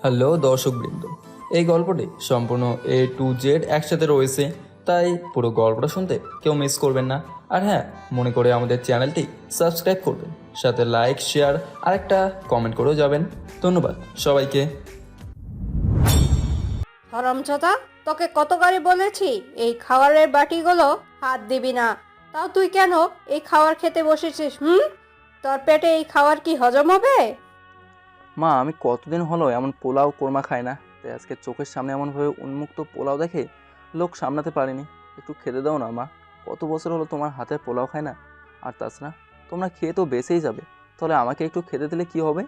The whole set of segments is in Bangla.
হ্যালো দর্শকবৃন্দ, এই গল্পটি সম্পূর্ণ A to Z একসাথে রয়েছে, তাই পুরো গল্পটা শুনতে কেউ মিস করবেন না। আর হ্যাঁ, মনে করে আমাদের চ্যানেলটি সাবস্ক্রাইব করবেন, সাথে লাইক, শেয়ার আর একটা কমেন্ট করেও যাবেন। ধন্যবাদ সবাইকে। হরমজাদা, তোকে কতবারই বলেছি এই খাবারের বাটিগুলো হাত দিবি না। তাও তুই কেন এই খাবার খেতে বসেছিস? তোর পেটে এই খাবার কি হজম হবে? মা, আমি কতদিন হলো এমন পোলাও কোরমা খাই না, তাই আজকে চোখের সামনে এমনভাবে উন্মুক্ত পোলাও দেখে লোক সামলাতে পারিনি। একটু খেতে দাও না মা, কত বছর হলো তোমার হাতের পোলাও খাই না। আর তাছাড়া তোমরা খেয়ে তো বেঁচেই যাবে, তাহলে আমাকে একটু খেতে দিলে কি হবে?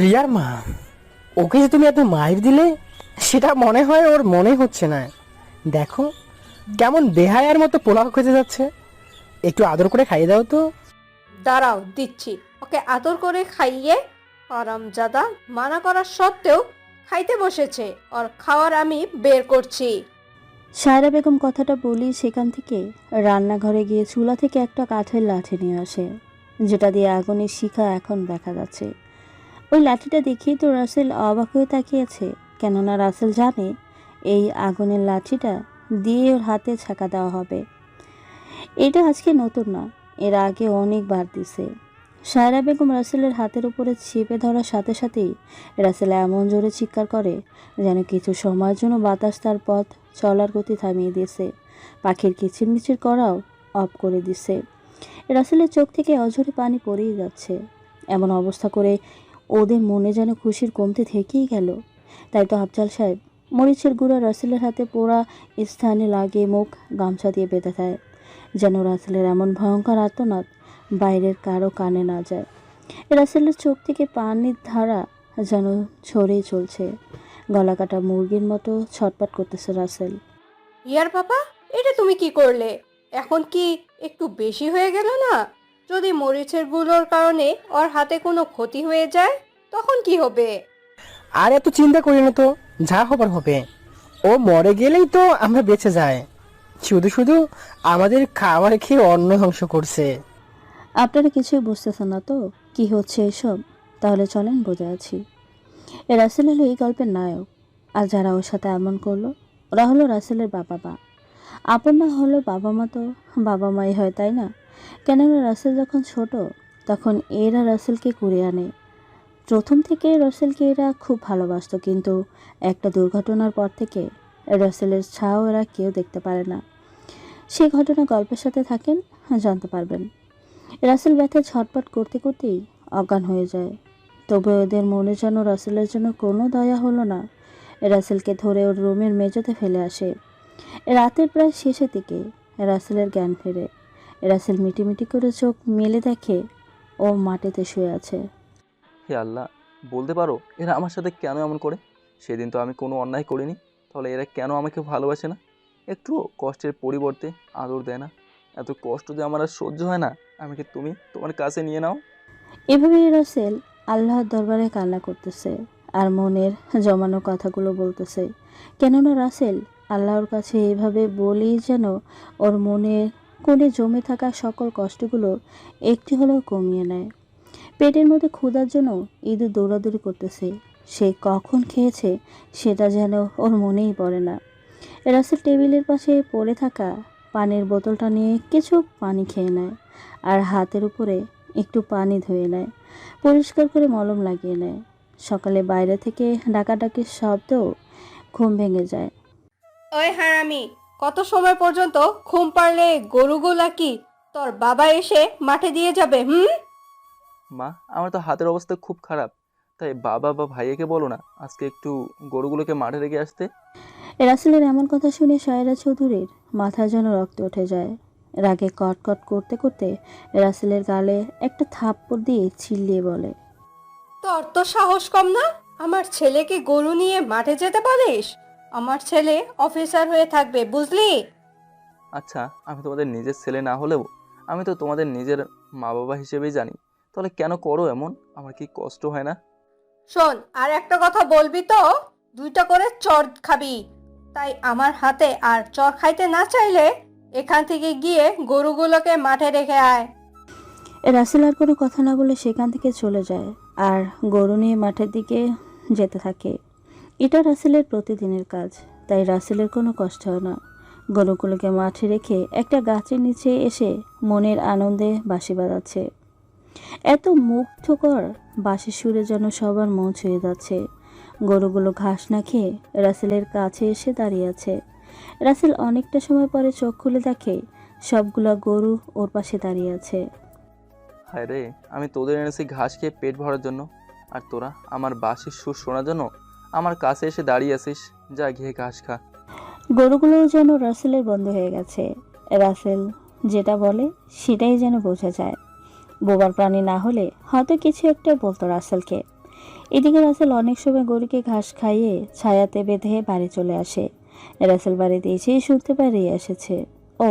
রিয়ার মা, ওকে যে তুমি এত মাইর দিলে সেটা মনে হয় ওর মনে হচ্ছে না। দেখো কেমন বেহায়ার মতো পোলাও খেতে যাচ্ছে, একটু আদর করে খাইয়ে দাও তো। দাঁড়াও, দিচ্ছি। ওকে আদর করে খাইয়ে হরমজাদা মানা করার সত্ত্বেও খাইতে বসেছে। ওর খাওয়ার আমি বের করছি। সায়রা বেগম কথাটা বলি সেখান থেকে রান্নাঘরে গিয়ে চুলা থেকে একটা কাঠের লাঠি নিয়ে আসে, যেটা দিয়ে আগুনের শিখা এখন দেখা যাচ্ছে। ওই লাঠিটা দেখেই তো রাসেল অবাক হয়ে তাকিয়েছে, কেননা রাসেল জানে এই আগুনের লাঠিটা দিয়ে ওর হাতে ছাকা দেওয়া হবে। এটা আজকে নতুন না, এর আগে অনেকবার দিছে। সায়রা বেগম রাসেলের হাতের উপরে চেপে ধরার সাথে সাথেই রাসেল এমন জোরে চিৎকার করে যেন কিছু সময়ের জন্য বাতাস তার পথ চলার গতি থামিয়ে দিয়েছে, পাখির কিচিরমিচির করাও অফ করে দিছে। রাসেলের চোখ থেকে অঝরে পানি পড়েই যাচ্ছে। এমন অবস্থা করে ওদের মনে যেন খুশির কমতে থেকেই গেল। তাই তো আফজাল সাহেব মরিচের গুঁড়া রাসেলের হাতে পোড়া স্থানে লাগিয়ে মুখ গামছা দিয়ে বেঁধে দেয়, যেন রাসেলের এমন ভয়ঙ্কর আর্তনাদ বাইরের কারো কানে না যায়। রাসেলের চোখ থেকে পানির ধারা যেন ছড়িয়ে চলছে, গলা কাটা মুরগির মতো ছটপট করতেছে রাসেল। ইয়ার বাবা, এটা তুমি কি করলে? এখন কি একটু বেশি হয়ে গেল না? যদি মরিচের গুলোর কারণে ওর হাতে কোনো ক্ষতি হয়ে যায় তখন কি হবে? আর এত চিন্তা করি না তো, যা হবার হবে। ও মরে গেলেই তো আমরা বেঁচে যাই, শুধু শুধু আমাদের খাবার খেয়ে অন্ন ধ্বংস করছে। আপনারা কিছুই বুঝতেছেন না তো কি হচ্ছে এসব? তাহলে চলেন বোঝা আছি। রাসেল হলো এই গল্পের নায়ক, আর যারা ওর সাথে এমন করলো ওরা হলো রাসেলের বাবা মা। আপন না হলো বাবা মা তো বাবা মাই হয়, তাই না? কেননা রাসেল যখন ছোট তখন এরা রাসেলকে কুড়িয়ে আনে। প্রথম থেকে রাসেলকে এরা খুব ভালোবাসতো, কিন্তু একটা দুর্ঘটনার পর থেকে রাসেলের ছাও এরা কেউ দেখতে পারে না। সেই ঘটনা গল্পের সাথে থাকেন, জানতে পারবেন। রাসেল ব্যথায় ছটপট করতে করতেই অজ্ঞান হয়ে যায়। তবে ওদের মনে যেন রাসেলের জন্য কোনো দয়া হলো না। রাসেলকে ধরে ওর রুমের মেঝেতে ফেলে আসে। রাতের প্রায় শেষের দিকে রাসেলের জ্ঞান ফেরে। রাসেল মিটিমিটি করে চোখ মেলে দেখে ও মাটিতে শুয়ে আছে। হে আল্লাহ, বলতে পারো এরা আমার সাথে কেন এমন করে? সেদিন তো আমি কোনো অন্যায় করিনি, তাহলে এরা কেন আমাকে ভালোবাসে না? একটুও কষ্টের পরিবর্তে আদর দেয় না। এত কষ্ট যে আমার আর সহ্য হয় না, আমাকে তুমি তোমার কাছে নিয়ে নাও। এভাবেই রাসেল আল্লাহর দরবারে কান্না করতেছে আর মনের জমানো কথাগুলো বলতেছে, কেননা রাসেল আল্লাহর কাছে এভাবে বলেই যেন ওর মনের কোণে জমে থাকা সকল কষ্টগুলো একটি হলেও কমিয়ে নেয়। পেটের মধ্যে ক্ষুধার জন্য ইঁদুর দৌড়াদৌড়ি করতেছে, সে কখন খেয়েছে সেটা যেন ওর মনেই পড়ে না। রাসেল টেবিলের পাশে পড়ে থাকা পানির বোতলটা নিয়ে কিছু পানি খেয়ে নেয় আর হাতের উপরে একটু পানি ধুয়ে নেয়, পরিষ্কার করে মলম লাগিয়ে নেয়। সকালে বাইরে থেকে ডাকাডাকির শব্দেও ঘুম ভেঙে যায়। ওই হারামি, কত সময় পর্যন্ত ঘুম পারলে গরুগুলা কি তোর বাবা এসে মাঠে দিয়ে যাবে? মা, আমার তো হাতের অবস্থা খুব খারাপ, তাই বাবা বা ভাইয়াকে বলো না আজকে একটু গরুগুলোকে মাঠে রেখে আসতে। রাসেলের এমন কথা শুনে সায়রা চৌধুরীর মাথায় যেন রক্ত উঠে যায়। রাগে কটকট করতে করতে রাসেলের গালে একটা থাপ্পড় দিয়ে চিল্লিয়ে বলে, তোর তো সাহস কম না? আমার ছেলেকে গরু নিয়ে মাঠে যেতে পারিস? আমার ছেলে অফিসার হয়ে থাকবে, বুঝলি? আচ্ছা, আমি তোমাদের নিজের ছেলে না হলেও আমি তো তোমাদের নিজের মা বাবা হিসেবেই জানি, তাহলে কেন করো এমন? আমার কি কষ্ট হয় না? শোন, আর একটা কথা বলবি তো দুইটা করে চড় খাবি। তাই আমার হাতে আর চড় খাইতে না চাইলে এখান থেকে গিয়ে গরুগুলোকে মাঠে রেখে আয়। রাসেল আর কোনো কথা না বলে সেখান থেকে চলে যায় আর গরু নিয়ে মাঠের দিকে যেতে থাকে। এটা রাসেলের প্রতিদিনের কাজ, তাই রাসেলের কোনো কষ্ট হয় না। গরুগুলোকে মাঠে রেখে একটা গাছের নিচে এসে মনের আনন্দে বাঁশি বাজাচ্ছে। এত মুগ্ধকর বাঁশির সুরে যেন সবার মন ছুঁয়ে যাচ্ছে। গরুগুলো ঘাস না খেয়ে রাসেলের কাছে এসে দাঁড়িয়ে আছে। রাসেল অনেকটা সময় পরে চোখ খুলে দেখে সবগুলা গরু ওর পাশে দাঁড়িয়ে আছে। হায় রে, আমি তোদের এনেছি ঘাস খেয়ে পেট ভরার জন্য, আর তোরা আমার বাঁশির সুর শোনার জন্য আমার কাছে এসে দাঁড়িয়ে আছিস। যা গিয়ে ঘাস খা। গরুগুলো যেন রাসেলের বন্ধু হয়ে গেছে। রাসেল যেটা বলে সেটাই যেন বোঝা যায়। বোবার প্রাণী না হলে হয়তো কিছু একটা বলতো রাসেলকে। এদিকে রাসেল অনেক সময় গরুকে ঘাস খাইয়ে ছায়াতে বেঁধে বাড়ি চলে আসে। রাসেল বাড়িতে এসেই শুনতে পায় রিয়া এসেছে। ও,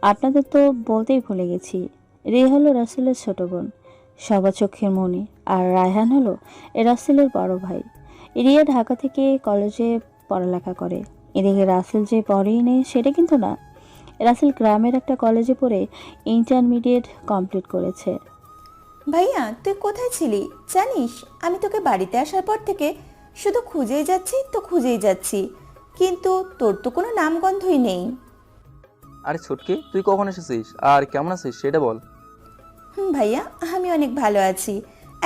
আপনাদের তো বলতেই ভুলে গেছি, রিয়া হলো রাসেলের ছোট বোন, সবার চোখের মণি। আর রায়হান হলো রাসেলের বড় ভাই। রিয়া ঢাকা থেকে কলেজে পড়ালেখা করে। এদিকে রাসেল যে পড়েই নেই সেটা কিন্তু না। রাসেল গ্রামের একটা কলেজে পড়ে ইন্টারমিডিয়েট কমপ্লিট করেছে। ভাইয়া, তুই কোথায় ছিলি জানিস? আমি তোকে বাড়িতে আসার পর থেকে শুধু খুঁজেই যাচ্ছি, কিন্তু তোর তো কোনো নামগন্ধই নেই। আরে ছুটকি, তুই কখন এসেছিস আর কেমন আছিস সেটা বল। ভাইয়া, আমি অনেক ভালো আছি।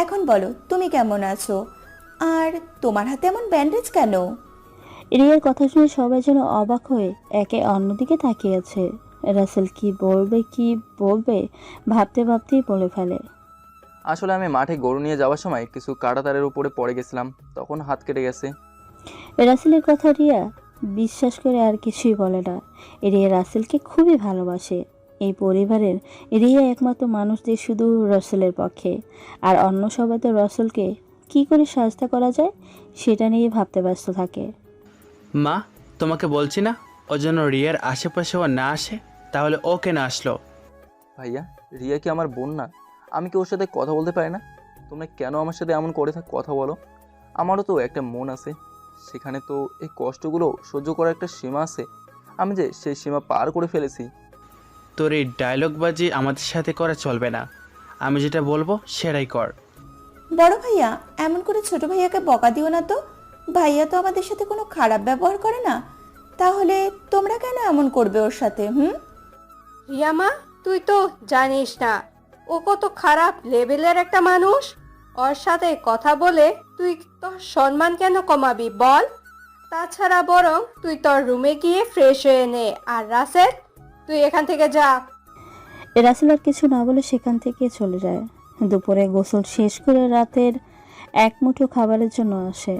এখন বলো, তুমি কেমন আছো? আর তোমার হাতে এমন ব্যান্ডেজ কেন? রিয়ার কথা শুনে সবাই যেন অবাক হয়ে একে অন্যদিকে তাকিয়ে আছে। রাসেল কি বলবে ভাবতে ভাবতেই বলে ফেলে। আসলে আমি মাঠে গরু নিয়ে যাওয়ার সময় কিছু কাঁটাতারের উপরে পড়ে গেছিলাম, তখন হাত কেটে গেছে। রাসেলের কথা রিয়া বিশ্বাস করে আর কিছুই বলে না। রিয়া রাসেলকে খুবই ভালোবাসে। এই পরিবারের রিয়া একমাত্র মানুষ যে শুধু রাসেলের পক্ষে, আর অন্য সবাই তো রাসেলকে কি করে সাহায্য করা যায় সেটা নিয়ে ভাবতে ব্যস্ত থাকে। মা, তোমাকে বলছি না ও যেন রিয়ার আশেপাশে ও না আসে, তাহলে ও কেন আসলো? ভাইয়া, রিয়া কি আমার বোন না? আমি কি ওর সাথে কথা বলতে পারি না? তোমরা কেন আমার সাথে এমন করে কথা বলো? আমারও তো একটা মন আছে, সেখানে তো এই কষ্টগুলো সহ্য করার একটা সীমা আছে। আমি যে সেই সীমা পার করে ফেলেছি। তোর এই ডায়লগবাজি আমাদের সাথে করা চলবে না। আমি যেটা বলবো সেটাই কর। বড় ভাইয়া, এমন করে ছোট ভাইয়াকে বকা দিও না তো। ভাইয়া তো আমাদের সাথে কোনো খারাপ ব্যবহার করে না, তাহলে তোমরা কেন এমন করবে ওর সাথে? রিয়া মা, তুই তো জানিস না ও কত খারাপ লেভেলের একটা মানুষ। ওর সাথে কথা বলে তুই তোর সম্মান কেন কমাবি বল? তাছাড়া বরং তুই তোর রুমে গিয়ে ফ্রেশ হয়ে নে। আর রাসেল, তুই এখান থেকে যা। রাসেল আর কিছু না বলে সেখান থেকে চলে যায়। দুপুরে গোসল শেষ করে রাতের এক মুঠো খাবারের জন্য আসে।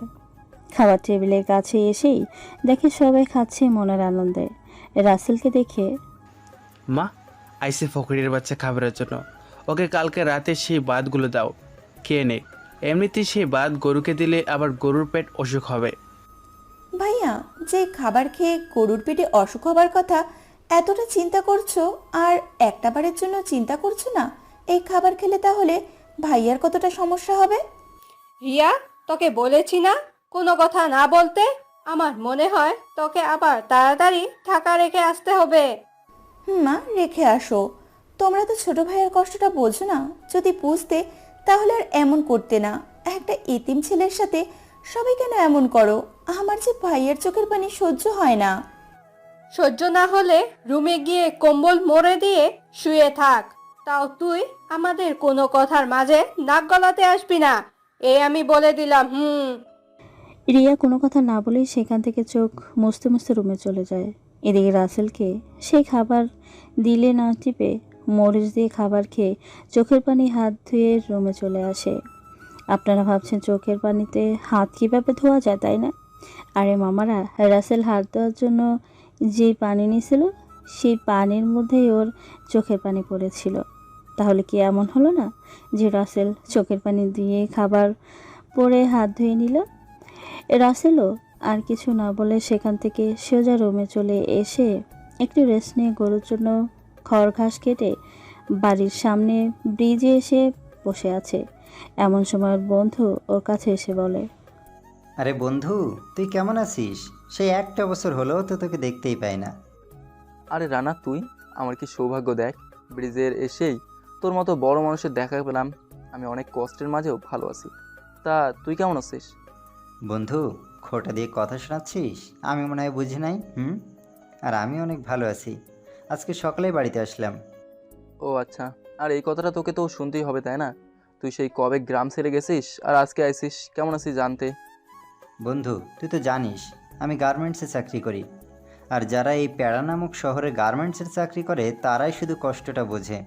খাবার টেবিলের কাছে এসেই দেখে সবাই খাচ্ছে মনের আনন্দে। রাসেলকে দেখে, মা, আইসে ফকরির বাচ্চা খাবারের জন্য। ওকে কালকে রাতে সেই ভাতগুলো দাও, খেয়ে নে। এমনিতেই সেই ভাত গরুকে দিলে আবার গরুর পেট অসুখ হবে। ভাইয়া, যে খাবার খেয়ে গরুর পেটে অসুখ হবার কথা এতটা চিন্তা করছো, আর একটা বারের জন্য চিন্তা করছো না এই খাবার খেলে তাহলে ভাইয়ার কতটা সমস্যা হবে? রিয়া, তোকে বলেছি না কোনো কথা না বলতে। আমার মনে হয় তোকে আবার তাড়াতাড়ি ঢাকা রেখে আসতে হবে। মা, রেখে আসো। তোমরা তো ছোট ভাইয়ের কষ্টটা বোঝো না। যদি বুঝতে তাহলে আর এমন করতে না। একটা এতিম ছেলের সাথে সবাই কেন এমন করো? আমার যে ভাইয়ের চোখের পানি সহ্য হয় না। সহ্য না হলে রুমে গিয়ে কম্বল মুড়ে দিয়ে শুয়ে থাক। তাও তুই আমাদের কোনো কথার মাঝে নাক গলাতে আসবি না, এই আমি বলে দিলাম। রিয়া কোনো কথা না বলেই সেখান থেকে চোখ মুছতে মুছতে রুমে চলে যায়। এদিকে রাসেলকে সেই খাবার দিলে না টিপে মরিচ দিয়ে খাবার খেয়ে চোখের পানি হাত ধুয়ে রুমে চলে আসে। আপনারা ভাবছেন চোখের পানিতে হাত কীভাবে ধোয়া যায়, তাই না? আরে মামারা, রাসেল হাত ধোয়ার জন্য যেই পানি নিয়েছিল সেই পানির মধ্যেই ওর চোখের পানি পড়েছিল। তাহলে কি এমন হলো না যে রাসেল চোখের পানি দিয়ে খাবার পরে হাত ধুয়ে নিল? রাসেলও আর কিছু না বলে সেখান থেকে সোজা রুমে চলে এসে একটু রেস্ট নিয়ে গরুর জন্য খড় ঘাস কেটে বাড়ির সামনে ব্রিজে এসে বসে আছে। এমন সময় ওর বন্ধু ওর কাছে এসে বলে, আরে বন্ধু, তুই কেমন আছিস? সেই একটা বছর হলো তো তোকে দেখতেই পাই না। আরে রানা, তুই আমার কি সৌভাগ্য! দেখ, ব্রিজের এসেই তোর মতো বড় মানুষের দেখা পেলাম। আমি অনেক কষ্টের মাঝেও ভালো আছি। তা তুই কেমন আছিস? বন্ধু, খোটা দিয়ে কথা শোনাচ্ছিস? আমি মনে হয় বুঝি নাই। আর আমি অনেক ভালো আছি। আজকে সকালেই বাড়িতে আসলাম। ও আচ্ছা, আর এই কথাটা তোকে তো শুনতেই হবে তাই না? তুই সেই কবে গ্রাম ছেড়ে গেছিস আর আজকে আইসিস, কেমন আছিস জানতে। বন্ধু, তুই তো জানিস আমি গার্মেন্টসে চাকরি করি। আর যারা এই প্যারা নামক শহরে গার্মেন্টসের চাকরি করে তারাই শুধু কষ্টটা বোঝে।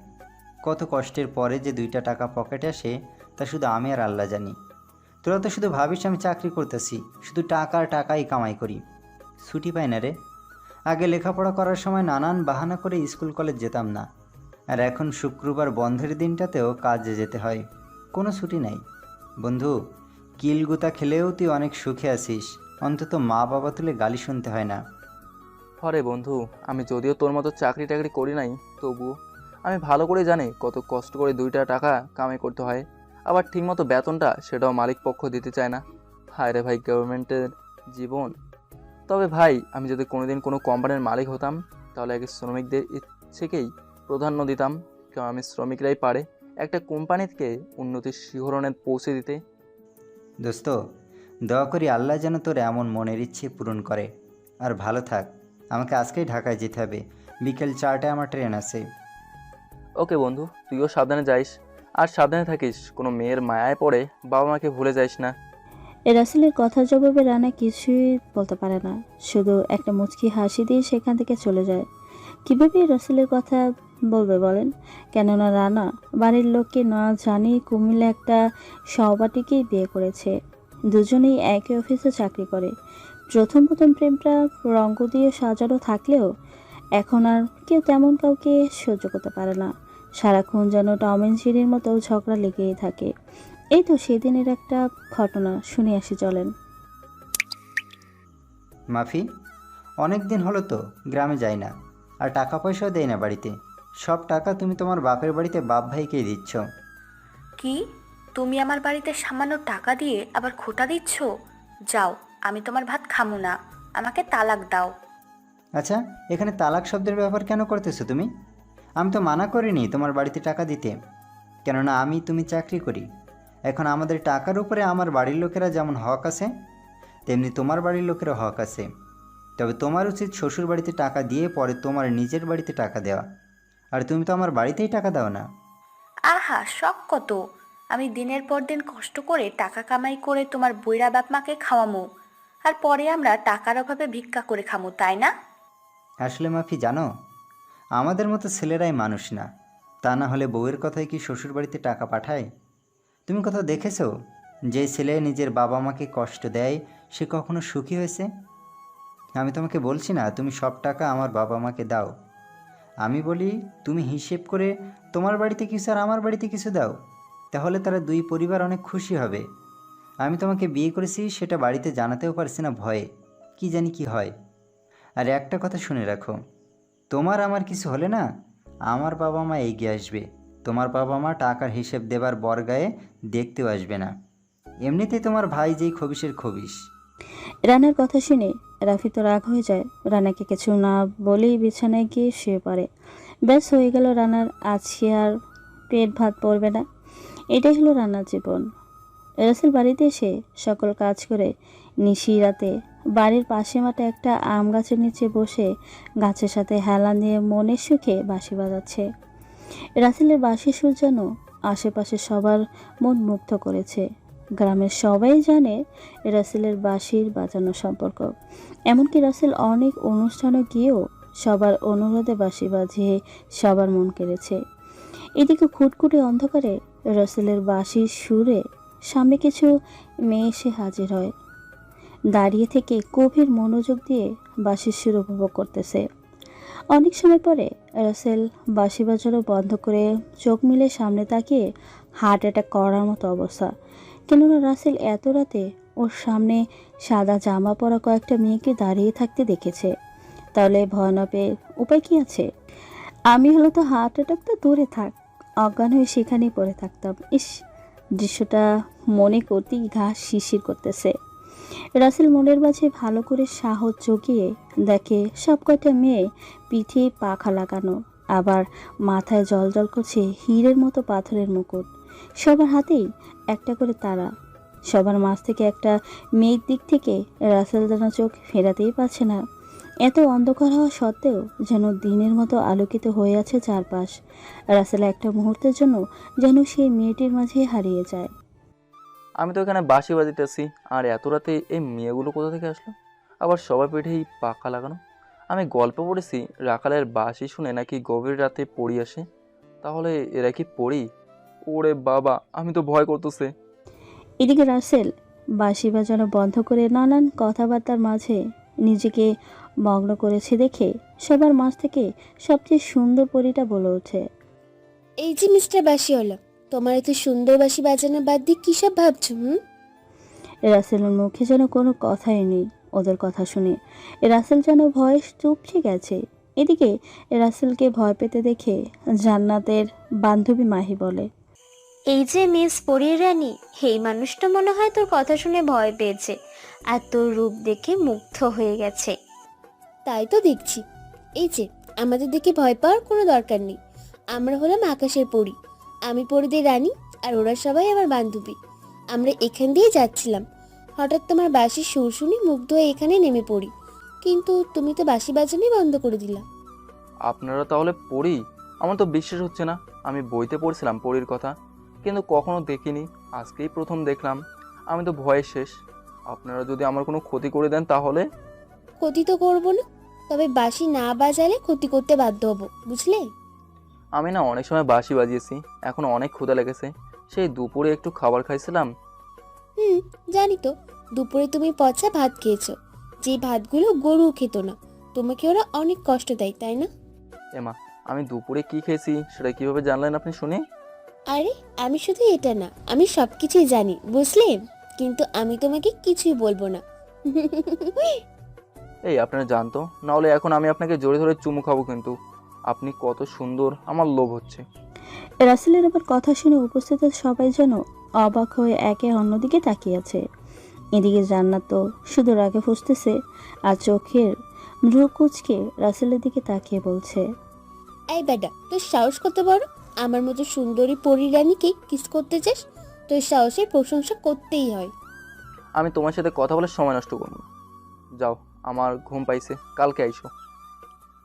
কত কষ্টের পরে যে 2টা টাকা পকেটে আসে তা শুধু আমি আর আল্লাহ জানি। তোরা তো শুধু ভাবিস আমি চাকরি করতেছি, শুধু টাকা আর টাকাই কামাই করি। ছুটি পাই না রে। আগে লেখাপড়া করার সময় নানান বাহানা করে স্কুল কলেজ যেতাম না, আর এখন শুক্রবার বন্ধের দিনটাতেও কাজে যেতে হয়, কোনো ছুটি নাই। বন্ধু, কিলগুতা খেলেও তুই অনেক সুখে আছিস, অন্তত মা বাবা তুলে গালি শুনতে হয় না। হরে বন্ধু, আমি যদিও তোর মতো চাকরি টাকরি করি নাই, তবু আমি ভালো করে জানি কত কষ্ট করে 2টা টাকা কামাই করতে হয়। আবার ঠিকমতো বেতনটা সেটাও মালিক পক্ষ দিতে চায় না। হায় রে ভাই, গভর্নমেন্টের জীবন। তবে ভাই, আমি যদি কোনোদিন কোনো কোম্পানির মালিক হতাম তাহলে আগে শ্রমিকদের ইচ্ছেকেই প্রাধান্য দিতাম, কারণ আমি শ্রমিকরাই পারে একটা কোম্পানিকে উন্নতির শিহরণে পৌঁছে দিতে। দোস্ত, দয়া করি আল্লাহ যেন তোর এমন মনের ইচ্ছে পূরণ করে। আর ভালো থাক। আমাকে আজকেই ঢাকায় যেতে হবে, বিকেল 4টায় আমার ট্রেন আছে। ওকে বন্ধু, তুইও সাবধানে যাইস, আর সাবধানে থাকিস, কোনো মেয়ের মায়ায় পড়ে বাবা মাকে ভুলে যাইস না। রাসেলের কথার জবাবে রানা কিছুই বলতে পারে না, শুধু একটা মুচকি হাসি দিয়ে সেখান থেকে চলে যায়। কীভাবে রাসেলের কথা বলবে বলেন? কেননা রানা বাড়ির লোককে না জানিয়ে কুমিল্লা একটা সহপাঠীকেই বিয়ে করেছে। দুজনেই একই অফিসে চাকরি করে। প্রথম প্রথম প্রেমটা রঙ্গ দিয়ে সাজানো থাকলেও এখন আর কেউ তেমন কাউকে সহ্য করতে পারে না। সারাক্ষণ যেন টম অ্যান্ড জেরির মতো ঝগড়া লেগেই থাকে। এই তো সেদিনের একটা ঘটনা শুনে আসি চলেন। মাফি, অনেক দিন হলো তো গ্রামে যাই না, আর টাকা পয়সাও দেয় না বাড়িতে। সব টাকা তুমি তোমার বাপের বাড়িতে বাপ ভাইকেই দিচ্ছ। কি? তুমি আমার বাড়িতে সামান্য টাকা দিয়ে আবার খোটা দিচ্ছ? যাও, আমি তোমার ভাত খামু না, আমাকে তালাক দাও। আচ্ছা, এখানে তালাক শব্দের ব্যবহার কেন করতেছো তুমি? আমি তো মানা করিনি তোমার বাড়িতে টাকা দিতে, কেননা তুমি চাকরি করি। এখন আমাদের টাকার উপরে আমার বাড়ির লোকেরা যেমন হক আছে, তেমনি তোমার বাড়ির লোকেরও হক আছে। তবে তোমার উচিত শ্বশুর বাড়িতে টাকা দিয়ে পরে তোমার নিজের বাড়িতে টাকা দেওয়া। আর তুমি তো আমার বাড়িতেই টাকা দাও না। আহা, শখ কত! আমি দিনের পর দিন কষ্ট করে টাকা কামাই করে তোমার বইরা বাপ মাকে খাওয়ামু, আর পরে আমরা টাকার অভাবে ভিক্ষা করে খামু, তাই না? আসলে মাফি, জানো, আমাদের মতো ছেলেরাই মানুষ না। তা না হলে বউয়ের কথায় কি শ্বশুর বাড়িতে টাকা পাঠায়? তুমি কোথাও দেখেছো যে ছেলে নিজের বাবা মাকে কষ্ট দেয় সে কখনো সুখী হয়েছে? আমি তোমাকে বলছি না তুমি সব টাকা আমার বাবা মাকে দাও, আমি বলি তুমি হিসেব করে তোমার বাড়িতে কিছু আর আমার বাড়িতে কিছু দাও, তাহলে তারা দুই পরিবার অনেক খুশি হবে। আমি তোমাকে বিয়ে করেছি সেটা বাড়িতে জানাতেও পারছি না ভয়ে, কি জানি কি হয়। আর একটা কথা শুনে রাখো, তোমার আমার কিছু হলে না আমার বাবা মা এগিয়ে আসবে। তোমার বাবা মা টাকার হিসেব দেবার বর্গায়ে দেখতেও আসবে না। এমনিতেই তোমার ভাই যেই খবিশের খবিশ। রানার কথা শুনে রাফি তো রাগ হয়ে যায়। রানাকে কিছু না বলেই বিছানায় গিয়ে শুয়ে পড়ে। ব্যাস হয়ে গেল, রানার আজকে আর পেট ভাত পড়বে না। এটাই হলো রানার জীবন। রাসেল বাড়িতে এসে সকল কাজ করে নিশি রাতে বাড়ির পাশে মাঠে একটা আম গাছের নিচে বসে গাছের সাথে হেলান দিয়ে মনের সুখে বাঁশি বাজাচ্ছে। রাসেলের বাঁশি সুর যেন আশেপাশে সবার মন মুগ্ধ করেছে। গ্রামের সবাই জানে রাসেলের বাঁশির বাজানো সম্পর্ক। এমনকি রাসেল অনেক অনুষ্ঠানে গিয়েও সবার অনুরোধে বাঁশি বাজিয়ে সবার মন কেড়েছে। এদিকে খুটখুটে অন্ধকারে রাসেলের বাঁশির সুরে সামনে কিছু মেয়ে এসে হাজির হয়। দাঁড়িয়ে থেকে গভীর মনোযোগ দিয়ে বাঁশির সুর উপভোগ করতেছে। অনেক সময় পরে রাসেল বাঁশি বাজানো বন্ধ করে চোখ মিলে সামনে তাকিয়ে হার্ট অ্যাটাক করার মতো অবস্থা। কেননা রাসেল এত রাতে ওর সামনে সাদা জামা পরা কয়েকটা মেয়েকে দাঁড়িয়ে থাকতে দেখেছে। তাহলে ভয় না পেয়ে উপায় কি আছে? আমি হলো তো হার্ট অ্যাটাক তো দূরে থাক, অজ্ঞান হয়ে সেখানেই পড়ে থাকতাম। ইস, দৃশ্যটা মনে করতেই ঘা শিরশির করতেছে। রাসেল মনের মাঝে ভালো করে সাহস জগিয়ে দেখে সব কয়টা মেয়ে পিঠে পাখা লাগানো, আবার মাথায় জলজল করছে হীরের মতো পাথরের মুকুট। সবার হাতেই একটা করে তারা। সবার মাঝ থেকে একটা মেয়ের দিক থেকে রাসেল যেন চোখ ফেরাতেই পারছে না। এত অন্ধকার হওয়া সত্ত্বেও যেন দিনের মতো আলোকিত হয়ে আছে চারপাশ। রাসেল একটা মুহূর্তের জন্য যেন সেই মেয়েটির মাঝে হারিয়ে যায়। আমি তো এখানে বাঁশি বাজিতেছি, আর এত রাতে এই মেয়েগুলো কোথা থেকে আসলো? আবার সবার পিঠেই পাখা লাগানো। আমি গল্প পড়েছি রাখালের বাঁশি শুনে নাকি গভীর রাতে পড়ি আসে। তাহলে এরা কি পড়ি? ওরে বাবা, আমি তো ভয় করতেছে। এদিকে রাসেল বাঁশি বাজানো বন্ধ করে নানান কথাবার্তার মাঝে নিজেকে মগ্ন করেছে দেখে সবার মাঝ থেকে সবচেয়ে সুন্দর পরীটা বলে ওঠে, এই যে মিস্টার বাসিওয়ালা, তোমার এত সুন্দর বাঁশি বাজানো বাদ দিয়ে কী সব ভাবছো? রাসেলের মুখে যেন কোনো কথাই নেই ওদের কথা শুনে। রাসেল যেন ভয়ে চুপসে গেছে। এদিকে রাসেলকে ভয় পেতে দেখে জান্নাতের বান্ধবী মাহি বলে, এই যে মিস পরীর রানী, এই মানুষটা মনে হয় তোর কথা শুনে ভয় পেয়েছে আর তোর রূপ দেখে মুগ্ধ হয়ে গেছে। তাই তো দেখছি। এই যে, আমাদের দেখে ভয় পাওয়ার কোনো দরকার নেই। আমরা হলাম আকাশের পরী। আমি পরীদের রানী, আর ওরা সবাই আমার বান্ধবী। আমরা এখান দিয়ে যাচ্ছিলাম, হঠাৎ তোমার বাঁশির সুর শুনে মুগ্ধ হয়ে এখানে নেমে পড়ি। কিন্তু তুমি তো বাঁশি বাজানোই বন্ধ করে দিলা। আপনারা তাহলে পড়ি? আমার তো বিশ্বাস হচ্ছে না। আমি বইতে পড়ছিলাম পরীর কথা, কিন্তু কখনো দেখিনি, আজকেই প্রথম দেখলাম। আমি তো ভয়ে শেষ। আপনারা যদি আমার কোনো ক্ষতি করে দেন তাহলে? ক্ষতি তো করবো না, তবে বাঁশি না বাজালে ক্ষতি করতে বাধ্য হব, বুঝলে? আমি না অনেক সময় বাঁশি বাজিয়েছি, এখন অনেক ক্ষুধা লেগেছে। সেই দুপুরে একটু খাবার খাইছিলাম। জানি তো, দুপুরে তুমি পচা ভাত খেয়েছো, যে ভাতগুলো গরু খেত না। তোমাকে ওরা অনেক কষ্ট দেয়, তাই না? এমা, আমি দুপুরে কি খেয়েছি সেটা কিভাবে জানলেন আপনি শুনে? আরে, আমি শুধু এটা না, আমি সবকিছুই জানি, বুঝলে? কিন্তু আমি তোমাকে কিছুই বলবো না। এই আপনারা জানতো, নাহলে এখন আমি আপনাকে জোরে ধরে চুমু খাবো। কিন্তু আপনি কত সুন্দর, আমার লোভ হচ্ছে। রাসেলের আবার কথা শুনে উপস্থিত সবাই যেন অবাক হয়ে একে অন্যদিকে তাকিয়ে আছে। এদিকে জান্নাত তো শুধু রাগে ফুসতেছে আর চোখের ভ্রু কুচকে রাসেলের দিকে তাকিয়ে বলছে, এই বেটা, তোর সাহস কত বড়! আমার মতো সুন্দরী পরী রানীকে কিস করতে চাস? তোর সাহসের প্রশংসা করতেই হয়। আমি তোমার সাথে কথা বলে সময় নষ্ট করবো না। যাও, আমার ঘুম পাইছে, কালকে আইসো।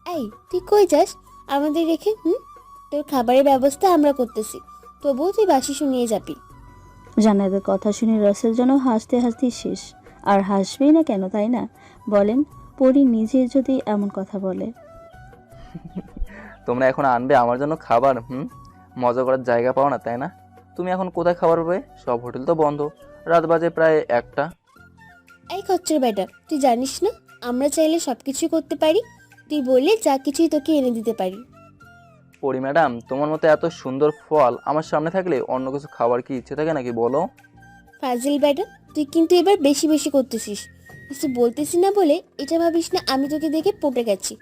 এই, তুই কই যাস আমাদের রেখে? তোর খাবারের ব্যবস্থা আমরা করতেছি, তবুও তুই বাঁশি শুনিয়ে যাবি। জান্নাতের কথা শুনে রাসেল যেন হাসতে হাসতে শেষ। আর হাসবেই না কেন, তাই না? বলেন, পরি নিজে যদি এমন কথা বলে। তোমরা এখন আনবে আমার জন্য খাবার? মজা করার জায়গা পাও না, তাই না? তুমি এখন কোথায় খাবার পাবে? সব হোটেল তো বন্ধ, রাত বাজে প্রায় 1টা। এই খচ্চর বেটা, তুই জানিস না আমরা চাইলে সবকিছুই করতে পারি? তুই বললে যা কিছুই তোকে এনে দিতে পারি। পরি ম্যাডাম, তোমার মতো এত সুন্দর ফল আমার সামনে থাকলে অন্য কিছু খাবার কি ইচ্ছে থাকে নাকি বলো? ফাজিল বেটা, তুই কিন্তু এবার বেশি বেশি করতেছিস। কিছু বলতেছি না বলে এটা ভাবিস না আমি তোকে দেখে পটে গেছি।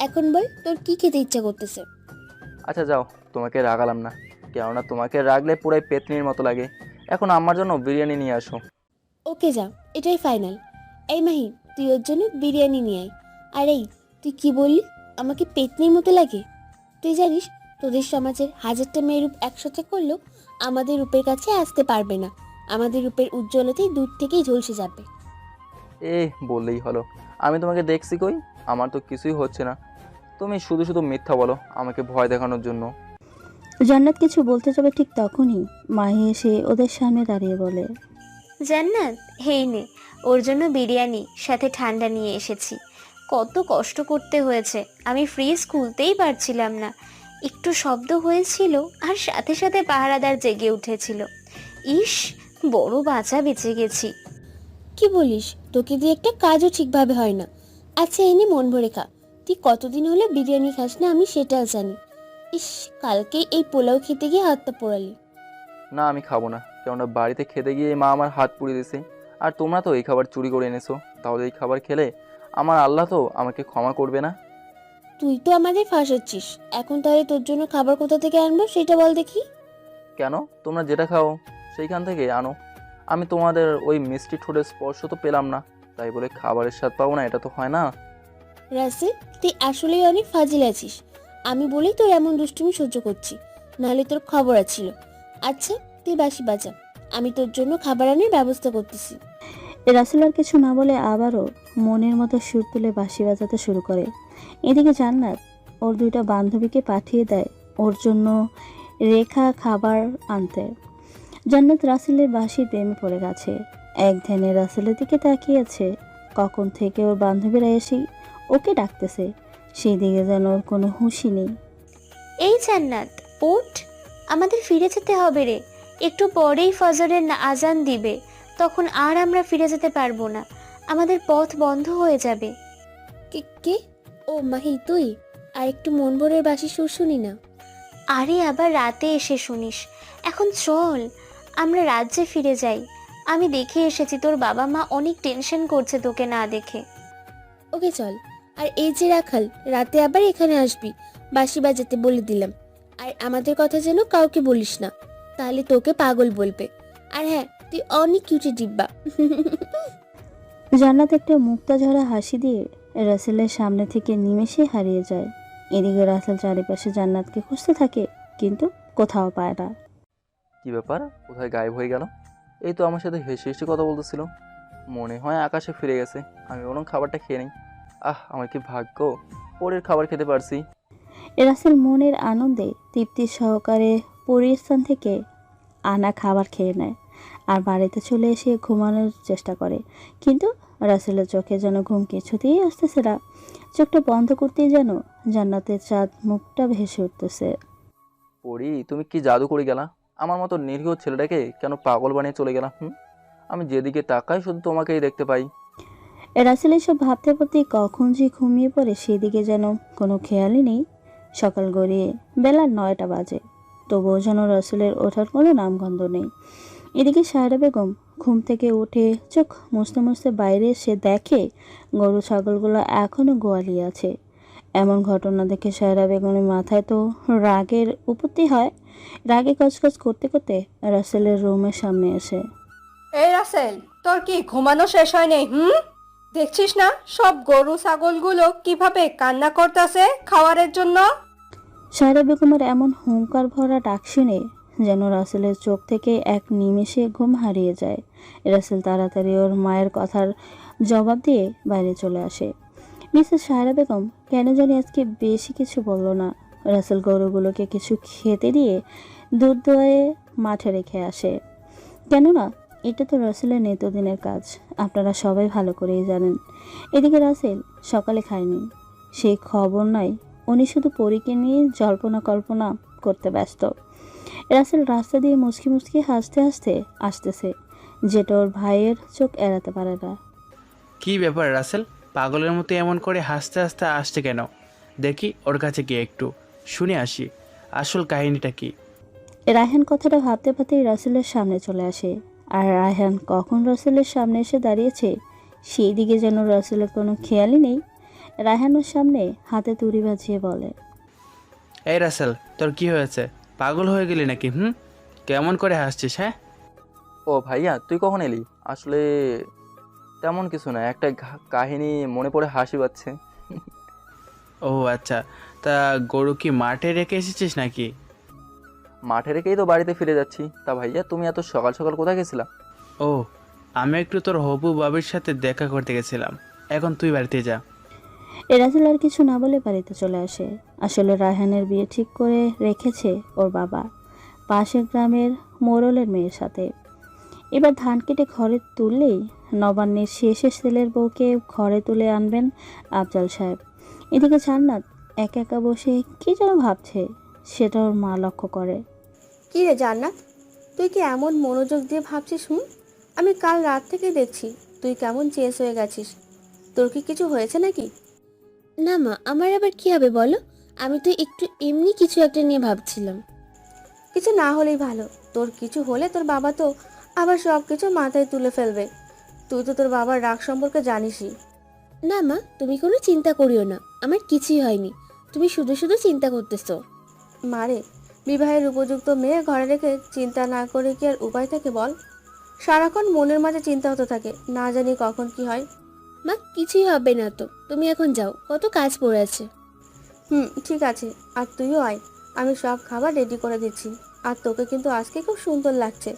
এখন বল, তোর কি খেতে ইচ্ছা করতেছে? আচ্ছা যাও, তোমাকে রাগালাম না, কেননা তোমাকে রাগলে পুরাই পেতনির মতো লাগে। এখন আমার জন্য বিরিয়ানি নিয়ে আসো। ওকে, যা, এটাই ফাইনাল। এই মাহি, তুই ওর জন্য বিরিয়ানি নিয়ে আয়। আর এই, তুই কি বললি আমাকে পেতনির মতো লাগে? তুই জানিস তোদের সমাজের 1000টা মেয়ে রূপ একসাথে করলেও আমাদের রূপের কাছে আসতে পারবে না। আমাদের রূপের উজ্জ্বলতাই দূর থেকেই ঝলসে যাবে। বললেই হলো, আমি তোমাকে দেখছি কই? আমার তো কিছুই হচ্ছে না। তুমি শুধু শুধু মিথ্যা বলো আমাকে ভয় দেখানোর জন্য। জান্নাত কিছু বলতে যাবে ঠিক তখনই মাহি এসে ওদের সামনে দাঁড়িয়ে বলে, জান্নাত, হেই নে, ওর জন্য বিরিয়ানি সাথে ঠান্ডা নিয়ে এসেছি। কত কষ্ট করতে হয়েছে, আমি ফ্রিজ খুলতেই পারছিলাম না। একটু শব্দ হয়েছিল আর সাথে সাথে পাহারাদার জেগে উঠেছিল। ইস, বড় বাঁচা বেঁচে গেছি। কি বলিস? তোকে দিয়ে একটা কাজও ঠিকভাবে হয় না। আচ্ছা, এনে মন ভরে খা। তুই কতদিন হলো বিরিয়ানি খাস না আমি সেটাও জানি। ইস, কালকে এই পোলাও খেতে গিয়ে হাতটা পোড়ালি। না, আমি খাবো না, কেননা বাড়িতে খেতে গিয়ে মা আমার হাত পুড়িয়ে দিয়েছে। আর তোমরা তো এই খাবার চুরি করে এনেছো, তাহলে এই খাবার খেলে আমার আল্লাহ তো আমাকে ক্ষমা করবে না। তুই তো আমাদের ফাঁসাচ্ছিস। এখন তাহলে তোর জন্য খাবার কোথা থেকে আনবো সেটা বল দেখি। কেন? তোমরা যেটা খাও সেইখান থেকে আনো। আমি তোমাদের ওই মিষ্টি ঠোঁটের স্পর্শ তো পেলাম না, তাই বলে খাবারের স্বাদ পাবো না, এটা তো হয় না। রাসেল, তুই আসলেই অনেক ফাজিল আছিস। আমি বলেই তোর এমন দুষ্টুমি সহ্য করছি, নাহলে তোর খবর আছিল। আচ্ছা, তুই বাঁশি বাজা, আমি তোর জন্য খাবার আনার ব্যবস্থা করতেছি। রাসেল আর কিছু না বলে আবারও মনের মতো সুর তুলে বাঁশি বাজাতে শুরু করে। এদিকে জান্নাত ওর দুইটা বান্ধবীকে পাঠিয়ে দেয় ওর জন্য রেখা খাবার আনতে। জান্নাত রাসেলের বাঁশির প্রেমে পড়ে গেছে। এক ধ্যানে রাসেলের দিকে তাকিয়েছে। কখন থেকে ওর বান্ধবীরা এসে ওকে ডাকতেছে, সেই দিকে যেন ওর কোনো হুঁশই নেই। এই জান্নাত, ওঠ, আমাদের ফিরে যেতে হবে রে। একটু পরেই ফজরের আজান দিবে, তখন আর আমরা ফিরে যেতে পারবো না, আমাদের পথ বন্ধ হয়ে যাবে। কে কে? ও মাহি তুই? আর একটু মন ভরে বাসি সুর শুনি না। আরে আবার রাতে এসে শুনিস, এখন চল আমরা রাজ্যে ফিরে যাই। আমি দেখে এসেছি তোর বাবা মা অনেক টেনশন করছে তোকে না দেখে। ওকে চল। আর এই যে রাখাল, রাতে আবার এখানে আসবি, বাঁশি বাজাতে বলে দিলাম। আর আমাদের কথা যেন কাউকে বলিস না, তাহলে তোকে পাগল বলবে। আর হ্যাঁ, তুই অনেক কিউটি ডিব্বা। জান্নাত একটা মুক্তা ঝরা হাসি দিয়ে রাসেলের সামনে থেকে নিমেষে হারিয়ে যায়। এদিকে রাসেল চারিপাশে জান্নাতকে খুঁজতে থাকে, কিন্তু কোথাও পায় না। কি ব্যাপার, কোথায় গায়েব হয়ে গেল? এই তো আমার সাথে হেসে হেসে কথা বলতেছিল। মনে হয় আকাশে ফিরে গেছে। আমি বরং খাবারটা খেয়ে নিই। আমার কি ভাগ্য, পরের খাবার খেতে পারছি। রাসেল মনের আনন্দে তৃপ্তি সহকারে পরিস্থান থেকে আনা খাবার খেয়ে নেয় আর বাড়িতে চলে এসে ঘুমানোর চেষ্টা করে। কিন্তু রাসেলের চোখে যেন ঘুম কিছুতেই আসতেছে না। চোখটা বন্ধ করতেই যেন জান্নাতের চাঁদ মুখটা ভেসে উঠতেছে। পরি, তুমি কি জাদু করে গেলা? আমার মতো নিরীহ ছেলেটাকে কেন পাগল বানিয়ে চলে গেলাম? আমি যেদিকে তাকাই শুধু তোমাকেই দেখতে পাই। রাসেল এসব ভাবতে ভাবতে কখন যে ঘুমিয়ে পড়ে সেদিকে যেন কোনো খেয়ালই নেই। সকাল গড়িয়ে বেলা 9টা বাজে, তবুও যেন রাসেলের ওঠার কোনো নামগন্ধ নেই। এদিকে সায়রা বেগম ঘুম থেকে উঠে চোখ মুছতে মুছতে বাইরে এসে দেখে গরু ছাগলগুলো এখনও গোয়ালিয়ে আছে। এমন ঘটনা দেখে সায়রা বেগমের মাথায় তো রাগের উপত্তি হয়। রাগে কচকচ করতে করতে রাসেলের রুমের সামনে এসে, এই রাসেল, তোর কি ঘুমানো শেষ হয় নেই? দেখছিস না সব গরু ছাগলগুলো কিভাবে কান্না করতেছে খাওয়ারের জন্য? সায়রা বেগমের এমন হুঙ্কার ভরা ডাক শুনে যেন রাসেলের চোখ থেকে এক নিমেষে ঘুম হারিয়ে যায়। রাসেল তাড়াতাড়ি ওর মায়ের কথার জবাব দিয়ে বাইরে চলে আসে। মিসেস সায়রা বেগম কেন জানি আজকে বেশি কিছু বলল না। রাসেল গরুগুলোকে কিছু খেতে দিয়ে দুধ দোয়ে মাঠে রেখে আসে। কেননা এটা তো রাসেলের নিত্যদিনের কাজ, আপনারা সবাই ভালো করেই জানেন। এদিকে রাসেল সকালে খায়নি, সেই খবর নাই। উনি শুধু পরীকে নিয়ে জল্পনা কল্পনা করতে ব্যস্ত। রাসেল রাস্তা দিয়ে মুচকি মুচকি হাসতে হাসতে আসতেছে, যেটা ওর ভাইয়ের চোখ এড়াতে পারে না। কি ব্যাপার রাসেল, পাগলের মতো এমন করে হাসতে হাসতে আসছে কেন? দেখি ওর কাছে গিয়ে একটু শুনে আসি আসল কাহিনীটা কি। রায়হান কথাটা ভাবতে ভাবতেই রাসেলের সামনে চলে আসে। আর রায়হান কখন রাসেলের সামনে এসে দাঁড়িয়েছে সেই দিকে যেন রাসেলের কোনো খেয়ালই নেই। রায়হানের সামনে হাতে তুড়ি বাজিয়ে বলে, এই রাসেল, তোর কি হয়েছে? পাগল হয়ে গেলি নাকি? কেমন করে হাসছিস? হ্যাঁ, ও ভাইয়া, তুই কখন এলি? আসলে তেমন কিছু না, একটা কাহিনী মনে পড়ে হাসি পাচ্ছে। ও আচ্ছা, তা গরু কি মাঠে রেখে এসেছিস নাকি? মাঠে রেখেই তো বাড়িতে ফিরে যাচ্ছি। তা ভাইয়া, তুমি এত সকাল সকাল কোথায় গেছিলা? ও, আমি একটু তোর হবু বাবির সাথে দেখা করতে গেছিলাম, এখন তুই বাড়িতে যা। রাসেল আর কিছু না বলে বাড়িতে চলে আসে। আসলে রায়হানের বিয়ে ঠিক করে রেখেছে ওর বাবা পাশের গ্রামের মোড়লের মেয়ের সাথে। এবার ধান কেটে ঘরে তুললেই নবান্নের শেষে ছেলের বউকে ঘরে তুলে আনবেন আফজাল সাহেব। এদিকে জান্নাত একা একা বসে কী যেন ভাবছে, সেটা ওর মা লক্ষ্য করে। কি রে জান্নাত, তুই কি এমন মনোযোগ দিয়ে ভাবছিস? আমি কাল রাত থেকে দেখছি তুই কেমন চেঞ্জ হয়ে গেছিস। তোর কি কিছু হয়েছে নাকি? না মা, আমার আবার কি হবে বলো? আমি তো একটু এমনি কিছু একটা নিয়ে ভাবছিলাম। কিছু না হলেই ভালো। তোর কিছু হলে তোর বাবা তো আবার সব কিছু মাথায় তুলে ফেলবে। তুই তো তোর বাবার রাগ সম্পর্কে জানিসই। না মা, তুমি কোনো চিন্তা করিও না, আমার কিছুই হয়নি। তুমি শুধু শুধু চিন্তা করতেছো। মারে, বিবাহের উপযুক্ত মেয়ে ঘরে রেখে চিন্তা না করে কি আর উপায় থাকে বল? সারাক্ষণ মনের মাঝে চিন্তা হতে থাকে, না জানি কখন কি হয়। মা, কিছুই হবে না তো, তুমি এখন যাও, কত কাজ পড়ে আছে। ঠিক আছে, আর তুইও আয়, আমি সব খাবার রেডি করে দিচ্ছি। আর তোকে কিন্তু আজকে খুব সুন্দর লাগছে।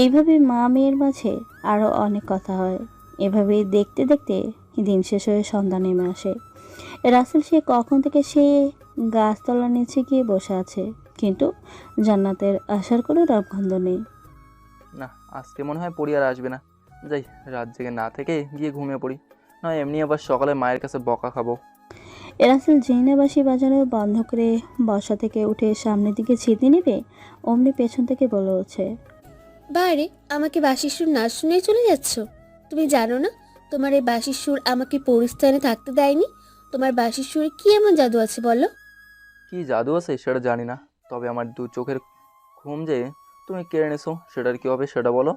এইভাবে মা মেয়ের মাঝে আরও অনেক কথা হয়। এভাবেই দেখতে দেখতে দিন শেষ হয়ে সন্ধ্যা নেমে আসে। রাসেল সে কখন থেকে সে গাছতলার নিচে গিয়ে বসে আছে, কিন্তু জান্নাতের আসার কোনো নামগন্ধ নেই। না, আজকে মনে হয় পড়ি আর আসবে না। যাই, রাত জেগে না থেকে গিয়ে ঘুমিয়ে পড়ি, নয় এমনি আবার সকালে মায়ের কাছে বকা খাবো। রাসেল যেই বাঁশি বাজানো বন্ধ করে বসা থেকে উঠে সামনের দিকে ছিঁড়তে নেবে, অমনি পেছন থেকে বলে উঠছে, বারে আমাকে বাঁশির সুর না শুনে চলে যাচ্ছ? তুমি জানো না তোমার এই বাঁশির সুর আমাকে পরিস্থানে থাকতে দেয়নি? তোমার বাঁশির সুরে কি এমন জাদু আছে বলো? কি জাদু আছে সেটা জানি না, তবে আমার দু চোখের ঘুম যে তুমি কেড়ে নিছো, সেটার কি হবে সেটা বলো।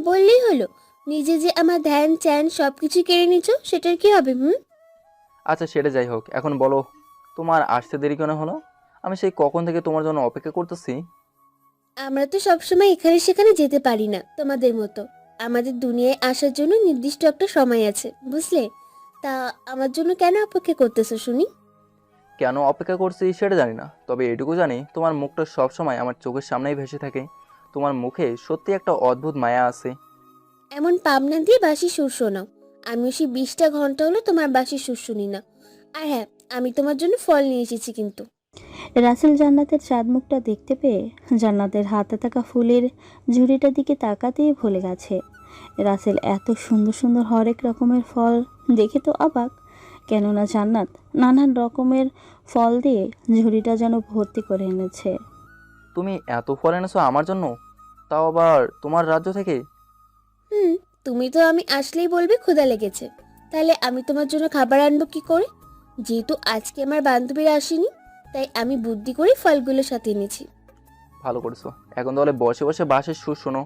বললেই হলো, নিজে যে আমার ধ্যান চ্যান সবকিছু কেড়ে নিচ্ছ, সেটার কি হবে? আচ্ছা সেটা যাই হোক, এখন বলো তোমার আসতে দেরি কেন হলো? আমি সেই কখন থেকে তোমার জন্য অপেক্ষা করতেছি। আমরা তো সবসময় এখানে সেখানে যেতে পারি না তোমাদের মতো। আমাদের দুনিয়ায় আসার জন্য নির্দিষ্ট একটা সময় আছে, বুঝলে? তা আমার জন্য কেন অপেক্ষা করতেছো শুনি? কেন অপেক্ষা করছি সেটা জানি না, তবে এটুকু জানি তোমার মুখটা সবসময় আমার চোখের সামনেই ভেসে থাকে। তোমার মুখে সত্যি একটা অদ্ভুত মায়া আছে। এমন পাবনা দিয়ে বাঁশি সুর শোনাও, আমিও সেই 20টা ঘন্টা হলো তোমার বাঁশি সুর শুনি না। আর হ্যাঁ, আমি তোমার জন্য ফল নিয়ে এসেছি কিন্তু। রাসেল জান্নাতের চাঁদ মুখটা দেখতে পেয়ে জান্নাতের হাতে থাকা ফুলের ঝুড়িটার দিকে তাকাতেই ভুলে গেছে। রাসেল এত সুন্দর সুন্দর হরেক রকমের ফল দেখে তো অবাক, কেননা জান্নাত নানান রকমের ফল দিয়ে ঝুড়িটা যেন ভর্তি করে এনেছে। তুমি এত ফল এনেছো আমার জন্য, তাও আবার তোমার রাজ্য থেকে? তুমি তো আমি আসলেই বলবে ক্ষুধা লেগেছে, তাহলে আমি তোমার জন্য খাবার আনবো কি করে? যেহেতু আজকে আমার বান্ধবীরা আসেনি, তাই আমি বুদ্ধি করে ফলগুলো সাথে এনেছি। ভালো করেছো। এখন তাহলে বসে বসে বাঁশির সুর শোনো,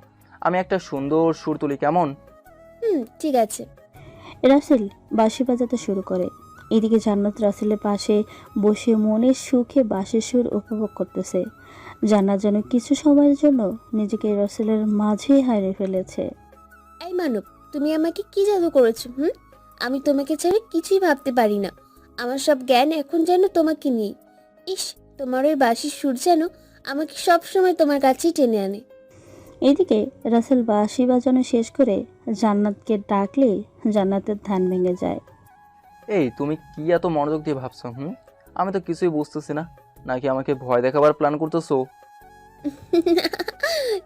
আমি একটা সুন্দর সুর তুলি, কেমন? ঠিক আছে। রাসেল বাঁশি বাজাতে শুরু করে। এদিকে জান্নাত রাসেলের পাশে বসে মনের সুখে বাঁশির সুর উপভোগ করতেছে। জান্নাত যেন কিছু সময়ের জন্য নিজেকে রাসেলের মাঝে হারিয়ে ফেলেছে। এই মানব, তুমি আমাকে কি জাদু করেছো? আমি তোমাকে ছাড়া কিছুই ভাবতে পারি না। আমার সব জ্ঞান এখন যেন তোমাকে নিয়ে। ইস, তোমার ওই বাঁশির সুর যেন আমাকে সব সময় তোমার কাছেই টেনে আনে। এদিকে রাসেল বাঁশি বাজানো শেষ করে জান্নাতকে ডাকলে জান্নাতের ধ্যান ভেঙে যায়। এই তুমি কি এত মনোযোগ দিয়ে ভাবছো? আমি তো কিছুই বুঝতেছি না, নাকি আমাকে ভয় দেখাবার প্ল্যান করতেছো?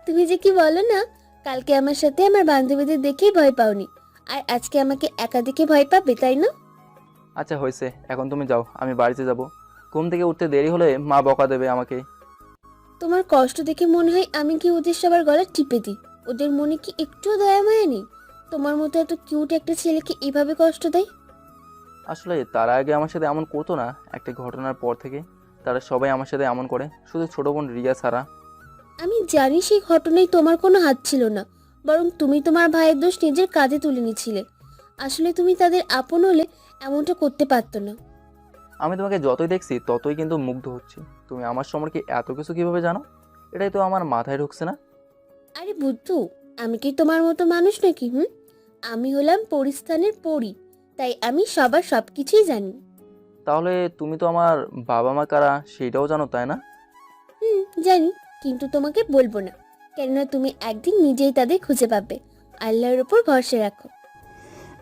তুমি যে কি বলো না, কালকে আমার সাথে আমার বান্ধবীদের দেখেই ভয় পাওনি, আর আজকে আমাকে একা দেখে ভয় পাবে, তাই না? আচ্ছা হয়েছে, এখন তুমি যাও, আমি বাড়িতে যাব। ঘুম থেকে উঠতে দেরি হলে মা বকা দেবে আমাকে। তোমার কষ্ট দেখে মনে হয় আমি কি ওদের সবার গলা টিপে দিই। ওদের মনে কি একটুও দয়া মায়া নেই? তোমার মতো এত কিউট একটা ছেলেকে এভাবে কষ্ট দেয়? আসলে তারা আগে আমার সাথে এমন করতো না, একটা ঘটনার পর থেকে তারা সবাই আমার সাথে এমন করে, শুধু ছোট বোন রিয়া ছাড়া। আমি জানি সেই ঘটনায় তোমার কোনো হাত ছিল না, বরং তুমি তোমার ভাইয়ের দোষ নিজের কাঁধে তুলে নিয়েছিলে। আসলে তুমি তাদের আপন হলে এমনটা করতে পারতো না। আমি তোমাকে যতই দেখছি ততই কিন্তু মুগ্ধ হচ্ছি। তুমি আমার সম্পর্কে এত কিছু কিভাবে জানো? এটাই তো আমার মাথায় ঢুকছে না। আরে বুদ্ধু, আমি কি তোমার মতো মানুষ নাকি? আমি হলাম পরিস্থানের পরী, তাই আমি সবার সবকিছুই জানি। তাহলে তুমি তো আমার বাবা মা কারা সেটাও জানো, তাই না? জানি, কিন্তু তোমাকে বলবো না, কেননা তুমি একদিন নিজেই তাদের খুঁজে পাবে। আল্লাহর উপর ভরসা রাখো।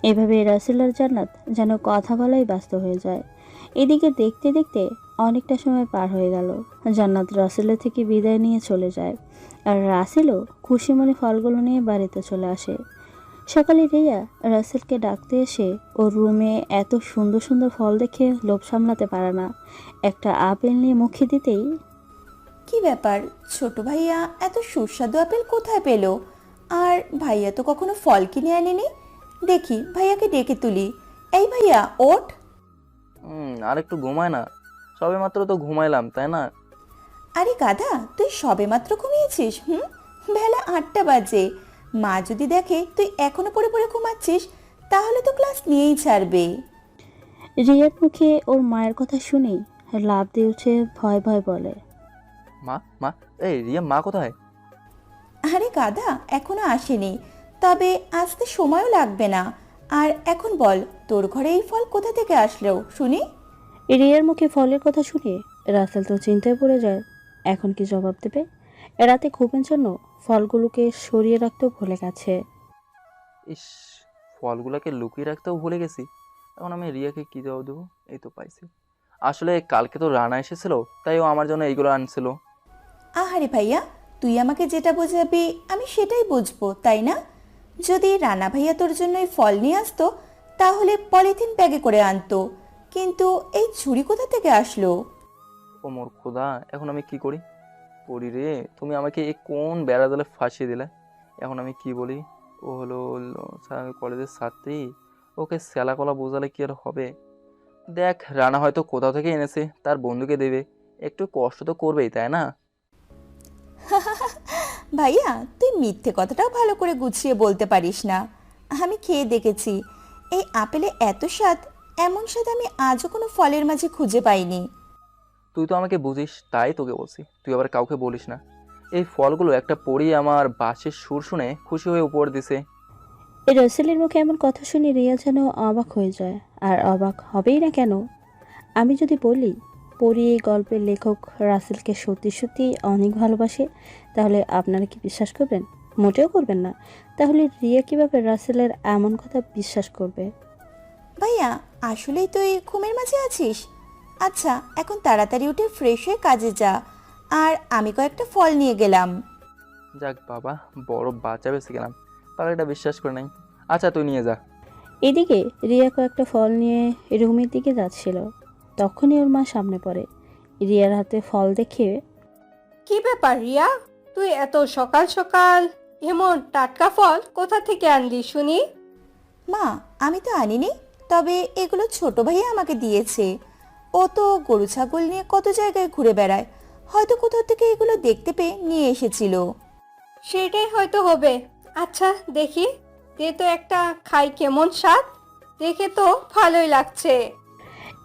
এভাবে রাসেল আর জান্নাত যেন কথা বলাই ব্যস্ত হয়ে যায়। এদিকে দেখতে দেখতে অনেকটা সময় পার হয়ে গেল। জান্নাত রাসেলের থেকে বিদায় নিয়ে চলে যায়, আর রাসেলও খুশি মনে ফলগুলো নিয়ে বাড়িতে চলে আসে। সকালে রিয়া রাসেলকে ডাকতে এসে ওর রুমে এত সুন্দর সুন্দর ফল দেখে লোভ সামলাতে পারে না। একটা আপেল নিয়ে মুখে দিতেই, কি ব্যাপার, ছোট ভাইয়া এত সুস্বাদু আপেল কোথায় পেল? আর ভাইয়া তো কখনো ফল কিনে আনেনি। দেখি ভাইয়াকে ডেকে তুলি। এই ভাইয়া, ওঠ। আর একটু ঘুমায় না, সবে মাত্র তো ঘুমাইলাম, তাই না? আরে গাধা, তুই সবেমাত্র ঘুমিয়েছিস? বেলা 8টা বাজে। মা যদি দেখে তুই এখনো পড়ে পড়ে ঘুমাচ্ছিস, তাহলে তো ক্লাস নিয়েই ছাড়বে। রিয়ার মুখে ওর মায়ের কথা শুনেই লাভ দিয়ে উঠে ভয় ভয় বলে, মা মা এই রিয়া মা কোথায়? আরে গাধা, এখনো আসেনি, তবে আসতে সময়ও লাগবে না। আর এখন বল, তোর ঘরে এই ফল কোথা থেকে আসলো শুনি? রিয়ার মুখে ফলের কথা শুনে রাসেল তো চিন্তায় পড়ে যায়। এখন কি জবাব দেবে? রাতে ঘুমের জন্য ফলগুলোকে সরিয়ে রাখতেও ভুলে গেছে। ইস, ফলগুলোকে লুকিয়ে রাখতেও ভুলে গেছি। এখন আমি রিয়াকে কী জবাব দেবো? এই তো পাইছি। আসলে কালকে তো রানা এসেছিল, তাই ও আমার জন্য এইগুলো আনছিল। আহারে ভাইয়া, তুই আমাকে যেটা বোঝাবি আমি সেটাই বুঝবো, তাই না? যদি রানা ভাইয়া তোর জন্য এই ফল নিয়ে আসতো তাহলে পলিথিন ব্যাগে করে আনতো, কিন্তু এই ঝুড়ি কোথা থেকে আসলো? ও মোর খোদা, এখন আমি কি করি? পড়ি রে, তুমি আমাকে এই কোন বেড়া জালে ফাঁসিয়ে দিলে। এখন আমি কি বলি? ও হলো স্যার, আমি কলেজের ছাত্রী, ওকে স্যালা কলা বোঝালে কি আর হবে? দেখ, রানা হয়তো কোথাও থেকে এনেছে, তার বন্ধুকে দেবে, একটু কষ্ট তো করবেই, তাই না? ভাইয়া, তুই মিথ্যে কথাটাও ভালো করে গুছিয়ে বলতে পারিস না। আমি খেয়ে দেখেছি, এই আপেলে এত স্বাদ, এমন স্বাদ আমি আজও কোনো ফলের মাঝে খুঁজে পাইনি। তুই তো আমাকে বুঝিস, তাই তোকে বলছি, তুই আবার কাউকে বলিস না। এই ফলগুলো একটা পড়ি আমার বাঁশির সুর শুনে খুশি হয়ে উপহার দিছে। এই রসেলের মুখে এমন কথা শুনে রিয়া যেন অবাক হয়ে যায়। আর অবাক হবেই না কেন? আমি যদি বলি পড়ি এই গল্পের লেখক রাসেলকে সত্যি সত্যি অনেক ভালোবাসে, তাহলে আপনারা কি বিশ্বাস করবেন? মোটেও করবেন না। তাহলে রিয়া কিভাবে রাসেলের এমন কথা বিশ্বাস করবে? ভাইয়া, আসলেই তুই ঘুমের মাঝে আছিস? আচ্ছা, এখন তাড়াতাড়ি উঠে ফ্রেশ হয়ে কাজে যা, আর আমি কয়েকটা ফল নিয়ে গেলাম। যাক বাবা, বড় বাচ্চা বেঁচে গেলাম, পাগলটা বিশ্বাস করে নাই। আচ্ছা, তুই নিয়ে যা। এদিকে রিয়া কয়েকটা ফল নিয়ে রুমের দিকে যাচ্ছিল, তখনই ওর মা সামনে পড়ে। রিয়ার হাতে ফল দেখে, কি ব্যাপার রিয়া, তুই এত সকাল সকাল এমন টাটকা ফল কোথা থেকে আনলি শুনি? মা, আমি তো আনিনি, তবে এগুলো ছোট ভাইয়া আমাকে দিয়েছে। ও তো গরু ছাগল নিয়ে কত জায়গায় ঘুরে বেড়ায়, হয়তো কোথাও থেকে এগুলো দেখতে পেয়ে নিয়ে এসেছিল। সেটাই হয়তো হবে। আচ্ছা দেখি, দে তো একটা, খাই কেমন স্বাদ, দেখে তো ভালোই লাগছে।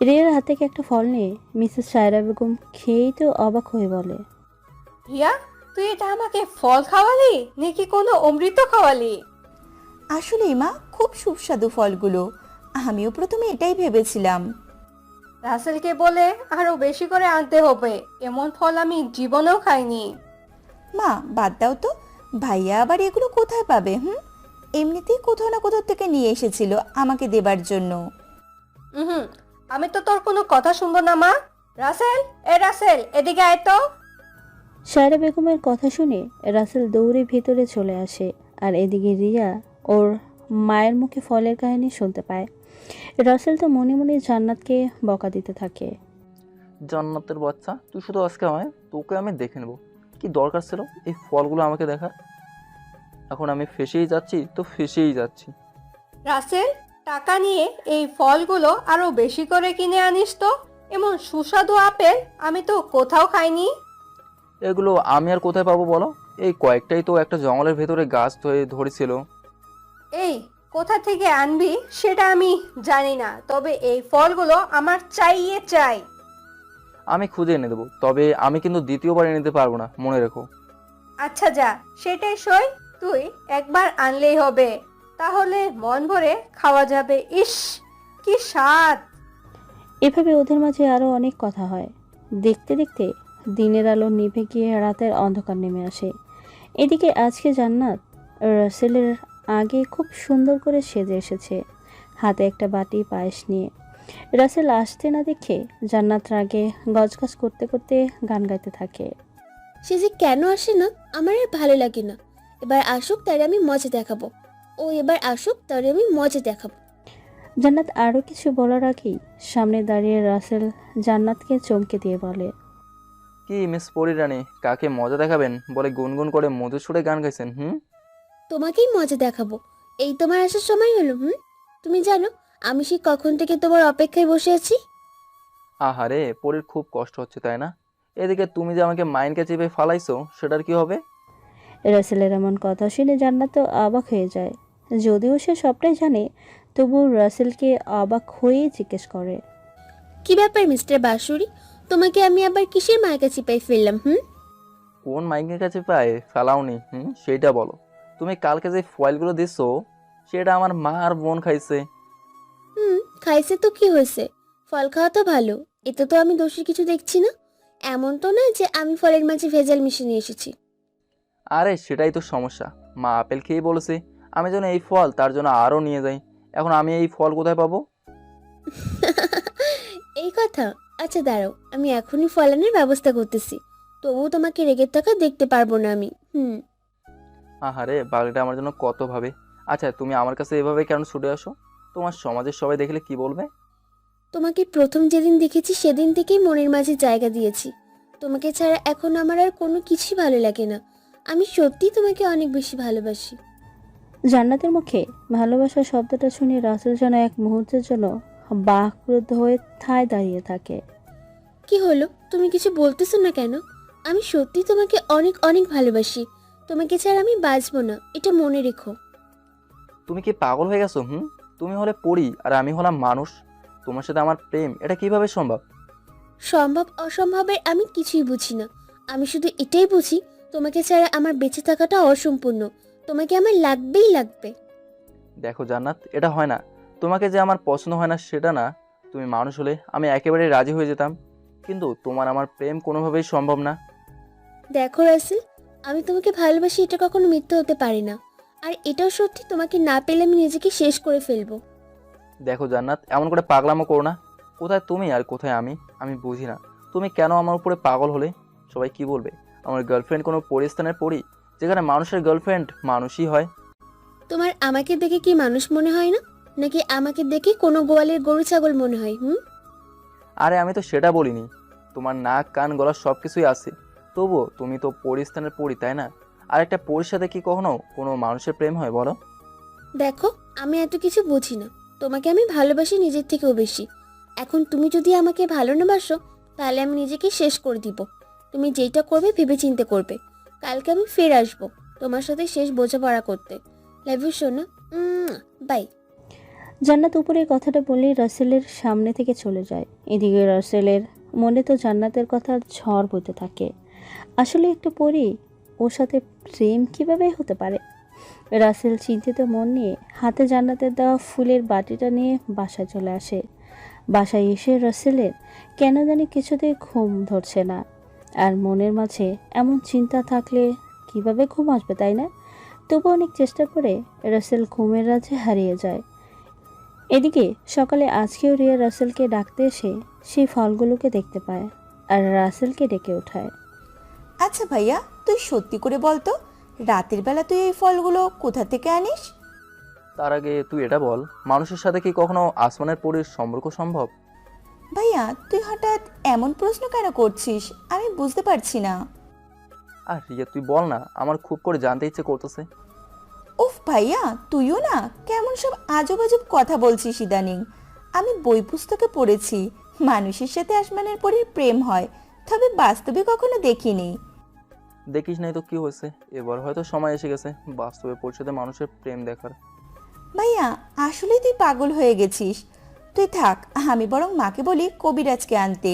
রিয়ার হাত থেকে একটা ফল নিয়ে মিসেস সায়রা বেগম খেয়েই তো অবাক হয়ে বলে, রিয়া, তুই এটা আমাকে ফল খাওয়ালি নাকি কোনো অমৃত খাওয়ালি? আসলেই মা, খুব সুস্বাদু ফলগুলো, আমিও প্রথমে এটাই ভেবেছিলাম। রাসেলকে বলে আরো বেশি করে আনতে হবে, এমন ফল আমি জীবনেও খাইনি। মা, বাদ দাও তো, ভাইয়া আবার এগুলো কোথায় পাবে? এমনিতেই কোথাও না কোথাও থেকে নিয়ে এসেছিল আমাকে দেবার জন্য। হুম, আমি তো তোর কোনো কথা শুনবো না মা। রাসেল, রাসেল, এদিকে আয় তো। সায়রা বেগমের কথা শুনে রাসেল দৌড়ে ভেতরে চলে আসে। আর এদিকে রিয়া ওর মায়ের মুখে ফলের কাহিনী শুনতে পায়। রাসেল তো মনে মনে জান্নাতকে বকা দিতে থাকে। জান্নাতের বাচ্চা, তুই শুধু আজকে আমায়, তোকে আমি দেখে নেবো। কি দরকার ছিল এই ফলগুলো আমাকে দেখার? এখন আমি ফেসেই যাচ্ছি তো ফেসেই যাচ্ছি। রাসেল, টাকা নিয়ে এই ফলগুলো আরো বেশি করে কিনে আনিস তো, এমন সুস্বাদু আপেল আমি তো কোথাও খাইনি। এগুলো আমি আর কোথায় পাবো বলো? এই কয়েকটাই তো একটা জঙ্গলের ভেতরে গাছ হয়ে ধরেছিল। এই কোথা থেকে আনবি সেটা আমি জানি না, তবে এই ফলগুলো আমার চাইয়ে চাই। আমি খুঁজে এনে দেবো, তবে আমি কিন্তু দ্বিতীয়বার এনে দিতে পারবো না, মনে রেখো। আচ্ছা যা, সেটাই সই, তুই একবার আনলেই হবে, তাহলে মন ভরে খাওয়া যাবে। ইস, কি স্বাদ! এভাবে ওদের মাঝে আরও অনেক কথা হয়। দেখতে দেখতে দিনের আলো নিভে গিয়ে রাতের অন্ধকার নেমে আসে। এদিকে আজকে জান্নাত রাসেলের আগে খুব সুন্দর করে সেজে এসেছে, হাতে একটা বাটি পায়েস নিয়ে। রাসেল আসতে না দেখে জান্নাত রাগে গজগজ করতে করতে গান গাইতে থাকে। সে যে কেন আসে না আমার আর ভালো লাগে না। এবার আসুক, তারে আমি মজা দেখাবো। ও এবার আসুক, তারে আমি মজা দেখাবো। জান্নাত আরও কিছু বলার আগেই সামনে দাঁড়িয়ে রাসেল জান্নাতকে চমকে দিয়ে বলে, কি মিস পরিরানী, কাকে মজা দেখাবেন বলে গুনগুন করে মধু ছুড়ে গান গাইছেন? তোমাকেই মজা দেখাবো। এই তোমার আসার সময় হলো? তুমি জানো আমি সেই কখন থেকে তোমার অপেক্ষায় বসে আছি। আহারে, পরির খুব কষ্ট হচ্ছে তাই না? এদিকে তুমি যে আমাকে মাইনকে চেপে ফালাইছো, সেটার কি হবে? রাসেলের এমন কথা শুনে জান্নাত তো অবাক হয়ে যায়। যদিও সে সবটাই জানে, তবু রাসেলকে অবাক হয়েই জিজ্ঞেস করে, কি ব্যাপার মিস্টার বাসুরি, তোমাকে আমি আবার কিসের মায়ের চিপাই ফেললাম? কোন মাইকের কাছে পায় ফেলাওনি? সেইটা বলো। তুমি কালকে যে ফয়েলগুলো দিছো, সেটা আমার মা আর বোন খাইছে। খাইছে তো কি হয়েছে, ফল খাওয়া তো ভালো, এতে তো আমি দোষের কিছু দেখছি না। এমন তো না যে আমি ফলের মাঝে ভেজাল মিশিয়ে নিয়ে এসেছি। আরে সেটাই তো সমস্যা, মা আপেল খেয়েই বলেছে আমি যেন এই ফল তার জন্য আরও নিয়ে যাই। এখন আমি এই ফল কোথায় পাবো? এই কথা। আচ্ছা দাঁড়াও, আমি এখনই ফল আনার ব্যবস্থা করতেছি। তবুও তোমাকে রেগে থাকা দেখতে পারবো না আমি। আহারে, বাঘটা আমার জন্য কত ভাবে। আচ্ছা তুমি আমার কাছে এভাবে কেন ছুটে আসো? তোমার সমাজের সবাই দেখলে কি বলবে? তোমাকে প্রথম যেদিন দেখেছি সেদিন থেকেই মনের মাঝে জায়গা দিয়েছি। তোমাকে ছাড়া এখন আমার আর কোনো কিছুই ভালো লাগে না। আমি সত্যি তোমাকে অনেক বেশি ভালোবাসি। জান্নাতের মুখে ভালোবাসার শব্দটা শুনে রাসেল যেন এক মুহূর্তের জন্য বাকরুদ্ধ হয়ে ঠায় দাঁড়িয়ে থাকে। কি হলো, তুমি কিছু বলতেছো না কেন? আমি সত্যি তোমাকে অনেক অনেক ভালোবাসি। তোমাকে ছাড়া আমি বাঁচবো না, এটা মনে রেখো। তুমি কি পাগল হয়ে গেছো? তুমি হলে পড়ি আর আমি হলাম মানুষ। তোমার সাথে আমার প্রেম, এটা কিভাবে সম্ভব? সম্ভব অসম্ভবের আমি কিছুই বুঝি না। আমি শুধু এটাই বুঝি, তোমাকে ছাড়া আমার বেঁচে থাকাটা অসম্পূর্ণ। তোমাকে আমার লাগবেই লাগবে। দেখো জান্নাত, এটা হয় না। তোমাকে যে আমার পছন্দ হয় না সেটা না, তুমি মানুষ হলে আমি একেবারে রাজি হয়ে যেতাম, কিন্তু তোমার আমার প্রেম কোনোভাবেই সম্ভব না। দেখো রাসেল, আমি তোমাকে ভালোবাসি এটা কখনো মিথ্যে হতে পারে না। আর এটাও সত্যি, তোমাকে না পেলে আমি নিজেকে শেষ করে ফেলবো। দেখো জান্নাত, এমন করে পাগলামো করো না। কোথায় তুমি আর কোথায় আমি, আমি বুঝি না। তুমি কেন আমার উপরে পাগল হলে? সবাই কি বলবে? আমার গার্লফ্রেন্ড কোনো পরিস্থানের পড়ি, যেখানে মানুষের গার্লফ্রেন্ড মানুষই হয়। তোমার আমাকে দেখে কি মানুষ মনে হয় না, নাকি আমাকে দেখে কোনো গোয়ালের গরু ছাগল মনে হয়? আরে আমি তো সেটা বলিনি। তোমার নাক কান গলা সব কিছুই আছে, তবুও তুমি তো পরিস্থানের পড়ি, তাই না? আর একটা পরির সাথে কি কখনো কোনো মানুষের প্রেম হয় বলো? দেখো, আমি এত কিছু বুঝি না। তোমাকে আমি ভালোবাসি নিজের থেকেও বেশি। এখন তুমি যদি আমাকে ভালো না বাসো, তাহলে আমি নিজেকে শেষ করে দিব। তুমি যেটা করবে ভেবে চিন্তে করবে। কালকে আমি ফের আসবো তোমার সাথে শেষ বোঝাপড়া করতে। লাভ ইউ সোনা, বাই। জান্নাত উপরে কথাটা বলেই রাসেলের সামনে থেকে চলে যায়। এদিকে রাসেলের মনে তো জান্নাতের কথার ঝড় বইতে থাকে। আসলে একটু পরেই ওর সাথে প্রেম কিভাবে হতে পারে? রাসেল চিন্তিত মন নিয়ে হাতে জান্নাতের দেওয়া ফুলের বাটিটা নিয়ে বাসায় চলে আসে। বাসায় এসে রাসেলের কেন জানি কিছুতেই ঘুম ধরছে না। আর মনের মাঝে এমন চিন্তা থাকলে কিভাবে ঘুম আসবে, তাই না? তবু অনেক চেষ্টা করে রাসেল ঘুমের রাজ্যে হারিয়ে যায়। এদিকে সকালে আজকেও রিয়া রাসেলকে ডাকতে এসে সেই ফলগুলোকে দেখতে পায় আর রাসেলকে ডেকে ওঠায়। আচ্ছা ভাইয়া, তুই সত্যি করে বলতো, রাতের বেলা তুই এই ফলগুলো কোথা থেকে আনিস? তার আগে তুই এটা বল, মানুষের সাথে কি কখনো আসমানের পরীর সম্পর্ক সম্ভব? ভাইয়া, তুই হঠাৎ এমন প্রশ্ন কেন করছিস? আমি বুঝতে পারছি না। আর রিয়া তুই বল না, আমার খুব করে জানতে ইচ্ছে করতেছে। উফ ভাইয়া, তুইও না কেমন সব আজব আজব কথা বলছিস ইদানিং। আমি বই পুস্তকে পড়েছি মানুষের সাথে আসমানের পরীর প্রেম হয়, তবে বাস্তবে কখনো দেখিনি। দেখিস নাই তো কি হয়েছে, এবার হয়তো সময় এসে গেছে বাস্তবে পরিষদে মানুষের প্রেম দেখার। ভাইয়া, আসলেই তুই পাগল হয়ে গেছিস। তুই থাক, আমি বরং মাকে বলি কবিরাজকে আনতে।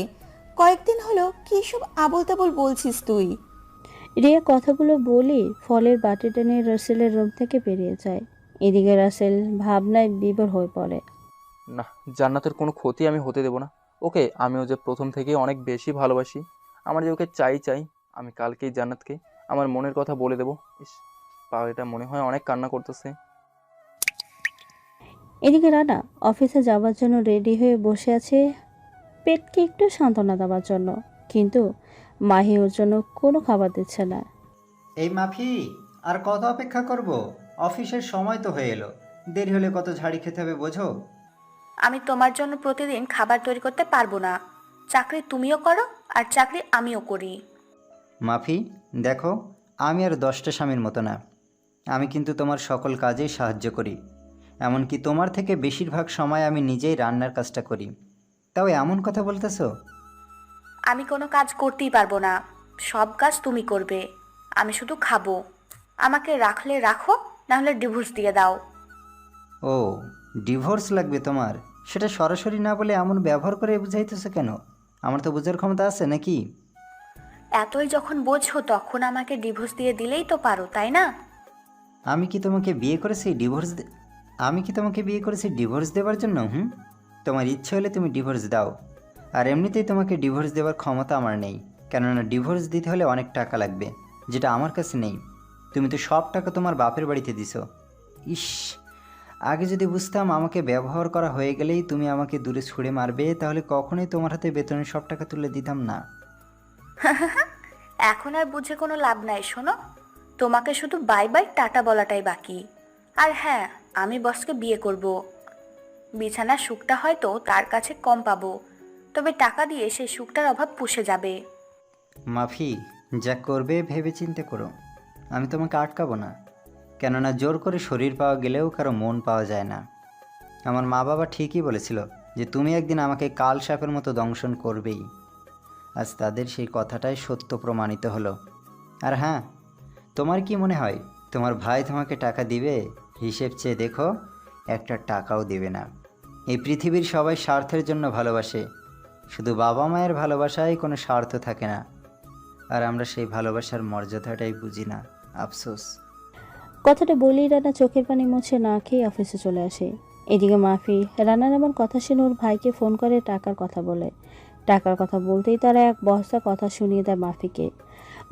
কয়েকদিন হলো কি সব আবোল তাবোল বলছিস তুই। রিয়া কথাগুলো বলে ফলের বাটিটা নিয়ে রাসেলের রুম থেকে বেরিয়ে যায়। এদিকে রাসেল ভাবনায় বিভোর হয়ে পড়ে। না, জান্নাতের কোনো ক্ষতি আমি হতে দেবো না। ওকে আমিও যে প্রথম থেকেই অনেক বেশি ভালোবাসি, আমার যে ওকে চাই, আমি কালকেই জান্নাতকে আমার মনের কথা বলে দেবো। ইস, পাগলটা মনে হয় অনেক কান্না করতেছে। এদিকে রানা অফিসে যাওয়ার জন্য রেডি হয়ে বসে আছে পেটকে একটু সান্ত্বনা দেওয়ার জন্য, কিন্তু মাহি ওর জন্য কোনো খাবার দিচ্ছে না। এই মাফি, আর কত অপেক্ষা করব? অফিসের সময় তো হয়ে এলো, দেরি হলে কত ঝাড়ি খেতে হবে বোঝো? আমি তোমার জন্য প্রতিদিন খাবার তৈরি করতে পারবো না। চাকরি তুমিও করো আর চাকরি আমিও করি। মাফি দেখো, আমি আর 10টা স্বামীর মতো না। আমি কিন্তু তোমার সকল কাজেই সাহায্য করি, এমনকি তোমার থেকে বেশিরভাগ সময় আমি নিজেই রান্নার কাজটা করি। তাও এমন কথা বলতেছো? আমি কোনো কাজ করতেই পারবো না, সব কাজ তুমি করবে, আমি শুধু খাবো। আমাকে রাখলে রাখো, না হলে ডিভোর্স দিয়ে দাও। ও, ডিভোর্স লাগবে তোমার? সেটা সরাসরি না বলে এমন ব্যবহার করে বুঝাইতেছো কেন? আমার তো বোঝার ক্ষমতা আছে নাকি? এতই যখন বোঝো তখন আমাকে ডিভোর্স দিয়ে দিলেই তো পারো, তাই না? আমি কি তোমাকে বিয়ে করেছি ডিভোর্স দেওয়ার জন্য? তোমার ইচ্ছে হলে তুমি ডিভোর্স দাও, আর এমনিতেই তোমাকে ডিভোর্স দেওয়ার ক্ষমতা আমার নেই, কেননা ডিভোর্স দিতে হলে অনেক টাকা লাগবে, যেটা আমার কাছে নেই। তুমি তো সব টাকা তোমার বাপের বাড়িতে দিছো। ইস, আগে যদি বুঝতাম আমাকে ব্যবহার করা হয়ে গেলেই তুমি আমাকে দূরে ছুঁড়ে মারবে, তাহলে কখনোই তোমার হাতে বেতনের সব টাকা তুলে দিতাম না। এখন আর বুঝে কোনো লাভ নাই, শোনো, তোমাকে শুধু বাই বাই টাটা বলাটাই বাকি। আর হ্যাঁ, আমি বসকে বিয়ে করব। বিছানার সুখটা হয়তো তার কাছে কম পাবো, তবে টাকা দিয়ে সেই সুখটার অভাব পুষে যাবে। মাফি, যা করবে ভেবে চিন্তে করো। আমি তোমাকে আটকাবো না, কেননা জোর করে শরীর পাওয়া গেলেও কারো মন পাওয়া যায় না। আমার মা বাবা ঠিকই বলেছিল যে তুমি একদিন আমাকে কাল সাপের মতো দংশন করবেই। আজ তাদের সেই কথাটাই সত্য প্রমাণিত হলো। আর হ্যাঁ, তোমার কি মনে হয় তোমার ভাই তোমাকে টাকা দিবে? হিসেব চেয়ে দেখো, একটা টাকাও দেবে না। এই পৃথিবীর সবাই স্বার্থের জন্য ভালোবাসে, শুধু বাবা মায়ের ভালোবাসায় কোনো স্বার্থ থাকে না। আর আমরা সেই ভালোবাসার মর্যাদাটাই বুঝি না, আফসোস। কথাটা বলেই রানা চোখের পানি মুছে না খেয়ে অফিসে চলে আসে। এদিকে মাফি রানার এমন কথা শুনে ওর ভাইকে ফোন করে টাকার কথা বলে। টাকার কথা বলতেই তারা এক বস্তা কথা শুনিয়ে দেয় মাফিকে।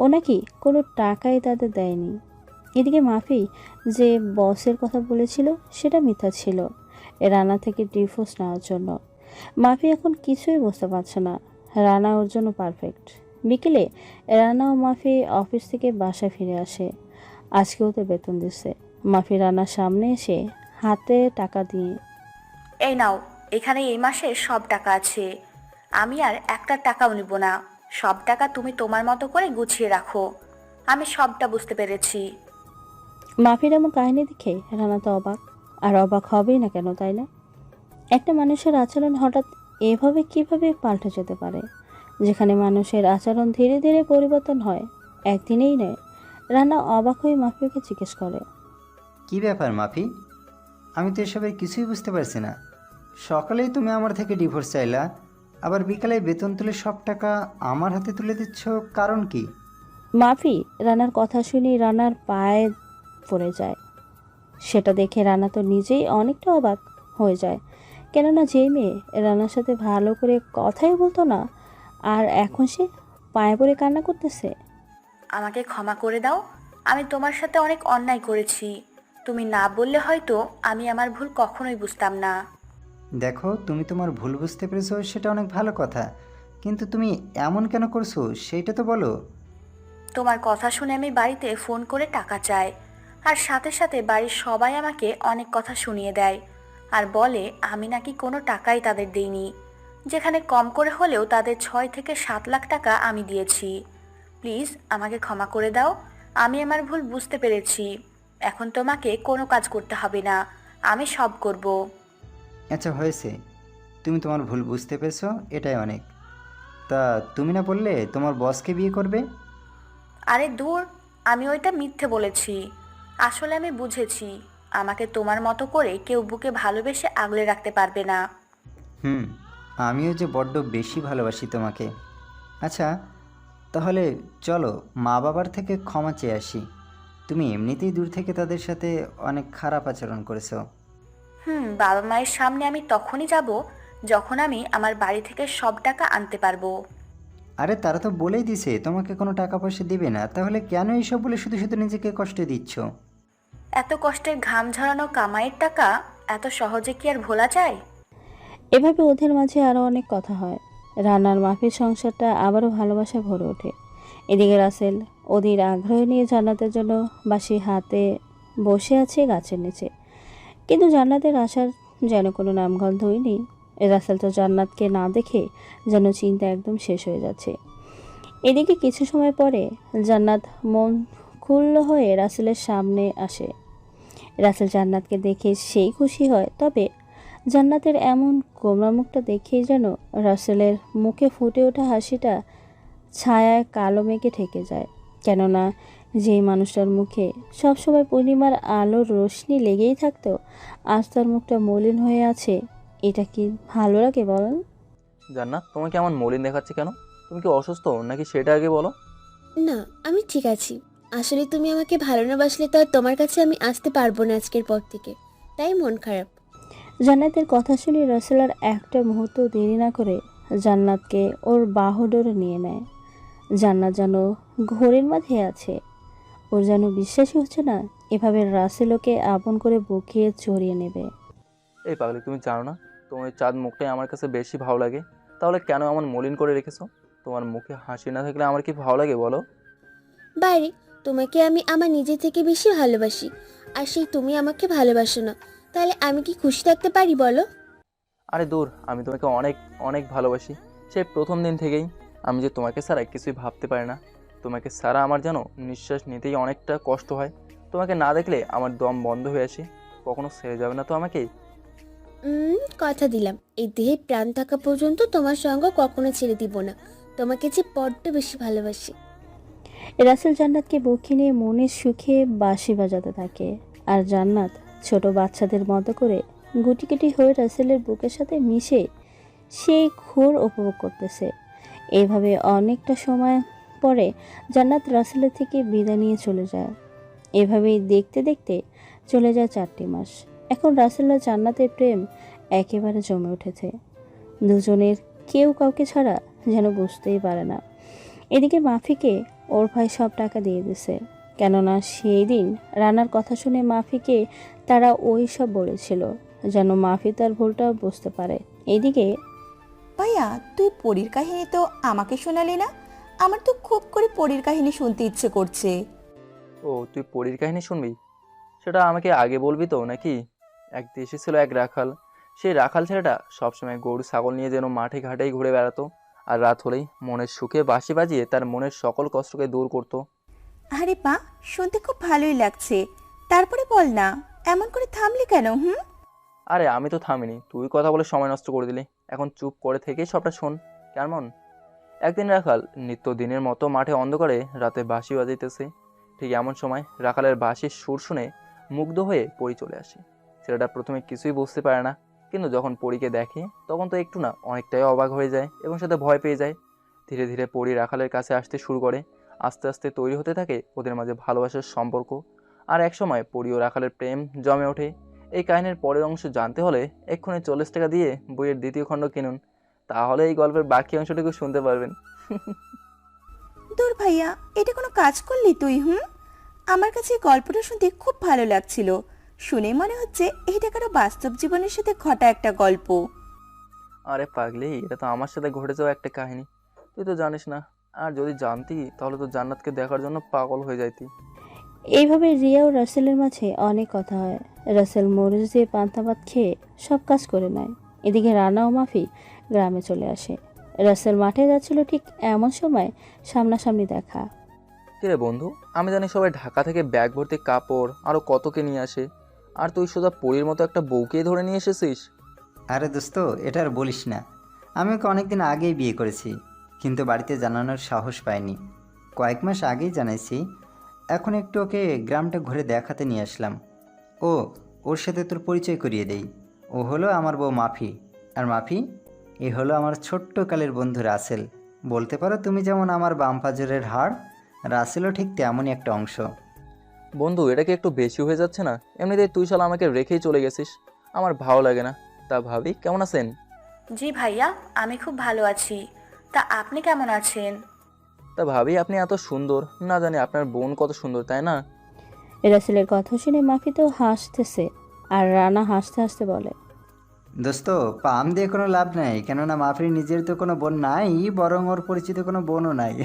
ও নাকি কোনো টাকাই তাদের দেয়নি। এদিকে মাফি যে বসের কথা বলেছিল সেটা মিথ্যা ছিল, রানা থেকে ডিভোর্স নেওয়ার জন্য। মাফি এখন কিছুই বুঝতে পারছে না, রানা ওর জন্য পারফেক্ট। বিকেলে রানা ও মাফি অফিস থেকে বাসায় ফিরে আসে। আজকে ওদের বেতন দিচ্ছে। মাফি রানার সামনে এসে হাতে টাকা দিয়ে, এই নাও, এখানে এই মাসের সব টাকা আছে। আমি আর একটা টাকাও নিব না। সব টাকা তুমি তোমার মতো করে গুছিয়ে রাখো। আমি সবটা বুঝতে পেরেছি। মাফির এমন কাহিনী দেখে রানা তো অবাক, আর অবাক হবেই না কেন, তাই না? একটা মানুষের আচরণ হঠাৎ এভাবে কিভাবে পাল্টে যেতে পারে? যেখানে মানুষের আচরণ ধীরে ধীরে পরিবর্তন হয়, একদিনেই নয়। রানা অবাক হয়ে মাফিকে জিজ্ঞেস করে, কি ব্যাপার মাফি? আমি তো এসবের কিছুই বুঝতে পারছি না। সকালেই তুমি আমার থেকে ডিভোর্স চাইলা, আবার বিকালে বেতন তুলে সব টাকা আমার হাতে তুলে দিচ্ছ, কারণ কি? মাফি রানার কথা শুনে রানার পায়ে পড়ে যায়। সেটা দেখে রানা তো নিজেই অনেকটা অবাক হয়ে যায়, কেননা যে মেয়ে রানার সাথে ভালো করে কথাই বলতো না, আর এখন সে পায়ে পড়ে কান্না করতেছে। আমাকে ক্ষমা করে দাও। আমি তোমার সাথে অনেক অন্যায় করেছি। তুমি না বললে হয়তো আমি আমার ভুল কখনোই বুঝতাম না। দেখো, তুমি তোমার ভুল বুঝতে পেরেছো, সেটা অনেক ভালো কথা, কিন্তু তুমি এমন কেন করছো সেইটা তো বলো। তোমার কথা শুনে আমি বাড়িতে ফোন করে টাকা চাই, আর সাথে সাথে বাড়ির সবাই আমাকে অনেক কথা শুনিয়ে দেয় আর বলে আমি নাকি কোনো টাকাই তাদের দেইনি, যেখানে কম করে হলেও তাদের 6 থেকে 7 লাখ টাকা আমি দিয়েছি। প্লিজ আমাকে ক্ষমা করে দাও। আমি আমার ভুল বুঝতে পেরেছি। এখন তোমাকে কোনো কাজ করতে হবে না, আমি সব করব। আচ্ছা হয়েছে, তুমি তোমার ভুল বুঝতে পেরেছো, এটাই অনেক। তা তুমি না বললে তোমার বসকে বিয়ে করবে? আরে দূর, আমি ওইটা মিথ্যে বলেছি। আসলে আমি বুঝেছি আমাকে তোমার মতো করে কেউ বুকে ভালোবেসে আগলে রাখতে পারবে না। আমিও যে বড্ড বেশি ভালোবাসি তোমাকে। আচ্ছা তাহলে চলো মা বাবার থেকে ক্ষমা চেয়ে আসি। তুমি এমনিতেই দূর থেকে তাদের সাথে অনেক খারাপ আচরণ করেছো। বাবা মায়ের সামনে আমি তখনই যাব যখন আমি আমার বাড়ি থেকে সব টাকা আনতে পারবো। আরে তারা তো বলেই দিছে তোমাকে কোনো টাকা পয়সা দিবে না, তাহলে কেন এইসব বলে শুধু শুধু নিজেকে কষ্ট দিচ্ছ? এত কষ্টের ঘাম ঝরানো কামাইয়ের টাকা এত সহজে কি আর ভোলা যায়? এভাবে ওদের মাঝে আরও অনেক কথা হয়। রানার মাফির সংসারটা আবারও ভালোবাসায় ভরে ওঠে। এদিকে রাসেল ওদের আগ্রহ নিয়ে জান্নাতের জন্য বাসি হাতে বসে আছে গাছের নিচে, কিন্তু জান্নাতের আসার যেন কোনো নামগন্ধই নেই। রাসেল তো জান্নাতকে না দেখে যেন চিন্তা একদম শেষ হয়ে যাচ্ছে। এদিকে কিছু সময় পরে জান্নাত মন খুল্ল হয়ে রাসেলের সামনে আসে। রাসেল জান্নাতকে দেখে সেই খুশি হয়, তবে জান্নাতের এমন গোমরা মুখটা দেখেই যেন রাসেলের মুখে ফুটে ওঠা হাসিটা ছায়ায় কালো মেঘে ঠেকে যায়। কেননা যেই মানুষটার মুখে সবসময় পূর্ণিমার আলোর রোশনি লেগেই থাকতো, আজ তার মুখটা মলিন হয়ে আছে। এটা কি ভালো লাগে বলেন? জান্নাত, তোমাকে এমন মলিন দেখাচ্ছে কেন? তুমি কি অসুস্থ নাকি সেটা আগে বলো। না, আমি ঠিক আছি। আসলে তুমি আমাকে ভালো না বাসলে তো আর তোমার কাছে আমি আসতে পারবো না আজকের পর থেকে, তাই মন খারাপ। জান্নাতের কথা শুনে রাসেল আর একটা মুহূর্ত দেরি না করে জান্নাতকে ওর বাহুডোরে নিয়ে নেয়। জান্নাত যেন ঘোরের মাঝে আছে। ওর যেন বিশ্বাসই হচ্ছে না এভাবে রাসেল ওকে আপন করে বকিয়ে চড়িয়ে নেবে। এই পাগলি, তুমি জানো না তোমার ওই চাঁদ মুখটাই আমার কাছে বেশি ভালো লাগে? তাহলে কেন এমন মলিন করে রেখেছো? তোমার মুখে হাসি না থাকলে আমার কি ভালো লাগে বলো? বাইরে তোমাকে আমি আমার নিজে থেকে বেশি ভালোবাসি, আর সেই তুমি আমাকে ভালোবাসো না, তাহলে আমি কি খুশি থাকতে পারি বলো? আরে দূর, আমি তোমাকে অনেক অনেক ভালোবাসি, সেই প্রথম দিন থেকেই। আমি যে তোমাকে ছাড়া কিছুই ভাবতে পারি না। তোমাকে ছাড়া আমার যেন নিঃশ্বাস নিতেই অনেকটা কষ্ট হয়। তোমাকে না দেখলে আমার দম বন্ধ হয়ে আসে। কখনো ছেড়ে যাবে না তো আমাকে? কথা দিলাম, এই দেহে প্রাণ থাকা পর্যন্ত তোমার সঙ্গ কখনো ছেড়ে দিব না। তোমাকে যে বড্ড বেশি ভালোবাসি। রাসেল জান্নাতকে বকিয়ে নিয়ে মনের সুখে বাঁশি বাজাতে থাকে, আর জান্নাত ছোট বাচ্চাদের মতো করে গুটিগুটি হয়ে রাসেলের বুকের সাথে মিশে সেই ঘোর উপভোগ করতেছে। এইভাবে অনেকটা সময় পরে জান্নাত রাসেলের থেকে বিদায় নিয়ে চলে যায়। এভাবেই দেখতে দেখতে চলে যায় 4টি মাস। এখন রাসেল আর জান্নাতের প্রেম একেবারে জমে উঠেছে। দুজনের কেউ কাউকে ছাড়া যেন বুঝতেই পারে না। এদিকে মাফিকে ওর ভাই সব টাকা দিয়ে দিছে, কেননা সেই দিন রানার কথা শুনে মাফিকে তারা ওই সব বলেছিল যেন মাফি তার ভুলটা বুঝতে পারে। এদিকে ভাইয়া, তুই পরীর কাহিনী তো আমাকে শোনালি না? আমার তো খুব করে পরীর কাহিনী শুনতে ইচ্ছে করছে। ও, তুই পরীর কাহিনী শুনবি? সেটা আমাকে আগে বলবি তো নাকি? এক দেশে ছিল এক রাখাল। সেই রাখাল ছেলেটা সবসময় গরু ছাগল নিয়ে যেন মাঠে ঘাটেই ঘুরে বেড়াতো, আর রাত হলেই মনের সুখে বাঁশি বাজিয়ে তার মনের সকল কষ্টকে দূর করতো। আরে বা, শুনতে খুব ভালোই লাগছে। তারপরে বল না, এমন করে থামলি কেন? আরে আমি তো থামিনি, তুই কথা বলে সময় নষ্ট করে দিলি। এখন চুপ করে থেকেই সবটা শোন কেমন। একদিন রাখাল নিত্য দিনের মতো মাঠে অন্ধকারে রাতে বাঁশি বাজাইতেছে। ঠিক এমন সময় রাখালের বাঁশির সুর শুনে মুগ্ধ হয়ে পরী চলে আসে। ছেলেটা প্রথমে কিছুই বুঝতে পারে না, কিন্তু যখন পরীকে দেখে তখন তো একটু না অনেকটাই অবাক হয়ে যায় এবং সাথে ভয় পেয়ে যায়। ধীরে ধীরে পরী রাখালের কাছে আসতে শুরু করে। আস্তে আস্তে তৈরি হতে থাকে ওদের মাঝে ভালোবাসার সম্পর্ক। আর একসময় পরী ও রাখালের প্রেম জমে ওঠে। এই কাহিনীর পরের অংশ জানতে হলে এক্ষুনি 40 টাকা দিয়ে বইয়ের দ্বিতীয় খণ্ড কিনুন, তাহলে এই গল্পের বাকি অংশটুকু শুনতে পারবেন। দূর ভাইয়া, এটা কোনো কাজ করলি তুই? আমার কাছে এই গল্পটা শুনতে খুব ভালো লাগছিল। শুনে মনে হচ্ছে এটা কারো বাস্তব জীবনের সাথে ঘটা একটা গল্প। আরে পাগলি, এটা তো আমার সাথে ঘটে যাওয়া একটা কাহিনী। তুই তো জানিস না, আর যদি জানতি তাহলে তো জান্নাতকে দেখার জন্য পাগল হয়ে যাইতি। এইভাবে রিয়া ও রাসেলের মাঝে অনেক কথা হয়। রাসেল মরিচ দিয়ে পান্তা ভাত খেয়ে সব কাজ করে নেয়। এদিকে রানা ও মাফি গ্রামে চলে আসে। রাসেল মাঠে যাচ্ছিল, ঠিক এমন সময় সামনাসামনি দেখা। কিরে বন্ধু, আমি জানি সবাই ঢাকা থেকে ব্যাগ ভর্তি কাপড় আরও কতকে নিয়ে আসে, আর তুই সোজা পরীর মতো একটা বউকে ধরে নিয়ে এসেছিস। আরে দোস্ত, এটা আর বলিস না। আমি ওকে অনেকদিন আগেই বিয়ে করেছি, কিন্তু বাড়িতে জানানোর সাহস পাইনি। কয়েক মাস আগেই জানাইছি। এখন একটু ওকে গ্রামটা ঘুরে দেখাতে নিয়ে আসলাম। ওর সাথে তোর পরিচয় করিয়ে দেই। ও হলো আমার বউ মাফি, আর মাফি এ হলো আমার ছোট্ট কালের বন্ধু রাসেল। বলতে পারো তুমি যেমন আমার বাম পাজরের হাড়, রাসেলও ঠিক তেমনই একটা অংশ। বন্ধু, এটা কি একটু বেশি হয়ে যাচ্ছে না? এমনিতেই তুই শালা আমাকে রেখেই চলে গেছিস, আমার ভালো লাগে না। তা ভাবি কেমন আছেন? জি ভাইয়া, আমি খুব ভালো আছি। তা আপনি কেমন আছেন? তা ভাবি আপনি এত সুন্দর, না জানি আপনার বোন কত সুন্দর, তাই না? রাসেলের কথা শুনে মাফি তো হাসতেছে, আর রানা হাসতে হাসতে বলে, দোস্ত, পাম দিয়ে কোনো লাভ নাই, কেননা মাফির নিজের তো কোনো বোন নাই, বরং ওর পরিচিত কোনো বোনও নাই।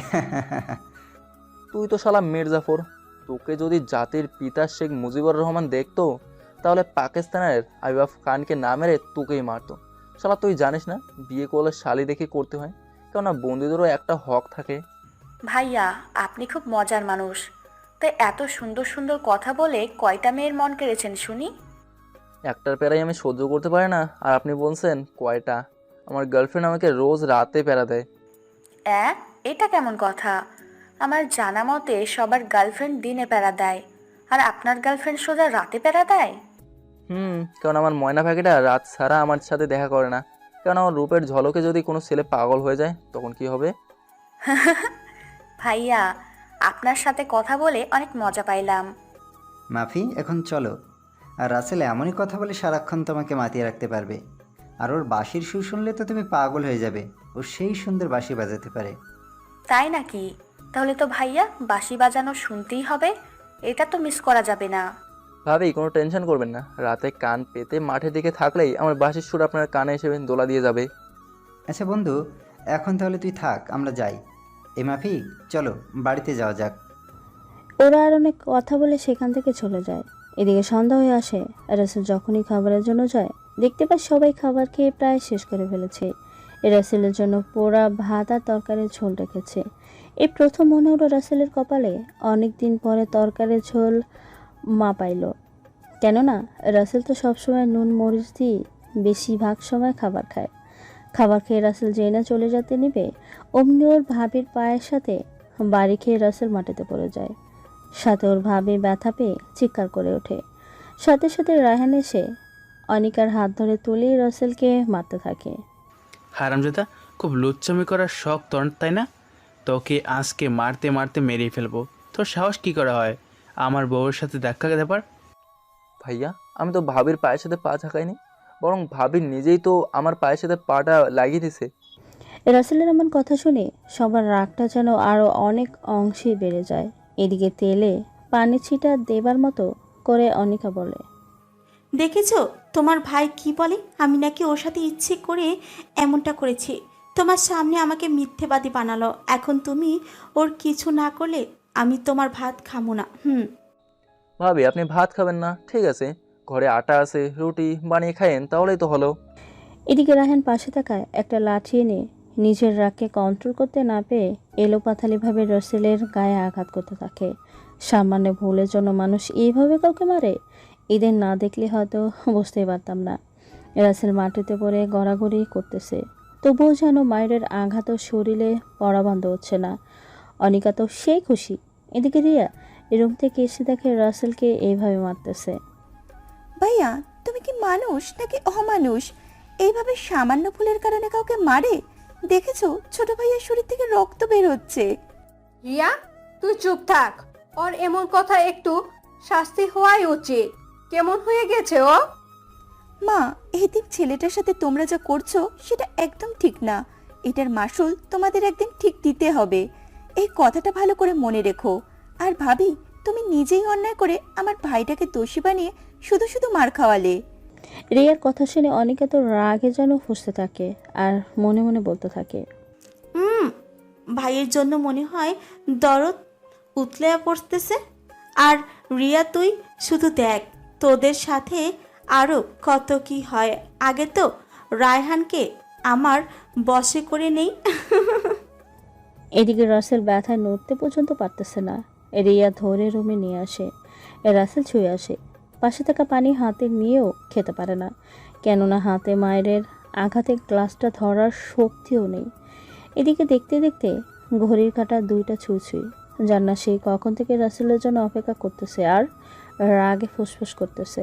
তুই তো শালা মির্জাফর। তোকে যদি জাতির পিতা শেখ মুজিবুর রহমান দেখতো তাহলে পাকিস্তানের আইবাফ খানকে না মেরে তোকেই মারতো। শালা তুই জানিস না বিয়ে করলে শালি দেখে করতে হয়, কেননা বন্ধুদেরও একটা হক থাকে। ভাইয়া, আপনি খুব মজার মানুষ। তাই এত সুন্দর সুন্দর কথা বলে কয়টা মেয়ের মন কেড়েছেন শুনি? একটার প্যারাই আমি সহ্য করতে পারি না, আর আপনি বলছেন কয়টা? আমার গার্লফ্রেন্ড আমাকে রোজ রাতে প্যারা দেয়। এটা কেমন কথা? আমার জানা মতে সবার গার্লফ্রেন্ড দিনে প্যারা দেয়, আর আপনার গার্লফ্রেন্ড সোজা রাতে প্যারা দেয়। কারণ আমার ময়না পাখিটা রাত ছাড়া আমার সাথে দেখা করে না। কারণ আমার রূপের ঝলকে যদি কোনো ছেলে পাগল হয়ে যায় তখন কি হবে? ভাইয়া, আপনার সাথে কথা বলে অনেক মজা পাইলাম। মাফি, এখন চলো। আর রাসেল এমনই কথা বলে সারাক্ষণ তোমাকে মাতিয়ে রাখতে পারবে। আর ওর বাঁশির সুর শুনলে তো তুমি পাগল হয়ে যাবে। ও সেই সুন্দর বাঁশি বাজাতে পারে। তাই নাকি? তাহলে তো ভাইয়া বাঁশি বাজানো শুনতেই হবে, এটা তো মিস করা যাবে না। ভাবি কোনো টেনশন করবেন না, রাতে কান পেতে মাঠের দিকে থাকলেই আমার বাঁশির সুর আপনার কানে এসে দোলা দিয়ে যাবে। আচ্ছা বন্ধু, এখন তাহলে তুই থাক, আমরা যাই। এ মাফিক, চলো বাড়িতে যাওয়া যাক। ওরা আর অনেক কথা বলে সেখান থেকে চলে যায়। এদিকে সন্ধ্যা হয়ে আসে। রাসেল যখনই খাবারের জন্য যায়, দেখতে পায় সবাই খাবার খেয়ে প্রায় শেষ করে ফেলেছে। রাসেলের জন্য পোড়া ভাত আর তরকারির ঝোল রেখেছে। এই প্রথম মনে হলো রাসেলের কপালে অনেক দিন পরে তরকারির ঝোল মা পাইল। কেননা রাসেল তো সবসময় নুন মরিচ দিয়ে বেশিরভাগ সময় খাবার খায়। খাবার খেয়ে রাসেল যেই না চলে যেতে নিবে, অমনি ওর ভাবির পায়ের সাথে বাড়ি খেয়ে রাসেল মাটিতে পড়ে যায়। সাথে ওর ভাবি ব্যথা পেয়ে চিৎকার করে ওঠে। সাথে সাথে রায়হান এসে অনিকার হাত ধরে তুলেই রাসেলকে মারতে থাকে। হারামজাদা, খুব লুচ্চামি করার শখ তোর, তাই না? তোকে আজকে মারতে মারতে মেরেই ফেলবো। তোর সাহস কি করা হয় আমার বউয়ের সাথে দেখা দেবার? ভাইয়া, আমি তো ভাবির পায়ের সাথে পা ঝাঁকাইনি, বরং ভাবি নিজেই তো আমার পায়ের সাথে পাটা লাগিয়ে দিছে। রাসেলের এমন কথা শুনে সবার রাগটা যেন আরও অনেক অংশেই বেড়ে যায়। এদিকে তেলে পানি ছিটা দেবার মতো করে অনিকা বলে, দেখেছো তোমার ভাই কি বলে? আমি নাকি ওর সাথে ইচ্ছে করে এমনটা করেছি। তোমার সামনে আমাকে মিথ্যেবাদী বানালো। এখন তুমি ওর কিছু না করলে আমি তোমার ভাত খাবো না। ভাবি আপনি ভাত খাবেন না, ঠিক আছে, ঘরে আটা আছে, রুটি বানিয়ে খায়েন, তাহলেই তো হলো। এদিকে রায়হান পাশে থাকায় একটা লাঠি এনে নিজের রাগকে কন্ট্রোল করতে না পেয়ে এলোপাথালিভাবে রাসেলের গায়ে আঘাত করতে থাকে। সামান্য ভুলের জন্য মানুষ এইভাবে কাউকে মারে? এদের না দেখলে হয়তো বুঝতেই পারতাম না। রাসেল মাটিতে পড়ে গড়াগড়ি করতেছে, তবুও যেন মায়ের আঘাত শরীরে পড়া বন্ধ হচ্ছে না। অনিকা তো সেই খুশি। এদিকে রিয়া রুম থেকে এসে দেখে রাসেলকে এইভাবে মারতেছে। ভাইয়া, তুমি কি মানুষ নাকি অমানুষ? এইভাবে সামান্য ভুলের কারণে কাউকে মারে? দেখেছো ছোট ভাইয়ের শরীর থেকে রক্ত বের হচ্ছে। রিয়া, তুই চুপ থাক। ওর এমন কথা একটু শাস্তি হওয়াই উচিত। কেমন হয়ে গেছে ও? মা, এদিন ছেলেটার সাথে তোমরা যা করছো সেটা একদম ঠিক না। এটার মাসুল তোমাদের একদিন ঠিক দিতে হবে। এই কথাটা ভালো করে মনে রেখো। আর ভাবি, তুমি নিজেই অন্যায় করে আমার ভাইটাকে দোষী বানিয়ে শুধু শুধু মার খাওয়ালে। রিয়ার কথা শুনে অনিকা তো রাগে যেন ফুঁসতে থাকে আর মনে মনে বলতে থাকে, ভাইয়ের জন্য মনে হয় দরদ উতলে পড়তেছে। আর রিয়া, তুই শুধু দেখ তোদের সাথে আরও কত কি হয়। আগে তো রায়হানকে আমার বশে করে নেই। এদিকে রাসেল ব্যথায় নড়তে পর্যন্ত পারতেছে না। রিয়া ধরে রুমে নিয়ে আসে। রাসেল ছুঁয়ে আসে। পাশে থাকা পানি হাতে নিয়েও খেতে পারে না, কেননা হাতে মায়ের আঘাতে গ্লাসটা ধরার শক্তিও নেই। এদিকে দেখতে দেখতে ঘড়ির কাঁটা 2টা ছুঁই। জান্না সেই কখন থেকে রাসেলের জন্য অপেক্ষা করতেছে আর রাগে ফুসফুস করতেছে।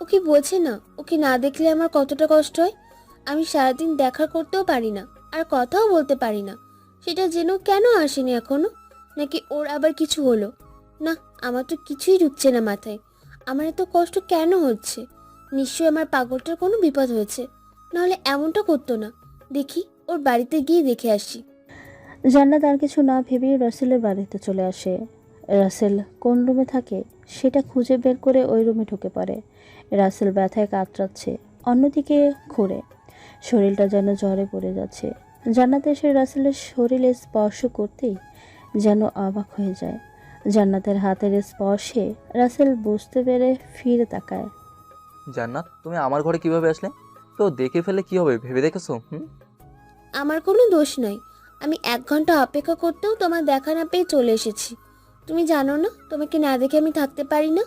ও কি বোঝে না? ওকে না দেখলে আমার কতটা কষ্ট হয়। আমি সারাদিন দেখা করতেও পারি না, আর কথাও বলতে পারি না। সেটা যেন কেন আসেনি এখনো? নাকি ওর আবার কিছু হলো? না, আমার তো কিছুই ঢুকছে না মাথায়। আমার এত কষ্ট কেন হচ্ছে? নিশ্চয়ই আমার পাগলটার কোনো বিপদ হয়েছে, নাহলে এমনটা করতো না। দেখি, ওর বাড়িতে গিয়ে দেখে আসি। জান্নাত আর কিছু না ভেবেই রাসেলের বাড়িতে চলে আসে। রাসেল কোন রুমে থাকে সেটা খুঁজে বের করে ওই রুমে ঢুকে পড়ে। রাসেল ব্যথায় কাতরাচ্ছে, অন্যদিকে ঘুরে শরীরটা যেন জ্বরে পড়ে যাচ্ছে। জান্নাত এসে রাসেলের শরীরে স্পর্শ করতেই যেন অবাক হয়ে যায়। জান্নাতের হাতের স্পর্শে রাসেল বুঝতে পেরে ফিরে তাকায়। জান্নাত, তুমি আমার ঘরে কিভাবে আসলে? তো দেখে ফেলে কি হবে ভেবে দেখেছো? আমার কোনো দোষ নয়। আমি 1 ঘন্টা অপেক্ষা করতেও তোমার দেখা না পেয়ে চলে এসেছি। তুমি জানো না, তোমাকে না দেখে আমি থাকতে পারি না।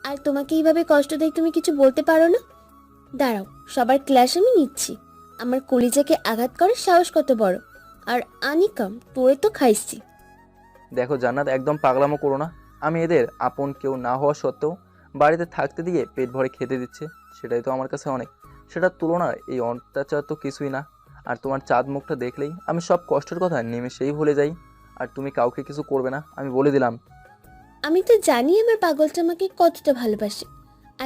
আর তোমাকে এইভাবে কষ্ট দেয় তুমি কিছু বলতে পারো না? দাঁড়াও, সবার ক্লাস আমি নিচ্ছি। আমার কলিজাকে আঘাত করার সাহস কত বড়! আর আনিকাম, তোরে তো খাইছি। দেখো জান্নাত, একদম পাগলামো করো না। আমি এদের আপন কেউ না হওয়া সত্ত্বেও বাড়িতে থাকতে দিয়ে পেট ভরে খেতে দিচ্ছে, সেটাই তো আমার কাছে অনেক। সেটার তুলনায় এই অত্যাচার তো কিছুই না। আর তোমার চাঁদ মুখটা দেখলেই আমি সব কষ্টের কথা নিমেষেই ভুলে যাই। আর তুমি কাউকে কিছু করবে না, আমি বলে দিলাম। আমি তো জানি আমার পাগলটা আমাকে কতটা ভালোবাসে।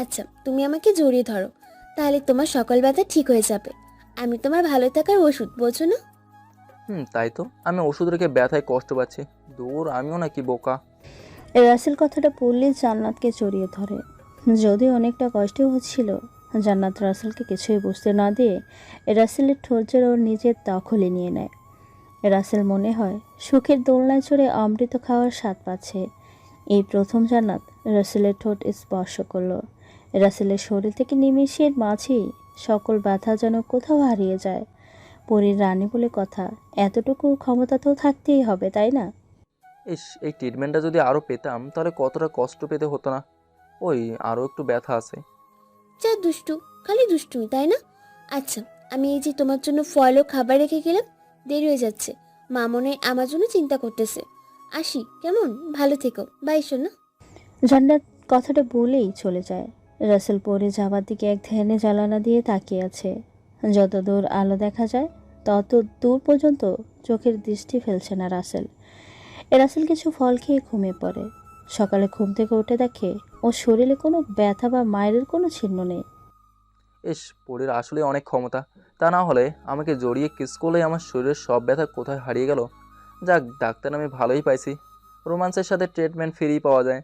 আচ্ছা, তুমি আমাকে জড়িয়ে ধরো, তাহলে তোমার সকল ব্যথা ঠিক হয়ে যাবে। আমি তোমার ভালো থাকার ওষুধ, বোঝো না? তাই তো, আমি ওষুধ রেখে ব্যথায় কষ্ট পাচ্ছি। দূর, আমিও নাকি বোকা? রাসেল কথাটা বললেই জান্নাতকে জড়িয়ে ধরে। যদিও অনেকটা কষ্টও হচ্ছিল, জান্নাত রাসেলকে কিছুই বুঝতে না দিয়ে রাসেলের ঠোঁটের ওর নিজের দখলে নিয়ে নেয়। রাসেল মনে হয় সুখের দোলনায় চড়ে অমৃত খাওয়ার স্বাদ পাচ্ছে। এই প্রথম জান্নাত রাসেলের ঠোঁট স্পর্শ করলো। রাসেলের শরীর থেকে নিমেষের মাঝেই সকল ব্যথা যেন কোথাও হারিয়ে যায়। পরীর রানী বলে কথা, এতটুকু ক্ষমতা তো থাকতেই হবে, তাই না? ইস, এই ট্রিটমেন্টটা যদি আরও পেতাম তাহলে কতটা কষ্ট পেতে হতো না। ওই আরও একটু ব্যথা আছে। যা দুষ্টু, খালি দুষ্টুমি তাই না? আচ্ছা, আমি এই যে তোমার জন্য ফল ও খাবার রেখে গেলাম, দেরি হয়ে যাচ্ছে। মা মনে হয় আমার জন্য চিন্তা করতেছে। আসি কেমন? ভালো থেকো, বাই সোনা। জান্নাত কথাটা বলেই চলে যায়। রাসেল পরে যাওয়ার দিকে এক ধ্যানে জ্বালানা দিয়ে তাকিয়ে আছে। যত দূর আলো দেখা যায় তত দূর পর্যন্ত চোখের দৃষ্টি ফেলছে না রাসেল। রাসেল কিছু ফল খেয়ে ঘুমিয়ে পড়ে। সকালে ঘুম থেকে উঠে দেখে ওর শরীরে কোনো ব্যথা বা মায়ের কোনো চিহ্ন নেই। ইস, পরীর আসলে অনেক ক্ষমতা। তা না হলে আমাকে জড়িয়ে কিস করলে আমার শরীরের সব ব্যথা কোথায় হারিয়ে গেল। যাক, ডাক্তার আমি ভালোই পাইছি। রোমান্সের সাথে ট্রিটমেন্ট ফ্রি পাওয়া যায়।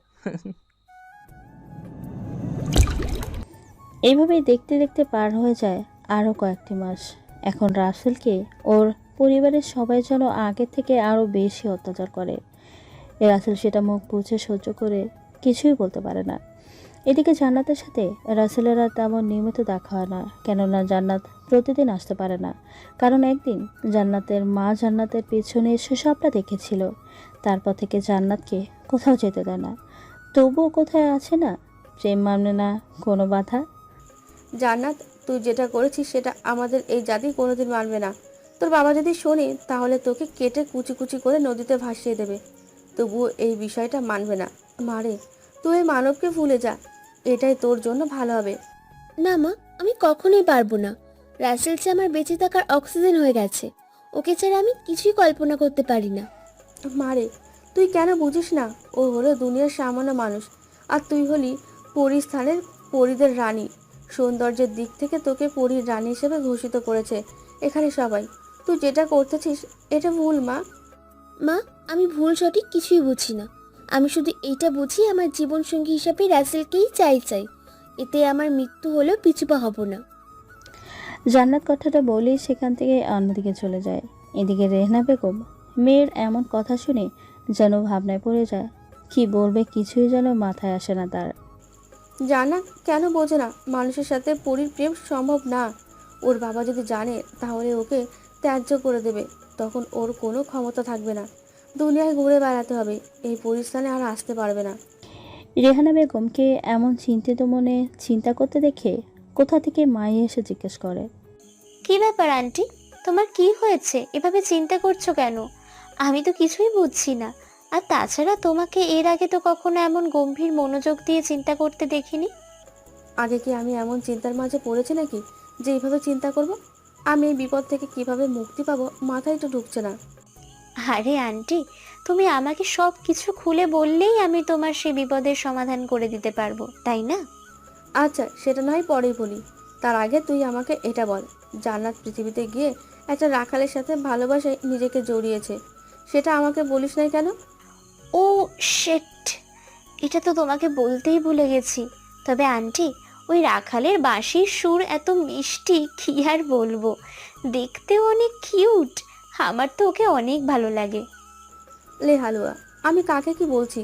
এইভাবেই দেখতে দেখতে পার হয়ে যায় আরও কয়েকটি মাস। এখন রাসেলকে ওর পরিবারের সবাই যেন আগে থেকে আরও বেশি অত্যাচার করে। রাসেল সেটা মুখ বুঝে সহ্য করে কিছুই বলতে পারে না। এদিকে জান্নাতের সাথে রাসেলের আর তেমন নিয়মিত দেখা হয় না, কেননা জান্নাত প্রতিদিন আসতে পারে না। কারণ একদিন জান্নাতের মা জান্নাতের পেছনে এসে সবটা দেখেছিল। তারপর থেকে জান্নাতকে কোথাও যেতে দেয় না। তবুও কোথায় আছে না, প্রেম মানে না কোনো বাধা। জান্নাত, তুই যেটা করেছিস সেটা আমাদের এই জাতি কোনোদিন মানবে না। তোর বাবা যদি শোনে তাহলে তোকে কেটে কুচি কুচি করে নদীতে ভাসিয়ে দেবে। তবুও এই বিষয়টা মানবে না। মারে, তুই এই মানবকে ভুলে যা, এটাই তোর জন্য ভালো হবে। না মা, আমি কখনোই পারবো না। রাসেল যে আমার বেঁচে থাকার অক্সিজেন হয়ে গেছে, ওকে ছাড়া আমি কিছুই কল্পনা করতে পারি না। মারে, তুই কেন বুঝিস না? ও হলো দুনিয়ার সামান্য মানুষ, আর তুই হলি পরিস্থানের পরীদের রানী। সৌন্দর্যের দিক থেকে তোকে পরীর রানী হিসেবে ঘোষিত করেছে এখানে সবাই। তুই যেটা করতেছিস এটা ভুল মা। মা, আমি ভুল সঠিক কিছুই বুঝি না। আমি শুধু এইটা বুঝি আমার জীবনসঙ্গী হিসাবে রাসেলকেই চাই। এতে আমার মৃত্যু হলেও পিছুপা হব না। জান্নাত কথাটা বলেই সেখান থেকে অন্যদিকে চলে যায়। এদিকে রেহনা বেগম মেয়ের এমন কথা শুনে যেন ভাবনায় পড়ে যায়। কি বলবে কিছুই যেন মাথায় আসে না তার। জান্নাত কেন বোঝে না মানুষের সাথে পরীর প্রেম সম্ভব না? ওর বাবা যদি জানে তাহলে ওকে ত্যায্য করে দেবে। তখন ওর কোনো ক্ষমতা থাকবে না, দুনিয়ায় ঘুরে বেড়াতে হবে, এই পরিস্থানে আর আসতে পারবে না। রেহানা বেগমকে এমন চিন্তিত মনে চিন্তা করতে দেখে কোথা থেকে মাই এসে জিজ্ঞেস করে, কি ব্যাপার আন্টি, তোমার কি হয়েছে? এভাবে চিন্তা করছো কেন? আমি তো কিছুই বুঝছি না। আর তাছাড়া তোমাকে এর আগে তো কখনো এমন গম্ভীর মনোযোগ দিয়ে চিন্তা করতে দেখিনি। আগে কি আমি এমন চিন্তার মাঝে পড়েছি নাকি যে এইভাবে চিন্তা করব? আমি এই বিপদ থেকে কিভাবে মুক্তি পাবো মাথায় তো ঢুকছে না। আরে আন্টি, তুমি আমাকে সব কিছু খুলে বললেই আমি তোমার সেই বিপদের সমাধান করে দিতে পারবো, তাই না? আচ্ছা, সেটা নয় পরেই বলি। তার আগে তুই আমাকে এটা বল, জান্নাত পৃথিবীতে গিয়ে একটা রাখালের সাথে ভালোবাসায় নিজেকে জড়িয়েছে, সেটা আমাকে বলিস নাই কেন? ও শেট, এটা তো তোমাকে বলতেই ভুলে গেছি। তবে আন্টি, ওই রাখালের বাঁশির সুর এত মিষ্টি, কি আর বলবো। দেখতেও অনেক কিউট। আমার তো ওকে অনেক ভালো লাগে। লে হালুয়া, আমি কাকে কি বলছি?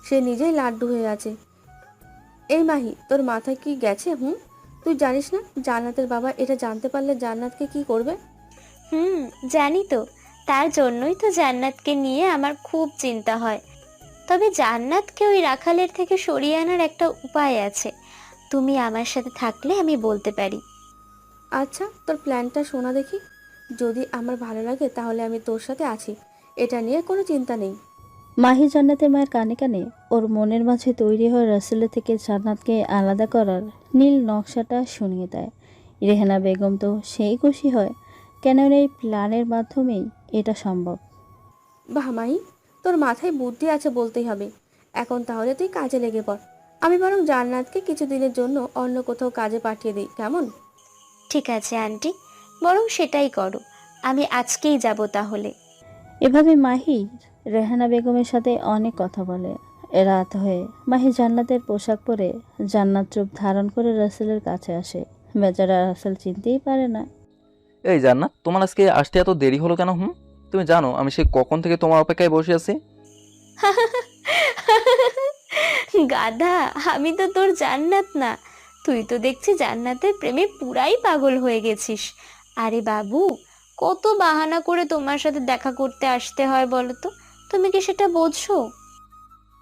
সে নিজেই লাড্ডু হয়ে আছে। এই মাহি, তোর মাথায় কি গেছে? তুই জানিস না জান্নাতের বাবা এটা জানতে পারলে জান্নাতকে কি করবে? জানি তো। তার জন্যই তো জান্নাতকে নিয়ে আমার খুব চিন্তা হয়। তবে জান্নাতকে ওই রাখালের থেকে সরিয়ে আনার একটা উপায় আছে। তুমি আমার সাথে থাকলে আমি বলতে পারি। আচ্ছা, তোর প্ল্যানটা শোনা দেখি। যদি আমার ভালো লাগে তাহলে আমি তোর সাথে আছি, এটা নিয়ে কোনো চিন্তা নেই। মাহি জান্নাতের মায়ের কানে কানে ওর মনের মাঝে তৈরি হওয়া রাসেলের থেকে জান্নাতকে আলাদা করার নীল নকশাটা শুনিয়ে দেয়। রেহানা বেগম তো সেই খুশি হয়, কেননা এই প্ল্যানের মাধ্যমেই এটা সম্ভব। বাহ মাহি, তোর মাথায় বুদ্ধি আছে বলতেই হবে। এখন তাহলে তুই কাজে লেগে পড়। আমি বরং জান্নাতকে কিছুদিনের জন্য অন্য কোথাও কাজে পাঠিয়ে দিই, কেমন? ঠিক আছে আন্টি, বরং সেটাই করো। আমি আজকেই যাব তাহলে। এভাবে মাহি রেহানা বেগমের সাথে অনেক কথা বলে। রাত হয়ে মাহি জান্নাতের পোশাক পরে জান্নাত চুপ ধারণ করে রাসেলের কাছে আসে। বেচারা রাসেল চিনতেই পারে না। এই জান্নাত, তোমার আজকে আসতে এত দেরি হলো কেন? তুমি জানো আমি সে কখন থেকে তোমার অপেক্ষায় বসে আছি? গাধা, আমি তো তোর জান্নাত না। তুই তো দেখছি জান্নাতের প্রেমে পুরাই পাগল হয়ে গেছিস। আরে বাবু, কত বাহানা করে তোমার সাথে দেখা করতে আসতে হয় বলো তো? তুমি কি সেটা বোঝো?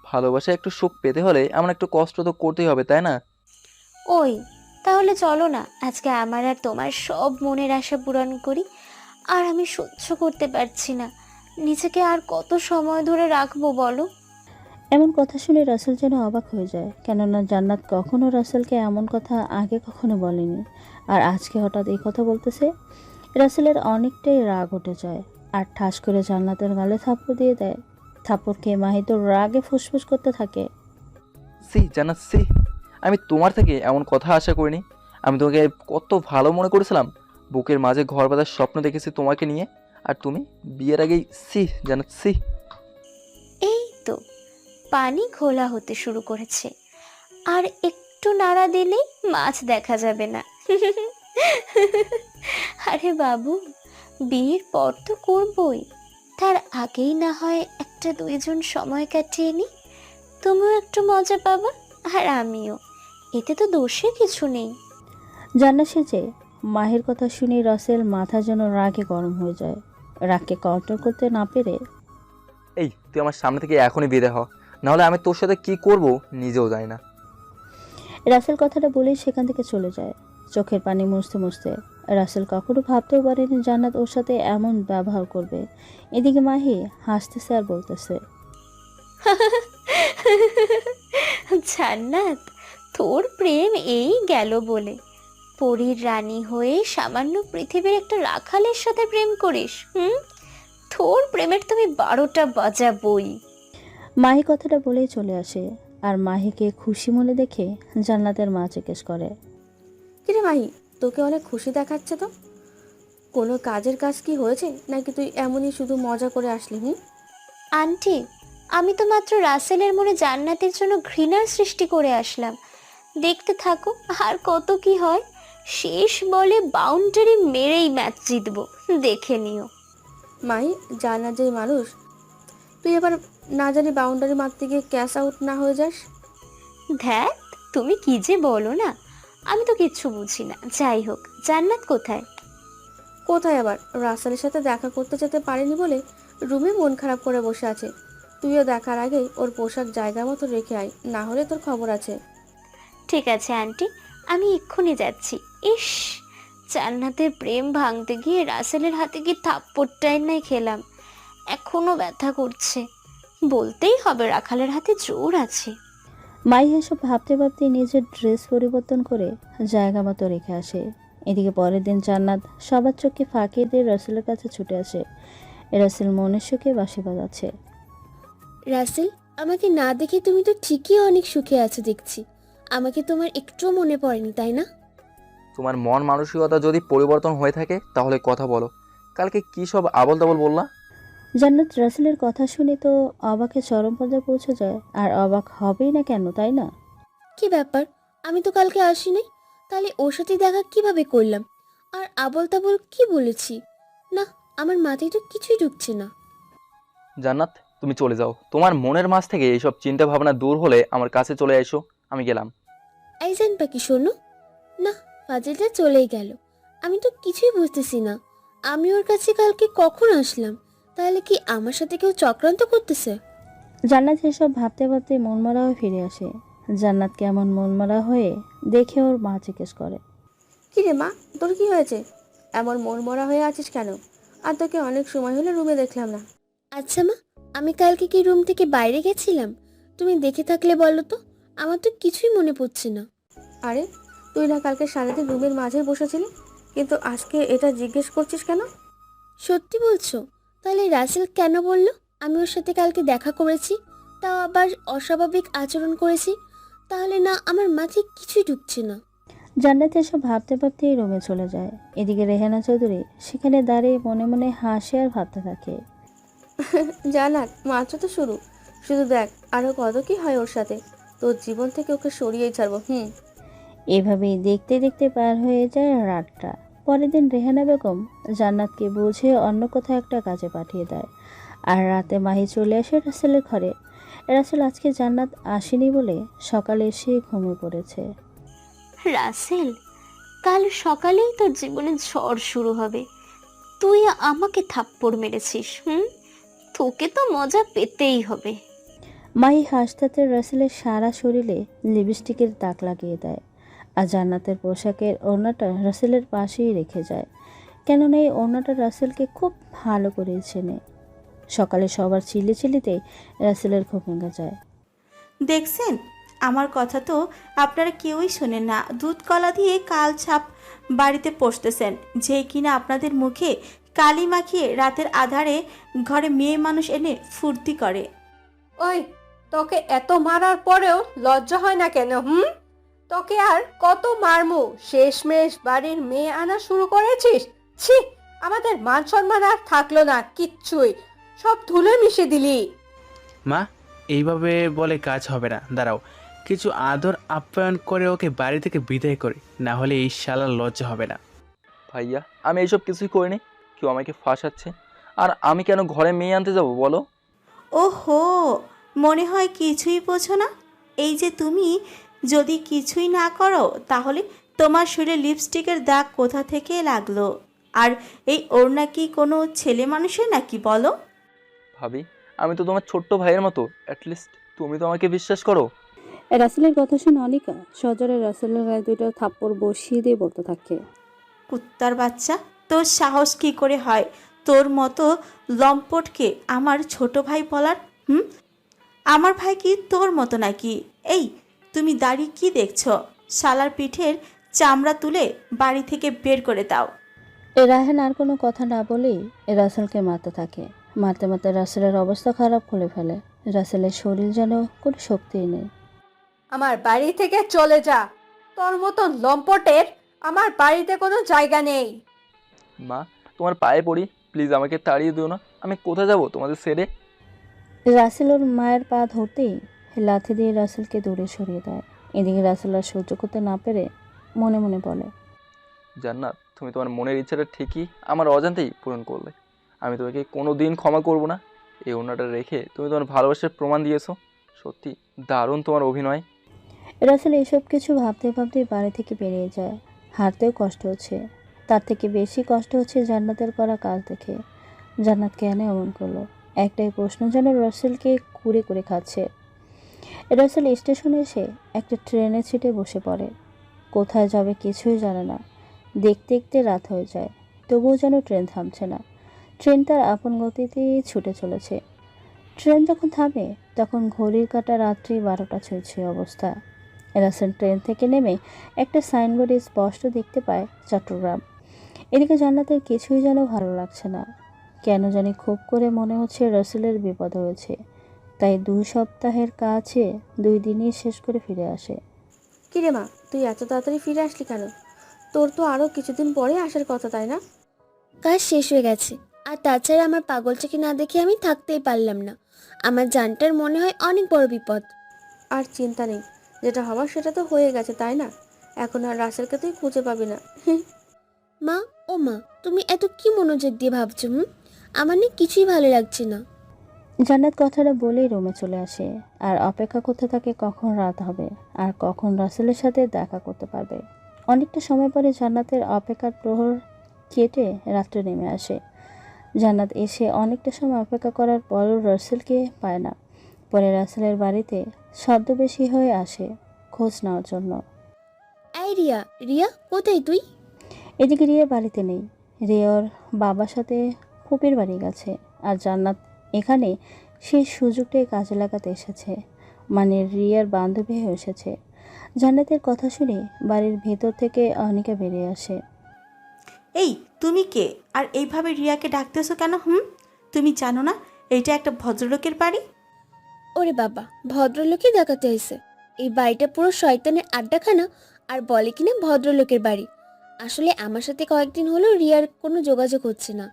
ভালোবাসায় একটু সুখ পেতে হলে এমন একটু কষ্ট তো করতেই হবে, তাই না? ওই, তাহলে চলো না আজকে আমার আর তোমার সব মনের আশা পূরণ করি। আর আমি সহ্য করতে পারছি না, নিজেকে আর কত সময় ধরে রাখবো বলো? এমন কথা শুনে রাসেল যেন অবাক হয়ে যায়, কেননা জান্নাত কখনো রাসেলকে এমন কথা আগে কখনো বলেনি। আর আজকে হঠাৎ এই কথা বলতেছে। রাসেলের অনেকটাই রাগ উঠে যায় আর ঠাস করে জান্নাতের গালে থাপ্পড় দিয়ে দেয়। থাপ্পড় খেয়ে মাহি তো রাগে ফুসফুস করতে থাকে। সি জান্নাত, সি, আমি তোমার থেকে এমন কথা আশা করিনি। আমি তোমাকে কত ভালো মনে করেছিলাম, বুকের মাঝে ঘর বাঁধার স্বপ্ন দেখেছি তোমাকে নিয়ে, আর তুমি বিয়ের আগেই সি জান্নাত, সি। এই তো পানি ঘোলা হতে শুরু করেছে, আর একটু নাড়া দিলেই মাছ দেখা যাবে না। আরে বাবু, বিয়ের পর তো করবই, তার আগেই না হয় একটা দুইজন সময় কাটিয়ে নি। তুমিও একটু মজা পাবা আর আমিও, এতে তো দোষে কিছু নেই। জান্নাত সেজে মাহির কথা শুনে রাসেল মাথা যেন রাগে গরম হয়ে যায়। রাগকে কন্ট্রোল করতে না পেরে, এই তুই আমার সামনে থেকে এখনই বিদায় হ, নাহলে আমি তোর সাথে কি করব নিজেও জানি না। রাসেল কথাটা বলেই সেখান থেকে চলে যায়, চোখের পানি মুছতে মুছতে। রাসেল কখনো ভাবতেও পারেনি জান্নাত ওর সাথে এমন ব্যবহার করবে। এদিকে মাহি হাসতেছে আর বলতেছে, জান্নাত, তোর প্রেম এই গেল বলে পরীর রানী হয়ে সামান্য পৃথিবীর একটা রাখালের সাথে প্রেম করিস? তোর প্রেমের তুমি 12টা বাজাবই। মাহি কথাটা বলেই চলে আসে। আর মাহিকে খুশি মনে দেখে জান্নাতের মা জিজ্ঞেস করে, কিরে মাহি, তোকে অনেক খুশি দেখাচ্ছে তো। কোনো কাজের কাজ কি হয়েছে, নাকি তুই এমনই শুধু মজা করে আসলি? আন্টি, আমি তো মাত্র রাসেলের মনে জান্নাতের জন্য ঘৃণার সৃষ্টি করে আসলাম। দেখতে থাকো আর কত কি হয়। শেষ বলে বাউন্ডারি মেরেই ম্যাচ জিতবো, দেখে নিও। মাহি, জানা যে মানুষ, তুই এবার না জানি বাউন্ডারি মারতে গিয়ে ক্যাশ আউট না হয়ে যাস। ধ্যাত, তুমি কি যে বলো না, আমি তো কিচ্ছু বুঝি না। যাই হোক, জান্নাত কোথায়? কোথায় আবার, রাসেলের সাথে দেখা করতে যেতে পারেনি বলে রুমে মন খারাপ করে বসে আছে। তুইও দেখার আগেই ওর পোশাক জায়গা মতো রেখে আয়, না হলে তোর খবর আছে। ঠিক আছে আন্টি, আমি এক্ষুনি যাচ্ছি। ইস, জান্নাতের প্রেম ভাঙতে গিয়ে রাসেলের হাতে কি থাপ্পড়টাই নাই খেলাম, এখনো ব্যথা করছে। বলতেই হবে রাখালের হাতে জোর আছে। মাই এসব ভাবতে ভাবতে নিজের ড্রেস পরিবর্তন করে জায়গা মতো রেখে আসে। এদিকে পরের দিন জান্নাত সবার চোখে ফাঁকি দিয়ে রাসেলের কাছে ছুটে আসে। রাসেল মনের সুখে বাঁশি বাজাচ্ছে। রাসেল, আমাকে না দেখে তুমি তো ঠিকই অনেক সুখে আছো দেখছি। আমাকে তোমার একটুও মনে পড়েনি, তাই না? তোমার মন মানসিকতা যদি পরিবর্তন হয়ে থাকে তাহলে কথা বলো। কালকে কি সব আবল তাবল বললা? জান্নাত রাসেলের কথা শুনে তো অবাকে চরম পর্যায়ে পৌঁছে যায়। আর অবাক হবেই না কেন, তাই না? কি ব্যাপার, আমি তো কালকে আসি নাই, তাহলে ওর সাথে দেখা কিভাবে করলাম? আর আবল তাবল কি বলেছি? না, আমার মাথায় তো কিছুই ঢুকছে না। জান্নাত, তুমি চলে যাও। তোমার মনের মাঝ থেকে এইসব চিন্তা ভাবনা দূর হলে আমার কাছে চলে এসো। আমি গেলাম। এই জান পাখি শোনো না, ফাজিলটা চলেই গেল। আমি তো কিছুই বুঝতেছি না, আমি ওর কাছে কালকে কখন আসলাম? তাহলে কি আমার সাথে কেউ চক্রান্ত করতেছে? জান্নাত এসব ভাবতে ভাবতে মনমরা হয়ে ফিরে আসে। জান্নাত কেমন মনমরা হয়ে দেখে ওর মা জিজ্ঞেস করে, কি রে মা, তোর কি হয়েছে? এমন মন মরা হয়ে আছিস কেন? আর তোকে অনেক সময় হলো রুমে দেখলাম না। আচ্ছা মা, আমি কালকে কি রুম থেকে বাইরে গেছিলাম? তুমি দেখে থাকলে বলো তো, আমার তো কিছুই মনে পড়ছে না। আরে, তুই না কালকে সারাদিন রুমের মাঝে বসেছিলি, কিন্তু আজকে এটা জিজ্ঞেস করছিস কেন? সত্যি বলছো? তাহলে রাসেল কেন বলল আমি ওর সাথে কালকে দেখা করেছি, তাও আবার অস্বাভাবিক আচরণ করেছি? তাহলে না আমার মাথায় কিছুই ঢুকছে না। জান্নাত এসব ভাবতে ভাবতেই রুমে চলে যায়। এদিকে রেহানা চৌধুরী সেখানে দাঁড়িয়ে মনে মনে হাসে আর ভাবতে থাকে। জানাত, মাত্র তো শুরু, শুধু দেখ আরো কত কি হয় ওর সাথে, তোর জীবন থেকে ওকে সরিয়েই ছাড়বো। এভাবেই দেখতে দেখতে পার হয়ে যায় রাতটা। পরের দিন রেহানা বেগম জান্নাতকে বুঝিয়ে অন্য কোথাও একটা কাজে পাঠিয়ে দেয়। আর রাতে মাহি চলে আসে রাসেলের ঘরে। রাসেল আজকে জান্নাত আসেনি বলে সকালে এসে ঘুমিয়ে পড়েছে। রাসেল, কাল সকালেই তোর জীবনে ঝড় শুরু হবে। তুই আমাকে থাপ্পড় মেরেছিস, তোকে তো মজা পেতেই হবে। মাহি হাসতে রাসেলের সারা শরীরে লিপস্টিকের দাগ লাগিয়ে দেয়। আর জান্নাতের পোশাকের ওড়নাটা রাসেলের পাশেই রেখে যায়, কেননা এই ওড়নাটা রাসেলকে খুব ভালো করে চেনে। সকালে সবার চিল্লিতেই রাসেলের ঘুম ভেঙে যায়। দেখছেন, আমার কথা তো আপনারা কেউই শোনেন না। দুধ কলা দিয়ে কাল ছাপ বাড়িতে পোষতেছেন, যে কিনা আপনাদের মুখে কালি মাখিয়ে রাতের আধারে ঘরে মেয়ে মানুষ এনে ফুর্তি করে। ওই, তোকে এত মারার পরেও লজ্জা হয় না কেন? তোকে আর কত মারমু? শেষমেশ বাড়ির মেয়ে আনা শুরু করেছিস। ছি, আমাদের মান সম্মান আর থাকলো না কিচ্ছুই, সব ধুলে মিশে দিলি। মা, এইভাবে বলে কাজ হবে না। দাঁড়াও, কিছু আদর আপ্যায়ন করে ওকে বাড়ি থেকে বিদায় করি, না হলে এই শালার লজ্জা হবে না। ভাইয়া, আমি এইসব কিছুই করিনি। কেউ আমাকে ফাঁসাচ্ছে। আর আমি কেন ঘরে মেয়ে আনতে যাব বলো? ওহো, মনে হয় কিছুই বোঝো না। এই যে তুমি যদি কিছুই না করো, তাহলে তোমার শরীরে লিপস্টিকের দাগ কোথা থেকে লাগলো? আর এই ওড়না কি কোনো ছেলে মানুষের নাকি বলো? ভাবি, আমি তো তোমার ছোট্ট ভাইয়ের মতো, অ্যাটলিস্ট তুমি তো আমাকে বিশ্বাস করো। রাসেলের কথা শুনে অনিকা সজরে রাসেলের গায়ে দুটো থাপ্পড় বসিয়ে দিয়ে বলতে থাকে। কুত্তার বাচ্চা, তোর সাহস কি করে হয় তোর মতো লম্পটকে আমার ছোট ভাই বলার? আমার ভাই কি তোর মতো নাকি? এই, তুমি দাঁড়িয়ে কি দেখছো? শালার পিঠের চামড়া তুলে বাড়ি থেকে বের করে দাও। রাহেন আর কোনো কথা না বলেই রাসেলকে মারতে থাকে। মারতে মারতে রাসেলের অবস্থা খারাপ করে ফেলে। রাসেলের শরীর যেন কোনো শক্তিই নেই। আমার বাড়ি থেকে চলে যা, তোর মতন লম্পটের আমার বাড়িতে কোনো জায়গা নেই। মা, তোমার পায়ে পড়ি, প্লিজ আমাকে তাড়িয়ে দিও না। আমি কোথায় যাব তোমাদের ছেড়ে? রাসেল ওর মায়ের পা ধরতেই লাথি দিয়ে রাসেলকে দূরে সরিয়ে দেয়। এদিকে রাসেল আর সহ্য করতে না পেরে মনে মনে বলে, জান্নাত, তুমি তোমার মনের ইচ্ছাটা ঠিকই আমার অজান্তেই পূরণ করলে। আমি তোমাকে কোনো দিন ক্ষমা করব না। এই ওড়নাটা রেখে তুমি তোমার ভালোবাসার প্রমাণ দিয়েছো। সত্যি দারুণ তোমার অভিনয়। রাসেল এসব কিছু ভাবতে ভাবতে বাড়ি থেকে বেরিয়ে যায়। হাঁটতেও কষ্ট হচ্ছে, তার থেকে বেশি কষ্ট হচ্ছে জান্নাতের করা কাজ দেখে। জান্নাত কেন এমন করলো? একটাই প্রশ্ন যেন রাসেলকে কুরে করে খাচ্ছে। রাসেল স্টেশনে এসে একটা ট্রেনের সিটে বসে পড়ে। কোথায় যাবে কিছুই জানে না। দেখতে দেখতে রাত হয়ে যায়, তবুও যেন ট্রেন থামছে না। ট্রেন তার আপন গতিতেই ছুটে চলেছে। ট্রেন যখন থামে তখন ঘড়ির কাঁটা রাত্রি 12টা ছুঁয়েছে অবস্থা। রাসেল ট্রেন থেকে নেমে একটা সাইনবোর্ডে স্পষ্ট দেখতে পায় চট্টগ্রাম। এদিকে জান্নাতের কিছুই যেন ভালো লাগছে না। কেন জানি খুব করে মনে হচ্ছে রাসেলের বিপদ হয়েছে। তাই 2 সপ্তাহের কাছে 2 দিনই শেষ করে ফিরে আসে। কিরে মা, তুই এত তাড়াতাড়ি ফিরে আসলি কেন? তোর তো আরো কিছুদিন পরে আসার কথা, তাই না? কাজ শেষ হয়ে গেছে, আর তাছাড়া আমার পাগলটাকে না দেখে আমি থাকতেই পারলাম না। আমার জানটার মনে হয় অনেক বড় বিপদ। আর চিন্তা নেই, যেটা হওয়ার সেটা তো হয়ে গেছে, তাই না? এখন আর রাসেলকে তুই খুঁজে পাবি না। মা, ও মা, তুমি এত কি মনোযোগ দিয়ে ভাবছো? আমার না কিছুই ভালো লাগছে না। জান্নাত কথাটা বলেই রুমে চলে আসে আর অপেক্ষা করতে থাকে কখন রাত হবে আর কখন রাসেলের সাথে দেখা করতে পারবে। অনেকটা সময় পরে জান্নাতের অপেক্ষার প্রহর কেটে রাত্রে নেমে আসে। জান্নাত এসে অনেকটা সময় অপেক্ষা করার পরও রাসেলকে পায় না। পরে রাসেলের বাড়িতে ছদ্মবেশী হয়ে আসে খোঁজ নেওয়ার জন্য। এই রিয়া, রিয়া কোথায় তুই? এদিকে রিয়া বাড়িতে নেই। রিয়ার বাবার সাথে ফুপির বাড়ি গেছে। আর জান্নাত এখানে সেই সুযোগটাই কাজে লাগাতে এসেছে, মানে রিয়ার বান্ধবী হয়ে এসেছে। জান্নাতের কথা শুনে বাড়ির ভেতর থেকে অনিকা বেরিয়ে আসে। এই, তুমি কে? আর এইভাবে রিয়াকে ডাকতেছো কেন? তুমি জানো না এইটা একটা ভদ্রলোকের বাড়ি? ওরে বাবা, ভদ্রলোকই দেখাতে এসে। এই বাড়িটা পুরো শয়তানের আড্ডাখানা, আর বলে কিনা ভদ্রলোকের বাড়ি। আসলে আমার সাথে কয়েকদিন হলো রিয়ার কোনো যোগাযোগ হচ্ছে না,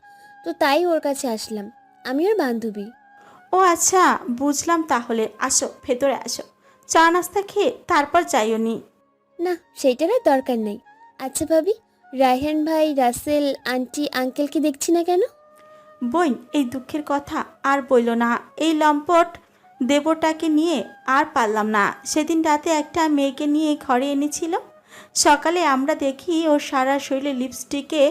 তো তাই ওর কাছে আসলাম। আমি ওর বান্ধবী। ও আচ্ছা, বুঝলাম তাহলে। আসো, ভেতরে আসো, চা নাস্তা খেয়ে তারপর যাইও নি। না, সেইটার আর দরকার নেই। আচ্ছা ভাবি, রায়হান ভাই, রাসেল, আন্টি, আঙ্কেলকে দেখছি না কেন? বোন, এই দুঃখের কথা আর বইল না। এই লম্পট দেবরটাকে নিয়ে আর পারলাম না। সেদিন রাতে একটা মেয়েকে নিয়ে ঘরে এনেছিল। সকালে আমরা দেখি ওর সারা শরীরে লিপস্টিকে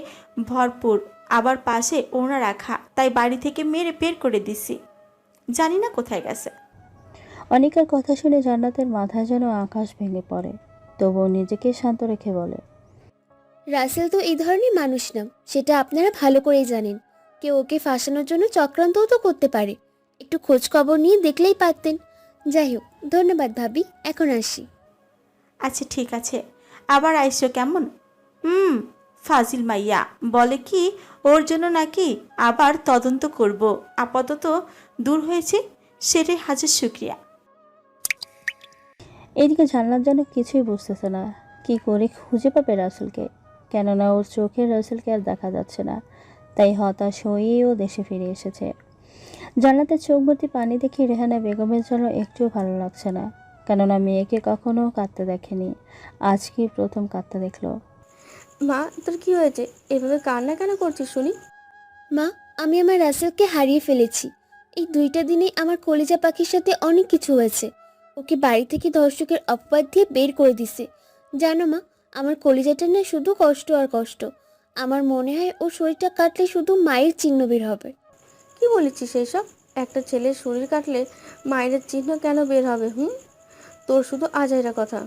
ভরপুর, আবার পাশে ওড়না রাখা। তাই বাড়ি থেকে মেরে বের করে দিছি। জানি না কোথায় গেছে। অনিকার কথা শুনে জান্নাতের মাথায় যেন আকাশ ভেঙে পড়ে, তবুও নিজেকে শান্ত রেখে বলে, রাসেল তো এই ধরনের মানুষ না, সেটা আপনারা ভালো করেই জানেন। কেউ ওকে ফাঁসানোর জন্য চক্রান্তও তো করতে পারে। একটু খোঁজ খবর নিয়ে দেখলেই পারতেন। যাই হোক, ধন্যবাদ ভাবি, এখন আসি। আচ্ছা ঠিক আছে, আবার আইসো কেমন? ফাজিল মাইয়া বলে কি ওর জন্য নাকি আবার তদন্ত করব। আপাতত দূর হয়েছে, সেটাই হাজার শুক্রিয়া। এদিকে জান্নাত যেন কিছুই বুঝতেছে না কি করে খুঁজে পাবে রাসেলকে, কেননা ওর চোখে রাসেলকে আর দেখা যাচ্ছে না। তাই হতাশ হয়েই ও দেশে ফিরে এসেছে। জান্নাতের চোখ ভর্তি পানি দেখে রেহানা বেগমের জন্য একটুও ভালো লাগছে না, কেননা মেয়েকে কখনো কাঁদতে দেখেনি, আজকেই প্রথম কাঁদতে দেখলো। মা, তোর কি হয়েছে? এভাবে কান্না কেন করছিস শুনি? মা, আমি আমার রাসেলকে হারিয়ে ফেলেছি। এই 2টা দিনেই আমার কলিজা পাখির সাথে অনেক কিছু হয়েছে। ওকে বাড়ি থেকে ধর্ষকের অপবাদ দিয়ে বের করে দিছে। জানো মা, আমার কলিজাটা না শুধু কষ্ট আর কষ্ট। আমার মনে হয় ও শরীরটা কাটলে শুধু মায়ের চিহ্ন বের হবে। কি বলেছিস এইসব? একটা ছেলের শরীর কাটলে মায়ের চিহ্ন কেন বের হবে? তোর শুধু আজাইরা কথা।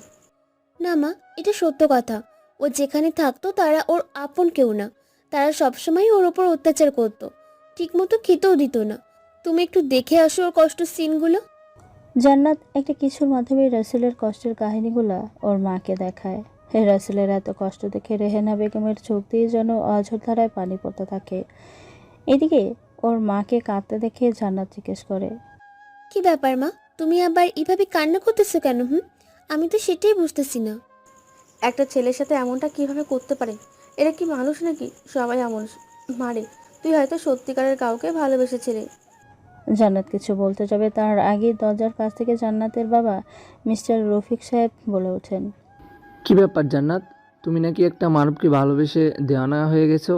না মা, এটা সত্য কথা। ও যেখানে থাকতো তারা ওর আপন কেউ না। তারা সবসময় ওর ওপর অত্যাচার করতো, ঠিকমতো খেতেও দিত না। তুমি একটু দেখে আসো ওর কষ্ট সিনগুলো। জান্নাত একটা কিছুর মাধ্যমে রাসেলের কষ্টের কাহিনীগুলো ওর মাকে দেখায়। রাসেলের এত কষ্ট দেখে রেহানা বেগমের চোখ দিয়ে যেন অঝোর ধারায় পানি পড়তে থাকে। এদিকে ওর মাকে কাঁদতে দেখে জান্নাত জিজ্ঞেস করে, কি ব্যাপার মা, তুমি আবার এভাবে কান্না করতেছো কেন? আমি তো সেটাই বুঝতেছি না। একটা ছেলের সাথে এমনটা কিভাবে করতে পারে? এরা কি মানুষ নাকি? সবাই এমন মারে। তুই হয়তো সত্যিকারের কাউকে ভালোবেসেছিলি। জান্নাত কিছু বলতে যাবে তার আগে দরজার কাছ থেকে জান্নাতের বাবা মিস্টার রফিক সাহেব বলে ওঠেন, কি ব্যাপার জান্নাত, তুমি নাকি একটা মানবকে ভালোবেসে দেওয়ানা হয়ে গেছো?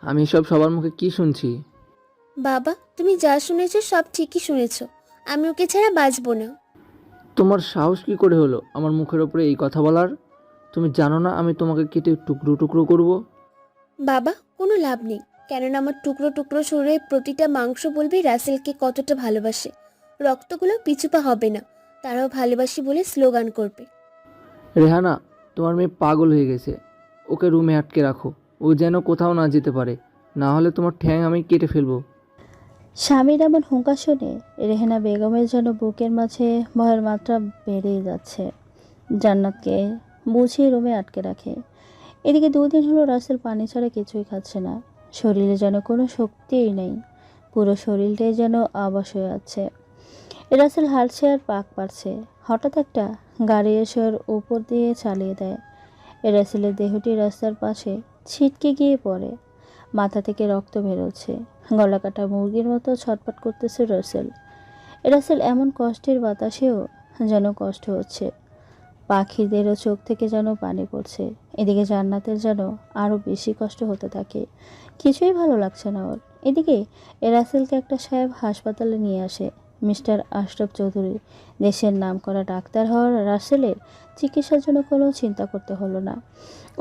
আমি সব সবার মুখে কি শুনছি? বাবা, তুমি যা শুনেছো সব ঠিকই শুনেছো। আমি ওকে ছাড়া বাঁচবো না। তোমার সাহস কি করে হলো আমার মুখের ওপরে এই কথা বলার? তুমি জানো না আমি তোমাকে কেটে টুকরো টুকরো করব? বাবা, কোনো লাভ নেই, কেননা আমার টুকরো টুকরো শরীরের প্রতিটা মাংস বলবে রাসেলকে কতটা ভালোবাসে। রক্তগুলো পিছুপা হবে না, তারাও ভালোবাসি বলে স্লোগান করবে। রেহানা, তোমার মেয়ে পাগল হয়ে গেছে। ওকে রুমে আটকে রাখো, ও যেন কোথাও না যেতে পারে, না হলে তোমার ঠ্যাং আমি কেটে ফেলবো। স্বামীর এমন হুঙ্কার শুনে রেহানা বেগমের যেন বুকের মাঝে ভয়ের মাত্রা বেড়েই যাচ্ছে। জান্নাতকে বুঝিয়ে রুমে আটকে রাখে। এদিকে 2 দিন হলো রাসেল পানি ছাড়া কিছুই খাচ্ছে না, শরীরে যেন কোনো শক্তিই নেই, পুরো শরীরটাই যেন অবশ হয়ে আছে। রাসেল হাঁটছে আর পাক পারছে। হঠাৎ একটা গাড়ি এসে ওর উপর দিয়ে চালিয়ে দেয়। রাসেলের দেহটি রাস্তার পাশে ছিটকে গিয়ে পড়ে, মাথা থেকে রক্ত বেরোচ্ছে, গলা কাটা মুরগির মতো ছটফট করতেছে রাসেল। রাসেল এমন কষ্টের বাতাসেও যেন কষ্ট হচ্ছে, পাখিদেরও চোখ থেকে যেন পানি পড়ছে। এদিকে জান্নাতের যেন আরও বেশি কষ্ট হতে থাকে, কিছুই ভালো লাগছে না ওর। এদিকে রাসেলকে একটা সাহেব হাসপাতালে নিয়ে আসে। মিস্টার আশরাফ চৌধুরী, দেশের নামকরা ডাক্তার হওয়ার রাসেলের চিকিৎসার জন্য কোনো চিন্তা করতে হলো না।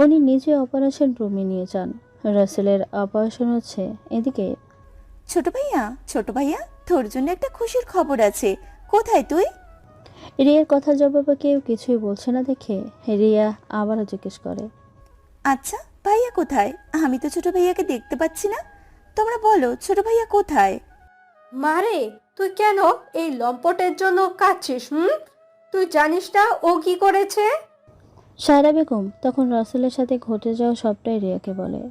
উনি নিজে অপারেশন রুমে নিয়ে যান। রাসেলের অপারেশন হচ্ছে। এদিকে ছোট ভাইয়া, তোর জন্য একটা খুশির খবর আছে। কোথায় তুই? রিয়ার কথা জবাবে কেউ কিছুই বলছে না দেখে রিয়া আবারও জিজ্ঞেস করে, আচ্ছা, ভাইয়া কোথায়? আমি তো ছোট ভাইয়াকে দেখতে পাচ্ছি না। তোমরা বলো, ছোট ভাইয়া কোথায়? মারে, তুই কেন এই লম্পটের জন্য কাঁদছিস? তুই জানিস না ও কি করেছে? সায়রা বেগম তখন রাসেলের সাথে ঘটে যাওয়া সবটাই রিয়াকে বলে।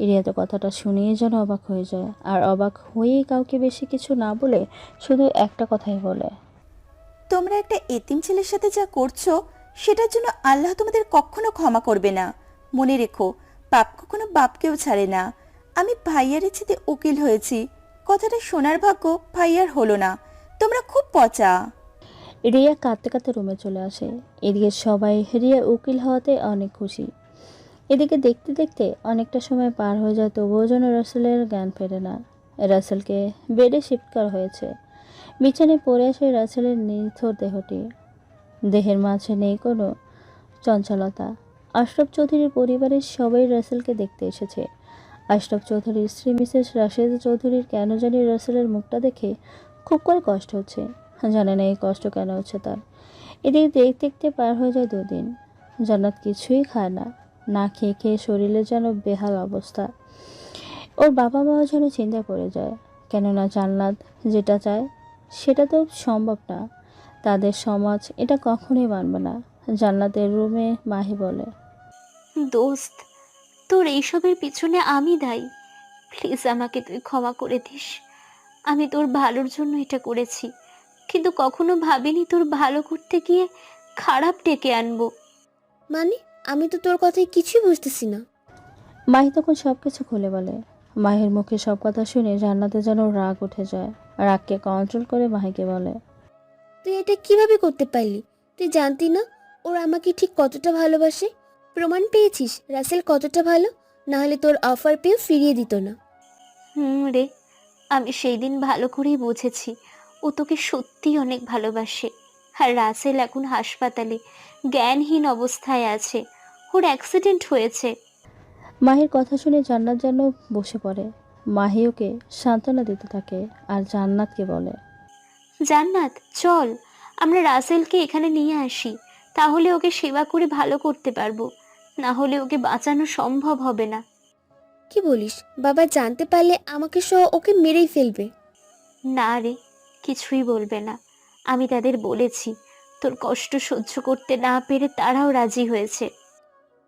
রিয়া তো কথাটা শুনিয়ে যেন অবাক হয়ে যায়, আর অবাক হয়েই কাউকে বেশি কিছু না বলে শুধু একটা কথাই বলে, তোমরা একটা এতিম ছেলের সাথে যা করছো সেটার জন্য আল্লাহ তোমাদের কখনো ক্ষমা করবে না। মনে রেখো, পাপ কখনো বাপকেও ছাড়ে না। আমি ভাইয়ার ইচ্ছেতে উকিল হয়েছি, কথাটা শোনার ভাগ্য ভাইয়ার হলো না। তোমরা খুব পচা। রিয়া কাঁদতে কাঁদতে রুমে চলে আসে। এদিকে সবাই রিয়া উকিল হওয়াতে অনেক খুশি। এদিকে দেখতে দেখতে অনেকটা সময় পার হয়ে যায়, তবুও যেন রাসেলের জ্ঞান ফেরে না। রাসেলকে বেডে শিফট করা হয়েছে। বিছানায় পড়ে আসে রাসেলের নিথর দেহটি। দেহের মাঝে নেই কোনো চঞ্চলতা। আশরাফ চৌধুরীর পরিবারের সবাই রাসেলকে দেখতে এসেছে। আশরাফ চৌধুরীর স্ত্রী মিসেস রাশেদা চৌধুরীর কেন জানি রাসেলের মুখটা দেখে খুব করে কষ্ট হচ্ছে। জানে না এই কষ্ট কেন হচ্ছে তার। এদিকে দেখতে দেখতে পার হয়ে যায় 2 দিন। জান্নাত কিছুই খায় না, না খেয়ে খেয়ে শরীরে যেন বেহাল অবস্থা। ওর বাবা মাও যেন চিন্তায় পড়ে যায়, কেননা জান্নাত যেটা চায় সেটা তো সম্ভব না। তাদের সমাজ এটা কখনোই মানবে না। জান্নাতের রুমে মাহি বলে, দোস্ত, তোর এইসবের পিছনে আমি দায়ী। প্লিজ আমাকে তুই ক্ষমা করে দিস। আমি তোর ভালোর জন্য এটা করেছি, কিন্তু কখনো ভাবিনি তোর ভালো করতে গিয়ে খারাপ ডেকে আনবো। মানে আমি তো তোর কথায় কিছুই বুঝতেছি না। মাহি তখন সব কিছু খুলে বলে। মাহির মুখে সব কথা শুনে জান্নাতে যেন রাগ উঠে যায়। রাগকে কন্ট্রোল করে মাহিকে বলে, তুই এটা কিভাবে করতে পারলি? তুই জানতি না ওর আমাকে ঠিক কতটা ভালোবাসে? প্রমাণ পেয়েছিস রাসেল কতটা ভালো, না হলে তোর অফার পেয়ে ফিরিয়ে দিত না। রে, আমি সেই দিন ভালো করেই বুঝেছি ও তোকে সত্যিই অনেক ভালোবাসে। আর রাসেল এখন হাসপাতালে জ্ঞানহীন অবস্থায় আছে। ওর অ্যাক্সিডেন্ট হয়েছে। মাহির কথা শুনে জান্নাত যেন বসে পড়ে। মাহি ওকে সান্ত্বনা দিতে থাকে আর জান্নাতকে বলে, জান্নাত, চল আমরা রাসেলকে এখানে নিয়ে আসি, তাহলে ওকে সেবা করে ভালো করতে পারবো। না হলে ওকে বাঁচানো সম্ভব হবে না। কি বলিস? বাবা জানতে পারলে আমাকে সহ ওকে মেরেই ফেলবে। না রে, কিছুই বলবে না। আমি তাদের বলেছি, তোর কষ্ট সহ্য করতে না পেরে তারাও রাজি হয়েছে।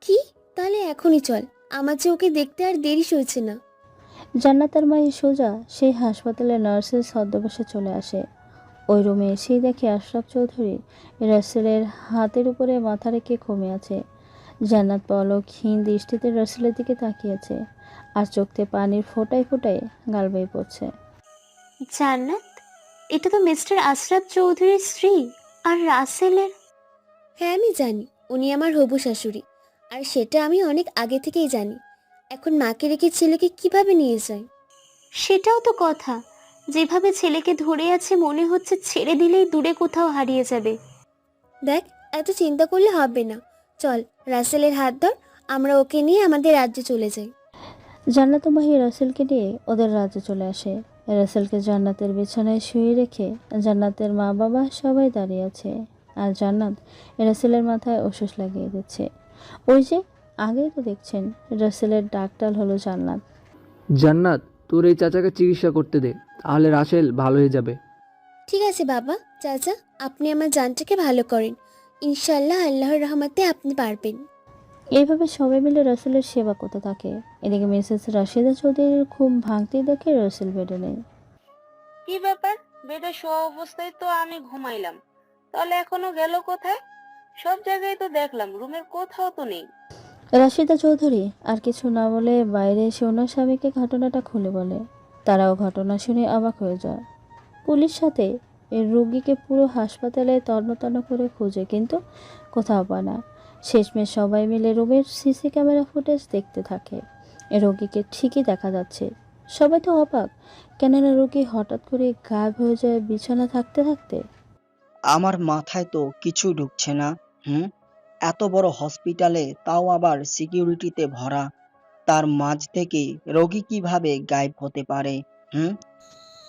কি? তাহলে এখনই চল, আমার যে ওকে দেখতে আর দেরি সইছে না। জান্নাত আর মাহি সোজা সেই হাসপাতালে নার্সের ছদ্মবেশে চলে আসে। ওই রুমে এসেই দেখে আশরাফ চৌধুরী রাসেলের হাতের উপরে মাথা রেখে ঘুমিয়ে আছে। জান্নাত পলকহীন দৃষ্টিতে রাসেলের দিকে তাকিয়েছে, আর চোখতে পানির ফোঁটায় ফোঁটায় গাল বেয়ে পড়ছে। জান্নাত, এটা তো মিস্টার আশরাফ চৌধুরীর স্ত্রী আর রাসেলের। হ্যাঁ আমি জানি উনি আমার হবু শাশুড়ি, আর সেটা আমি অনেক আগে থেকেই জানি। এখন মাকে রেখে ছেলেকে কিভাবে নিয়ে যায়? সেটাও তো কথা। যেভাবে ছেলেকে ধরে আছে মনে হচ্ছে ছেড়ে দিলেই দূরে কোথাও হারিয়ে যাবে। দেখ, এত চিন্তা করলে হবে না। চল রাসেলের হাত ধর, আমরা ওকে নিয়ে আমাদের রাজ্যে চলে যাই। জান্নাত ও মাহি রাসেলকে নিয়ে ওদের রাজ্যে চলে আসে। রাসেলকে জান্নাতের বিছানায় শুয়ে রেখে জান্নাতের মা বাবা সবাই দাঁড়িয়ে আছে, আর জান্নাত রাসেলের মাথায় ওষুধ লাগিয়ে দিচ্ছে। ওই যে আগেই তো দেখছেন রাসেলের ডাক্তার হলো জান্নাত। জান্নাত, তোর এই চাচাকে চিকিৎসা করতে দে, তাহলে রাসেল ভালো হয়ে যাবে। ঠিক আছে বাবা, চাচা আপনি আমার জানটাকে ভালো করেন। ইনশাল্লাহ আল্লাহর রহমতে আপনি পারবেন। এইভাবে সবাই মিলে রাসেলের সেবা করতে থাকে। এদিকে মিসেস রাশেদা চৌধুরীর ঘুম ভাঙতে দেখে রাসেল বেডে নেই। কি ব্যাপার? বেডে শোয়া অবস্থায় তো আমি ঘুমাইলাম, তাহলে এখনো গেল কোথায়? সব জায়গায় তো দেখলাম, রুমের কোথাও তো নেই। রাশেদা চৌধুরী আর কিছু না বলে বাইরে এসে ওনার স্বামীকে ঘটনাটা খুলে বলে। তারাও ঘটনা শুনে অবাক হয়ে যায়। পুলিশ সাথে এই রোগীকে পুরো হাসপাতালে তন্ন করে খোঁজে, কিন্তু কোথাও পায় না। শেষমেশ সবাই মিলে রুমের সিসি ক্যামেরা ফুটেজ দেখতে থাকে। এ রোগীকে ঠিকই দেখা যাচ্ছে। সবাই তো অবাক, কেননা রোগী হঠাৎ করে গায়েব হয়ে যায় বিছানা থাকতে থাকতে। আমার মাথায় তো কিছু ঢুকছে না। এত বড় হসপিটালে, তাও আবার সিকিউরিটিতে ভরা, তার মাঝ থেকে রোগী কিভাবে গায়েব হতে পারে?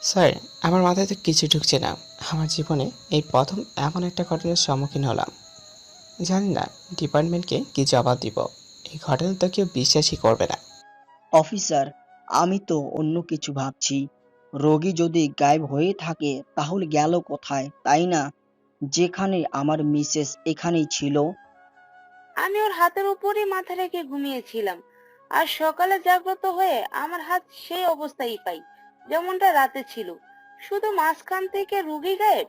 স্যার, আমার মাথায় তো কিছু ঢুকছে না। আমার জীবনে এই প্রথম এমন একটা ঘটনার সম্মুখীন হলাম। জানি না ডিপার্টমেন্টকে কি জবাব দিব। এই ঘটনা তো কেউ বিশ্বাসই করবে না। অফিসার, আমি তো অন্য কিছু ভাবছি। রোগী যদি গায়েব হয়ে থাকে তাহলে গেল কোথায়, তাই না? যেখানে আমার মিসেস এখানেই ছিল। আমি ওর হাতের উপরই মাথা রেখে ঘুমিয়েছিলাম, আর সকালে জাগ্রত হয়ে আমার হাত সেই অবস্থায় পাই যেমনটা রাতে ছিল, শুধু মাঝখান থেকে রোগী গায়েব।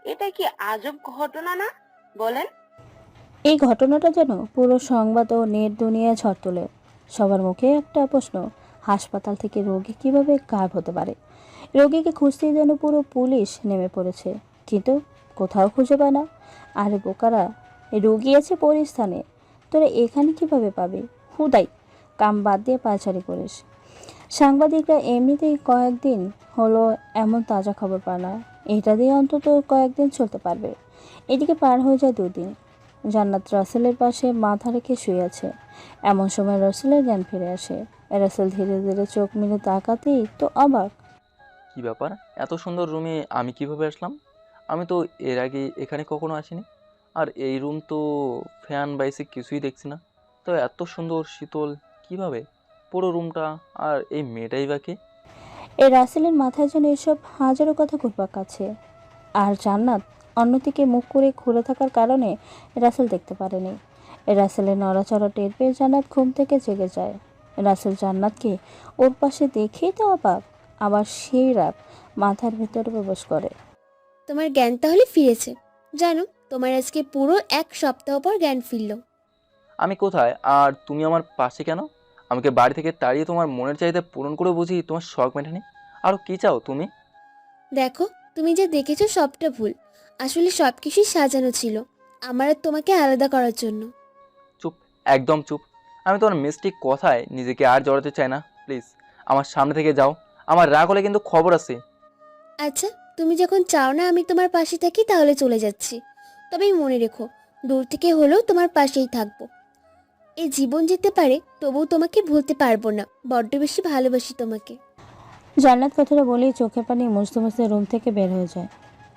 এটা কি আজব ঘটনা না বলেন? এই ঘটনাটা যেন পুরো সংবাদ ও নেট দুনিয়ায় ঝড় তোলে। সবার মুখে একটা প্রশ্ন, হাসপাতাল থেকে রোগী কিভাবে গায়েব হতে পারে। রোগীকে খুঁজতেই যেন পুরো পুলিশ নেমে পড়েছে, কিন্তু কোথাও খুঁজে পায় না। আরে বোকারা, রোগী আছে পরিস্থানে, তোরা এখানে কিভাবে পাবি? হুদাই কাম বাদ দিয়ে পায়চারি করিস। সাংবাদিকরা এমনিতেই কয়েকদিন হলো এমন তাজা খবর পায় না, এটা দিয়ে অন্তত কয়েকদিন চলতে পারবে। এদিকে পার হয়ে যায় 2 দিন। জান্নাত রাসেলের পাশে মাথা রেখে শুয়ে আছে। এমন সময় রাসেলের জ্ঞান ফিরে আসে। রাসেল ধীরে ধীরে চোখ মেলে তাকাতেই তো অবাক। কি ব্যাপার, এত সুন্দর রুমে আমি কিভাবে আসলাম? আমি তো এর আগে এখানে কখনো আসিনি। আর এই রুম তো ফ্যান বাইসে কিছুই দেখছি না, তো এত সুন্দর শীতল কিভাবে পুরো রুমটা? আর এই মেয়েটাই বা কে? এই রাসেলের মাথায় যেন এসব হাজারো কথা ঘুরপাক খাচ্ছে। আর জান্নাত অন্যদিকে মুখ করে খুলে থাকার কারণে রাসেল দেখতে পারেনি। রাসেলের নড়াচড়া টের পেয়ে জান্নাত ঘুম থেকে জেগে যায়। রাসেল জান্নাতকে ওর পাশে দেখেই তো অবাক, আবার সেই রাগ মাথার ভিতরে প্রবেশ করে। তোমার জ্ঞান তাহলে ফিরেছে। জানো, তোমার আজকে পুরো 1 সপ্তাহ পর জ্ঞান ফিরল। আমি কোথায় আর তুমি আমার পাশে কেন? আমাকে বাড়ি থেকে তাড়িয়ে তোমার মনের চাহিদা পূরণ করে বুঝি তোমার শখ মেটানি? আরও কি চাও তুমি? দেখো, তুমি যে দেখেছো সবটা ভুল। আসলে সব কিছুই সাজানো ছিল আমার আর তোমাকে আলাদা করার জন্য। চুপ, একদম চুপ। আমি তোমার মিস্টেক কথায় নিজেকে আর জড়াতে চাই না। প্লিজ আমার সামনে থেকে যাও, আমার রাগ হলে কিন্তু খবর আছে। আচ্ছা, তুমি যখন চাও না আমি তোমার পাশে থাকি, তাহলে চলে যাচ্ছি। তবে মনে রেখো, দূর থেকে হলেও তোমার পাশেই থাকবো। এই জীবন যেতে পারে, তবুও তোমাকে ভুলতে পারবো না। বড্ড বেশি ভালোবাসি তোমাকে। জান্নাত কথাটা বলেই চোখে পানি মুছতে মুছতে রুম থেকে বের হয়ে যায়।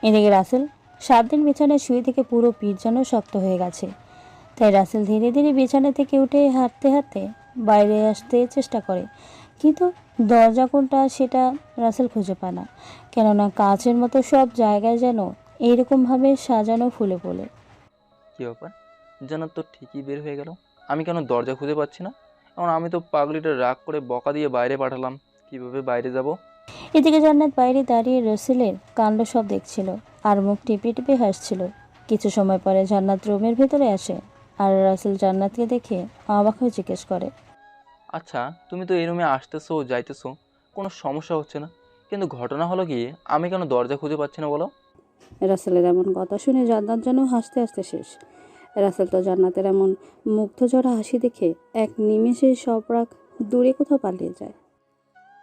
এদিকে রাসেল 7 দিন বিছানায় শুয়ে থেকে পুরো পিঠ যেন শক্ত হয়ে গেছে। তাই রাসেল ধীরে ধীরে বিছানা থেকে উঠে হাঁটতে হাঁটতে বাইরে আসতে চেষ্টা করে, কিন্তু দরজা কোনটা সেটা রাসেল খুঁজে পায় না। কেননা কাচের মতো সব জায়গায় যেন এইরকমভাবে সাজানো ফুলে ফুলে। কী ব্যাপার, যেন তো ঠিকই বের হয়ে গেল। আমি কেন দরজা খুঁজে পাচ্ছি না? এখন আমি তো পাগলিটা রাগ করে বকা দিয়ে বাইরে পাঠালাম, কিভাবে বাইরে যাব? এদিকে জান্নাত বাইরে দাঁড়িয়ে রসেলের কাণ্ড সব দেখছিল আর মুখ টিপে টিপে হাসছিল। কিছু সময় পরে জান্নাত রুমের ভেতরে আসে আর রাসেল জান্নাতকে দেখে অবাক হয়ে জিজ্ঞেস করে, আচ্ছা, তুমি তো এই রুমে আসতেছো যাইতেছো, কোনো সমস্যা হচ্ছে না, কিন্তু ঘটনা হলো কি আমি কেন দরজা খুঁজে পাচ্ছি না বলো? রাসেলের এমন কথা শুনে জান্নাত যেন হাসতে হাসতে শেষ। রাসেল তো জান্নাতের এমন মুগ্ধজড়া হাসি দেখে এক নিমেষে সব রাগ দূরে কোথাও পালিয়ে যায়।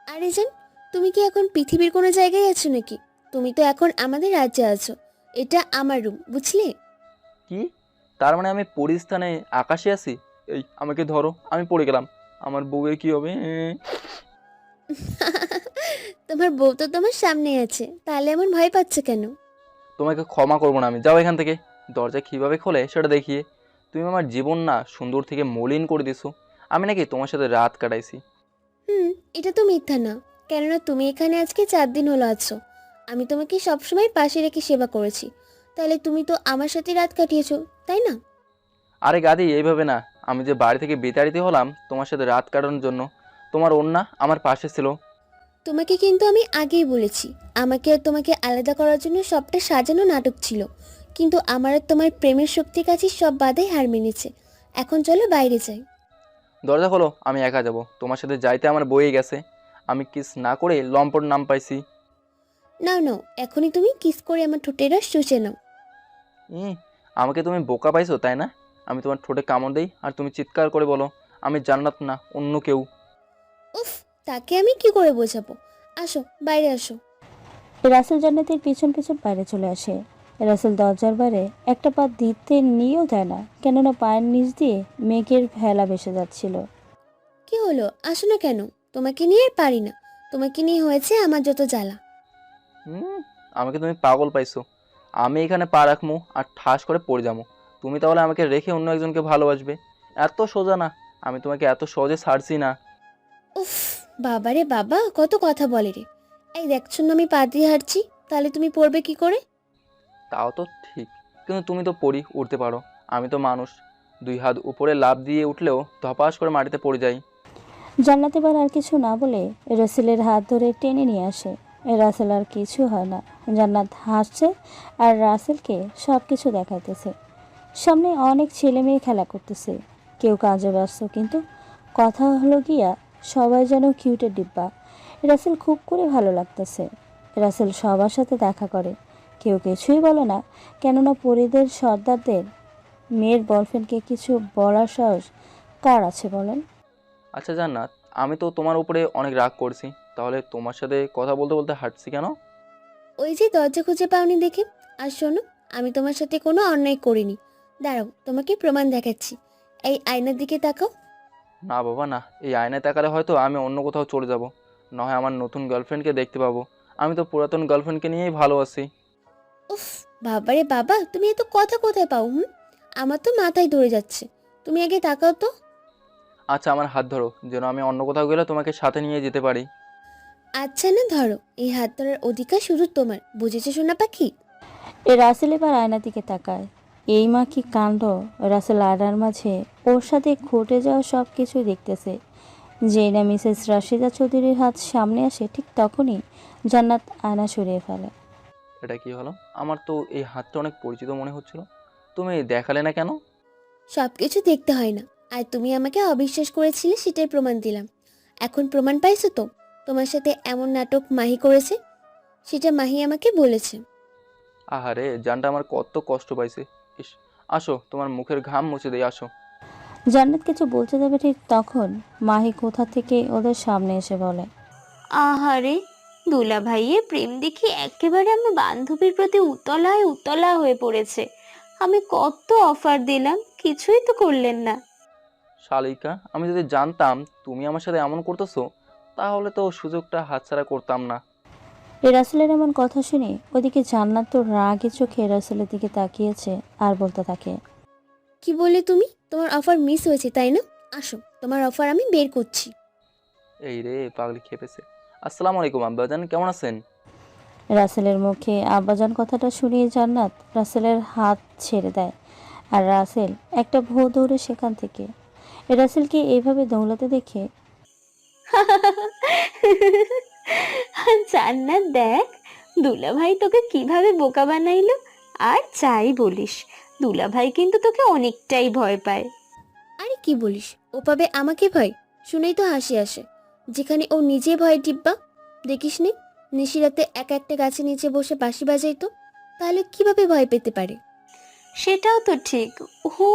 আরে জান, তুমি কি এখন পৃথিবীর কোনো জায়গায় আছো নাকি? তুমি তো এখন আমাদের রাজ্যে আছো। এটা আমার রুম, বুঝলে? কি, তার মানে আমি পরিস্থানে আকাশে আছি? এই আমাকে ধরো, আমি পড়ে গেলাম, আমার বউয়ের কি হবে? তোমার বউ তো তোমার সামনে আছে, তাহলে এমন ভয় পাচ্ছ কেন? তোমাকে ক্ষমা করবো না আমি, যাও এখান থেকে। দরজা কীভাবে খোলে সেটা দেখিয়ে। তুমি আমার জীবন না সুন্দর থেকে মলিন করে দিছো। আমি নাকি তোমার সাথে রাত কাটাইছি? এটা তো মিথ্যা না, কেননা তুমি এখানে আজকে 4 দিন হলো আছো। আমি তোমাকে সবসময় পাশে রেখে সেবা করেছি, তাহলে তুমি তো আমার সাথে রাত কাটিয়েছো, তাই না? আরে গাদি, এইভাবে না। আমি যে বাড়ি থেকে বিতাড়িত হলাম তোমার সাথে রাত কাটানোর জন্য, তোমার অন্যা আমার পাশে ছিল। তোমাকে কিন্তু আমি আগেই বলেছি, আমাকে আর তোমাকে আলাদা করার জন্য সবটা সাজানো নাটক ছিল। কিন্তু আমার আর তোমার প্রেমের শক্তির কাছে সব বাধাই হার মেনেছে। এখন চলো বাইরে যাই। দরজা খোলো, আমি একা যাব। তোমার সাথে যাইতে আমার বয়ে গেছে। আমি কিস না করে লম্পট নাম পাইছি। নাও নাও, এখনই তুমি কিস করে আমার ঠোঁটের রস চুষে নাও। আমাকে তুমি বোকা পাইছো তাই না? আমি তোমার ঠোঁটে কামড় দেই আর তুমি চিৎকার করে বলো আমি জান্নাত না অন্য কেউ। উফ, তাকে আমি কি করে বোঝাবো? আসো, বাইরে আসো। রাসেল জান্নাতের পিছন পিছন বাইরে চলে আসে। রাসেল দরজার বাইরে একটা পা দিতে নিয়েও দেয় না, কেননা পায়ের নিচ দিয়ে মেঘের ভেলা ভেসে যাচ্ছিল। কি হলো, আসো না কেন? তোমাকে নিয়ে আর পারি না। তোমাকে নিয়ে হয়েছে আমার যত জ্বালা। আমাকে তুমি পাগল পাইছো। আমি এখানে পা রাখবো আর ঠাস করে পড়ে যাবো। তুমি তাহলে আমাকে রেখে অন্য একজনকে ভালোবাসবে? এত সোজা না, আমি তোমাকে এত সহজে ছাড়ছি না। উফ, বাবারে বাবা, কত কথা বলে রে। এই দেখছো না আমি পা দিয়ে হাঁটছি, তাহলে তুমি পড়বে কি করে? তাও তো ঠিক, কিন্তু তুমি তো পড়ি উঠতে পারো, আমি তো মানুষ। 2 হাত উপরে লাফ দিয়ে উঠলেও ধপাস করে মাটিতে পড়ে যাই। জান্নাত এবার আর কিছু না বলে রাসেলের হাত ধরে টেনে নিয়ে আসে। রাসেল আর কিছু হয় না। জান্নাত হাসছে আর রাসেলকে সব কিছু দেখাইতেছে। সামনে অনেক ছেলে মেয়ে খেলা করতেছে, কেউ কাজে ব্যস্ত, কিন্তু কথা হলো গিয়া সবাই যেন কিউটের ডিব্বা। রাসেল খুব করে ভালো লাগতেছে। রাসেল সবার সাথে দেখা করে, কেউ কিছুই বলে না, কেননা পরিদের সর্দারদের মেয়ের বয়ফ্রেন্ডকে কিছু বলার সাহস কার আছে বলেন? আচ্ছা জান্নাত, আমি তো তোমার উপরে অনেক রাগ করছি, তাহলে তোমার সাথে কথা বলতে বলতে হাঁটছি কেন? ওই যে দরজা খুঁজে পাওনি দেখে। আর শোনো, আমি তোমার সাথে কোনো অন্যায় করিনি। দাঁড়াও, তোমাকে প্রমাণ দেখাচ্ছি। এই আয়নার দিকে তাকাও। না বাবা না, এই আয়নায় তাকালে হয়তো আমি অন্য কোথাও চলে যাব, না হয় আমার নতুন গার্লফ্রেন্ডকে দেখতে পাবো। আমি তো পুরাতন গার্লফ্রেন্ডকে নিয়েই ভালো আছি। উফ, বাবারে বাবা, তুমি এত কথা কোথায় পাও? আমার তো মাথায় ধরে যাচ্ছে। তুমি আগে তাকাও তো। আচ্ছা আমার হাত ধরো, যেন আমি অন্য কোথাও গেলে তোমাকে সাথে নিয়ে যেতে পারি। আচ্ছা না, ধরো। এই হাত ধরার অধিকার শুধু তোমার, বুঝেছো সোনা পাখি? রাসেল এবার আয়নার দিকে তাকায়। এই মা কি কাণ্ড! রাসেল আয়নার মাঝে ওর সাথে ঘটে যাওয়া সব কিছুই দেখতেছে। যেই না মিসেস রাশিদা চৌধুরীর হাত সামনে আসে, ঠিক তখনই জান্নাত আয়না সরিয়ে ফেলে। এটা কি হলো? আমার তো এই হাতটা অনেক পরিচিত মনে হচ্ছিল, তুমি দেখালে না কেন? সব কিছু দেখতে হয় না। আর তুমি আমাকে অবিশ্বাস করেছিলে, সেটাই প্রমাণ দিলাম। এখন প্রমাণ পাইছো তো? তোমার সাথে এমন নাটক মাহি করেছে, সেটা মাহি আমাকে বলেছে। আহারে, জানটা আমার কত কষ্ট পাইছে। ইস, আসো তোমার মুখের ঘাম মুছে দেই, আসো। জান্নাত কিছু বলতে যাবে ঠিক তখন মাহি কোথা থেকে ওদের সামনে এসে বলে, আহারে, দুলা ভাইয়ের প্রেম দেখি একেবারে আমার বান্ধবীর প্রতি উতলায় উতলা হয়ে পড়েছে। আমি কত অফার দিলাম, কিছুই তো করলেন না। শালিকা, আমি যদি জানতাম তুমি আমার সাথে এমন করতেছো, তাহলে তো সুযোগটা হাতছাড়া করতাম না। এই রাসেলের এমন কথা শুনে ওদিকে জান্নাত তো রাগে চোখে রাসেলের দিকে তাকিয়েছে আর বলতে থাকে, কি বললে তুমি? তোমার অফার মিস হয়েছে তাই না? আসো, তোমার অফার আমি বের করছি। এই রে, পাগলি খেপেছে। আসসালামু আলাইকুম আব্বাজান, কেমন আছেন? রাসেলের মুখে আব্বাজান কথাটা শুনিয়ে জান্নাত রাসেলের হাত ছেড়ে দেয়। আর রাসেল একটা ভোঁ দৌড়ে সেখান থেকে। রাসেলকে এইভাবে দৌড়াতে দেখে জান্নাত দেখ, দুলা ভাই তোকে কিভাবে বোকা বানাইলো। আর যাই বলিস, দুলা ভাই কিন্তু তোকে অনেকটাই ভয় পায়। আরে কি বলিস, ও পাবে আমাকে ভয়? শুনেই তো হাসি আসে। যেখানে ও নিজে ভয়ে টিব্বা। দেখিস নে, নিশিরাতে একা একটা গাছের নিচে বসে বাঁশি বাজাইতো, তাহলে কিভাবে ভয় পেতে পারে? সেটাও তো ঠিক। হো,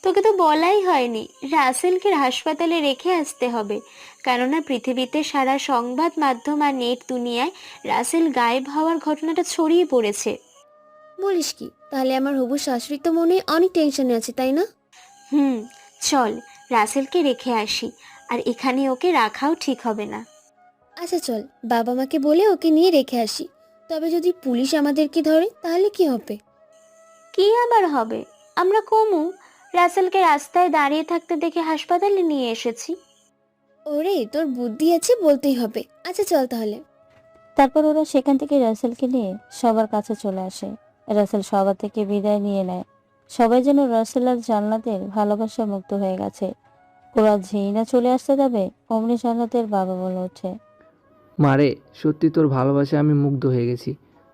তোকে তো বলাই হয়নি, রাসেলকে হাসপাতালে রেখে আসতে হবে, কেননা পৃথিবীতে সারা সংবাদ মাধ্যম আর নেট দুনিয়ায় রাসেল গায়েব হওয়ার ঘটনাটা ছড়িয়ে পড়েছে। বলিস কি? তাহলে আমার হবু শাশুড়ি তো মনে হয় অনেক টেনশনে আছে, তাই না? চল রাসেলকে রেখে আসি, আর এখানে ওকে রাখাও ঠিক হবে না। আচ্ছা চল, বাবা মাকে বলে ওকে নিয়ে রেখে আসি। তবে যদি পুলিশ আমাদেরকে ধরে তাহলে কি হবে? কি আবার হবে? আমরা কমু রাসেলকে রাস্তায় দাঁড়িয়ে থাকতে দেখে হাসপাতালে নিয়ে এসেছি। ওরে, তোর বুদ্ধি আছে বলতেই হবে। আচ্ছা চল তাহলে। তারপর ওরা সেখান থেকে রাসেলকে নিয়ে সবার কাছে চলে আসে। রাসেল সবার থেকে বিদায় নিয়ে নেয়। সবাই যেন রাসেল আর জান্নাতের ভালোবাসা মুক্ত হয়ে গেছে। ওরা যেই না চলে আসতে যাবে অমনি জান্নাতের বাবা বলে ওঠে, মারে, সত্যি তোর ভালোবাসায় আমি মুগ্ধ হয়ে গেছি।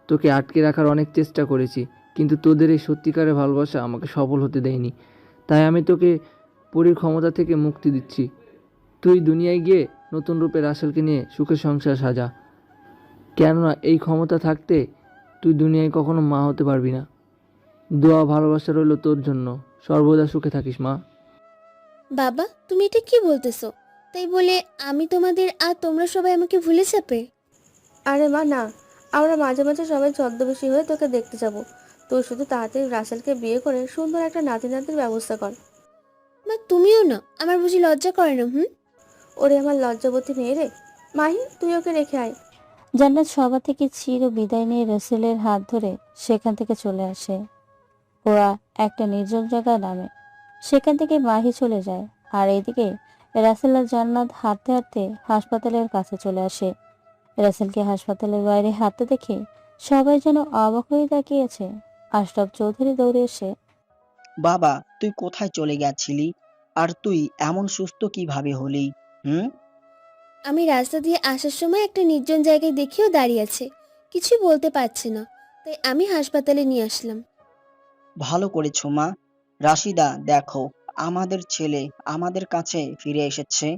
তোকে আটকে রাখার অনেক চেষ্টা করেছি, কিন্তু তোদের এই সত্যিকারের ভালোবাসা আমাকে সফল হতে দেয়নি। তাই আমি তোকে পরীর ক্ষমতা থেকে মুক্তি দিচ্ছি। তুই দুনিয়ায় গিয়ে নতুন রূপে রাসেলকে নিয়ে সুখের সংসার সাজা। কেননা এই ক্ষমতা থাকতে তুই দুনিয়ায় কখনো মা হতে পারবি না। দোয়া ভালোবাসা রইল তোর জন্য। সর্বদা সুখে থাকিস মা। বাবা, তুমি এটা কি বলতেছো? তাই বলে আমি তোমাদের আর তোমরা সবাই আমাকে ভুলে যাবে? আরে মা না, আমরা মাঝে মাঝে সবাই ছদ্মবেশী হয়ে তোকে দেখতে যাব। তুই শুধু তাড়াতাড়ি রাসেলকে বিয়ে করে সুন্দর একটা নাতি নাতির ব্যবস্থা কর। মা তুমিও না, আমার বুঝি লজ্জা করে না? ওরে আমার লজ্জাবতী মেয়ে রে। মাহি, তুই ওকে রেখে আয়। জান্নাত সবার থেকে চির বিদায় নিয়ে রাসেলের হাত ধরে সেখান থেকে চলে আসে। ওরা একটা নির্জন জায়গায় নামে। সেখান থেকে মাহি চলে যায়। আর এদিকে রাসেল আর জান্নাত হাঁটতে হাঁটতে হাসপাতালের কাছে চলে আসে। রাসেলকে হাসপাতালের বাইরে হাঁটতে দেখে সবাই যেন অবাক হয়ে তাকিয়েছে। আশরাফ চৌধুরী দৌড়ে এসে, বাবা, তুই কোথায় চলে গেছিলি? আর তুই এমন সুস্থ কিভাবে হলি? আমি রাস্তা দিয়ে আসার সময় একটা নির্জন জায়গায় দেখিও দাঁড়িয়ে আছে, কিছুই বলতে পারছে না, তাই আমি হাসপাতালে নিয়ে আসলাম। ভালো করেছো মা। রাশিদা, দেখো, আমাদের ছেলে আমাদের কাছে ফিরে এসেছে।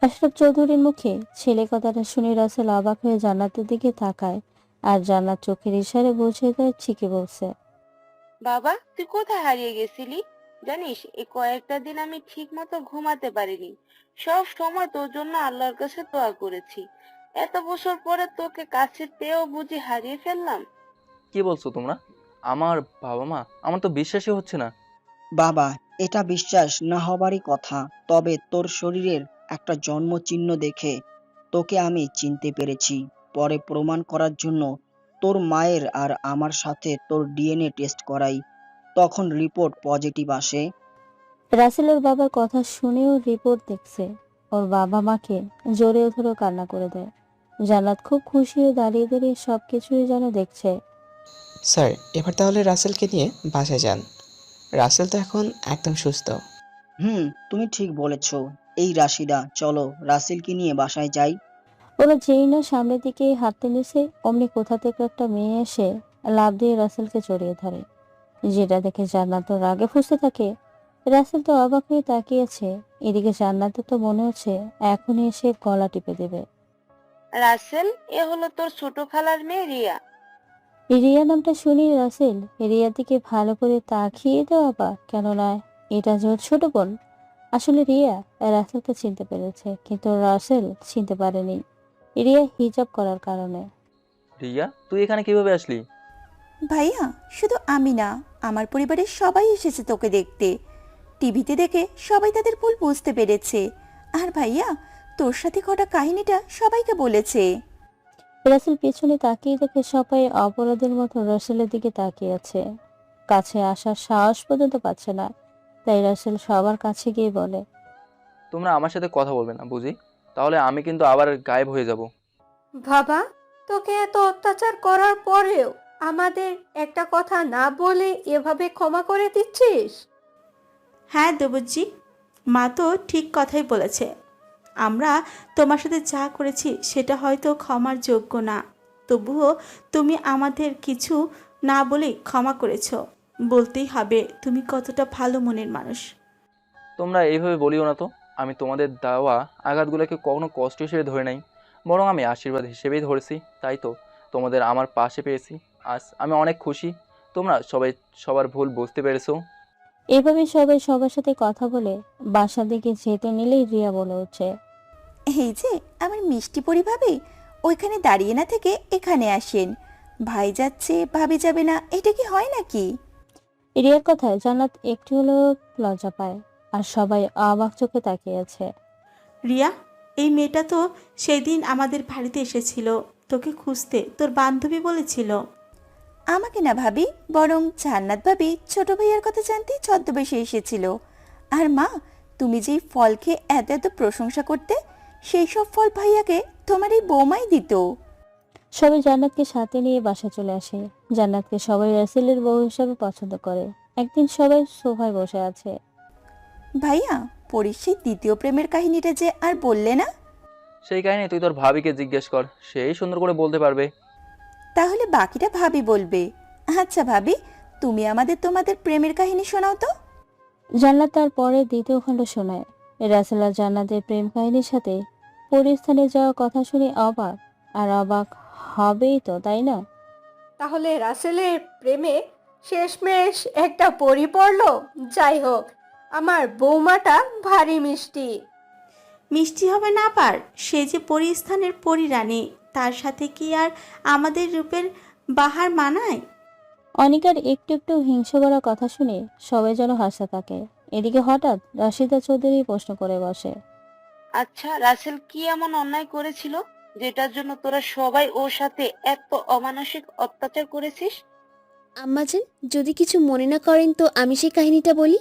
আশরাফ চৌধুরীর মুখে ছেলে কথাটা শুনে রাসেল অবাক হয়ে জান্নাতের দিকে তাকায়, আর জান্নাত চোখের ইশারে বুঝিয়ে দেয় ঠিকই বলছে। বাবা, তুই কোথায় হারিয়ে গেছিলি? জানিস, এই কয়েকটা দিন আমি ঠিক মতো ঘুমাতে পারিনি। সব সময় তোর জন্য আল্লাহর কাছে দোয়া করেছি। এত বছর পরে তোকে কাছে পেয়েও বুঝি হারিয়ে ফেললাম। কি বলছো তোমরা? আমার বাবা মা? আমার তো বিশ্বাসই হচ্ছে না। বাবা, এটা বিশ্বাস না হবারই কথা, তবে তোর শরীরের একটা জন্মচিহ্ন দেখে তোকে আমি চিনতে পেরেছি। পরে প্রমাণ করার জন্য তোর মায়ের আর আমার সাথে তোর ডিএনএ টেস্ট করাই, তখন রিপোর্ট পজিটিভ আসে। রাসেলের বাবার কথা শুনেও রিপোর্ট দেখছে, ওর বাবা মাকে জড়িয়ে ধরে কান্না করে দেয়। জান্নাত খুব খুশি হয়ে দাঁড়িয়ে দাঁড়িয়ে সবকিছুই যেন দেখছে। স্যার, এবার তাহলে রাসেলকে নিয়ে বাসায় যান। রাসেল তো এখন একদম সুস্থ। তুমি ঠিক বলেছ। এই রাশিদা, চলো রাসেলকে নিয়ে বাসায় যাই। ওরা যেই না সামনের দিকে হাঁটতে নিছে, অমনি কোথা থেকে একটা মেয়ে এসে লাফ দিয়ে রাসেলকে জড়িয়ে ধরে, যেটা দেখে জান্নাত তো রাগে ফুঁসতে থাকে। রাসেল তো অবাক হয়ে তাকিয়েছে, এদিকে জান্নাতের তো মনে হচ্ছে এখনই এসে গলা টিপে দেবে। রাসেল, এ হলো তোর ছোট খালার মেয়ে রিয়া। রিয়া নামটা শুনি রাসেল রিয়ার দিকে ভালো করে তাকিয়ে দেওয়া, বা কেন নয়, এটা যে ওর ছোট বোন। আসলে রিয়া রাসেলকে চিনতে পেরেছে, কিন্তু রাসেল চিনতে পারেনি, রিয়া হিজাব করার কারণে। রিয়া, তুই এখানে কিভাবে আসলি? ভাইয়া, শুধু আমি না, আমার পরিবারের সবাই এসেছে তোকে দেখতে। টিভিতে দেখে সবাই তাদের ভুল বুঝতে পেরেছে। আর ভাইয়া, তোর সাথে ঘটা কাহিনীটা সবাইকে বলেছে। রাসেল পেছনে তাকিয়ে দেখে সবাই অপরাধের মতো রাসেলের দিকে তাকিয়ে আছে, কাছে আসার সাহস পর্যন্ত পাচ্ছে না। তাই রাসেল সবার কাছে গিয়ে বলে, তোমরা আমার সাথে কথা বলবে না বুঝি? তাহলে আমি কিন্তু আবার গায়েব হয়ে যাব। বাবা, তোকে এত অত্যাচার করার পরেও আমাদের একটা কথা না বলে এভাবে ক্ষমা করে দিচ্ছিস? হ্যাঁ দেবজি, মা তো ঠিক কথাই বলেছে। আমরা তোমার সাথে যা করেছি সেটা হয়তো ক্ষমার যোগ্য না, তবুও তুমি আমাদের কিছু না বলেই ক্ষমা করেছো। বলতেই হবে তুমি কতটা ভালো মনের মানুষ। তোমরা এইভাবে বলিও না তো। আমি তোমাদের দেওয়া আঘাতগুলোকে কখনো কষ্ট হিসেবে ধরে নাই, বরং আমি আশীর্বাদ হিসেবেই ধরেছি। তাই তো তোমাদের আমার পাশে পেয়েছি। আজ আমি অনেক খুশি তোমরা সবাই সবার ভুল বুঝতে পেরেছো। এভাবে সবাই সবার সাথে কথা বলে বাসার দিকে যেতে নিলেই রিয়া বলে উঠছে, এই যে আমার মিষ্টি পরিভাবে, ওইখানে দাঁড়িয়ে না থেকে এখানে আসেন। ভাই যাচ্ছে, ভাবি যাবে না, এটা কি হয় নাকি? রিয়ার কথায় জান্নাত একটু হলেও লজ্জা পায়, আর সবাই অবাক চোখে তাকিয়ে আছে। রিয়া, এই মেয়েটা তো সেদিন আমাদের বাড়িতে এসেছিল তোকে খুঁজতে, তোর বান্ধবী বলেছিল। আমাকে না ভাবি, বরং জান্নাত ভাবি ছোট ভাইয়ার কথা জানতে ছদ্মবেশে এসেছিল। আর মা, তুমি যেই ফল খেয়ে এত এত প্রশংসা করতে, সেই সব ফল ভাইয়াকে তোমার এই বৌমাই দিত। সবাই জান্নাতকে সাথে নিয়ে বাসা চলে আসে। জান্নাতকে সবাই রাসেলের বউ হিসাবে পছন্দ করে। একদিন সবাই সোফায় বসে আছে। ভাইয়া, পরির সেই দ্বিতীয় প্রেমের কাহিনীটা যে আর বললে না। সেই কাহিনী তুই তোর ভাবিকে জিজ্ঞেস কর, সেই সুন্দর করে বলতে পারবে। তাহলে বাকিটা ভাবি বলবে। আচ্ছা ভাবি, তুমি আমাদের তোমাদের প্রেমের কাহিনী শোনাও তো। জান্নাত তার পরে দ্বিতীয় খণ্ড শোনায়। রাসেল আর জান্নাতের প্রেম কাহিনীর সাথে পরিস্থানে যাওয়ার কথা শুনে অবাক, আর অবাক হবেই তো, তাই না? তাহলে রাসেলের প্রেমে শেষমেশ একটা পরি পড়লো। যাই হোক, আমার বৌমাটা ভারী মিষ্টি। মিষ্টি হবে না পার, সে যে পরিস্থানের পরিরানী, তার সাথে কি আর আমাদের রূপের বাহার মানায়? অনিকার একটু একটু হিংসে করার কথা শুনে সবাই যেন হাসতে থাকে। এদিকে হঠাৎ রাশিদা চৌধুরী প্রশ্ন করে বসে, আচ্ছা, রাসেল কি এমন অন্যায় করেছিল যেটার জন্য তোরা সবাই ওর সাথে এত অমানসিক অত্যাচার করেছিস? আম্মাজান, যদি কিছু মনে না করেন তো আমি সেই কাহিনীটা বলি।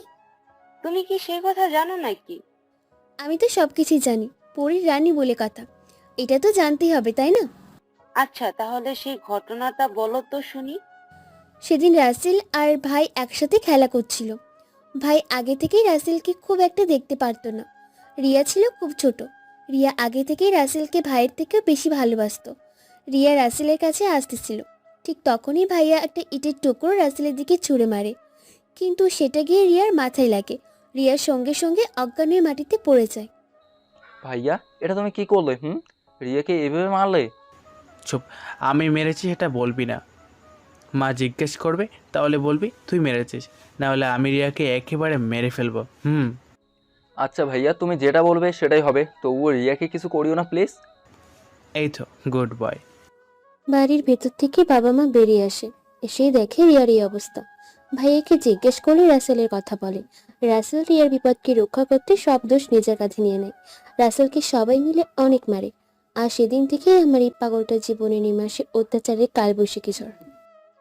তুমি কি সেই কথা জানো নাকি? আমি তো সবকিছুই জানি, পরীর রানী বলে কথা, এটা তো জানতেই হবে তাই না? আচ্ছা, তাহলে সেই ঘটনাটা বলো তো শুনি। সেদিন রাসেল আর ভাই একসাথে খেলা করছিল। ভাই আগে থেকেই রাসেলকে খুব একটা দেখতে পারতো না। রিয়া ছিল খুব ছোট। রিয়া আগে থেকেই রাসেলকে ভাইয়ের থেকেও বেশি ভালোবাসতো। রিয়া রাসেলের কাছে আসতেছিল, ঠিক তখনই ভাইয়া একটা ইটের টুকরো রাসেলের দিকে ছুঁড়ে মারে, কিন্তু সেটা গিয়ে রিয়ার মাথায় লাগে। রিয়ার সঙ্গে সঙ্গে অজ্ঞান হয়ে মাটিতে পড়ে যায়। ভাইয়া, এটা তুমি কি করলে? রিয়াকে এভাবে মারলে? চুপ, আমি মেরেছি এটা বলবি না। মা জিজ্ঞেস করবে তাহলে বলবি তুই মেরেছিস, না হলে আমি রিয়াকে একেবারে মেরে ফেলবো। আচ্ছা ভাইয়া, তুমি যেটা বলবে সেটাই হবে, তবুও রিয়াকে কিছু করিও না প্লিজ। এই তো গুড বয়। বাড়ির ভেতর থেকে বাবা মা বেরিয়ে আসে, এসেই দেখে রিয়ার এই অবস্থা। ভাইয়াকে জিজ্ঞেস করলে রাসেলের কথা বলে। রাসেল রিয়ার বিপদকে রক্ষা করতে সব দোষ নিজের কাছে নিয়ে নেয়। রাসেলকে সবাই মিলে অনেক মারে। আর সেদিন থেকেই আমার এই পাগলটা জীবনে নেমে আসে অত্যাচারের কালবৈশাখী ঝড়।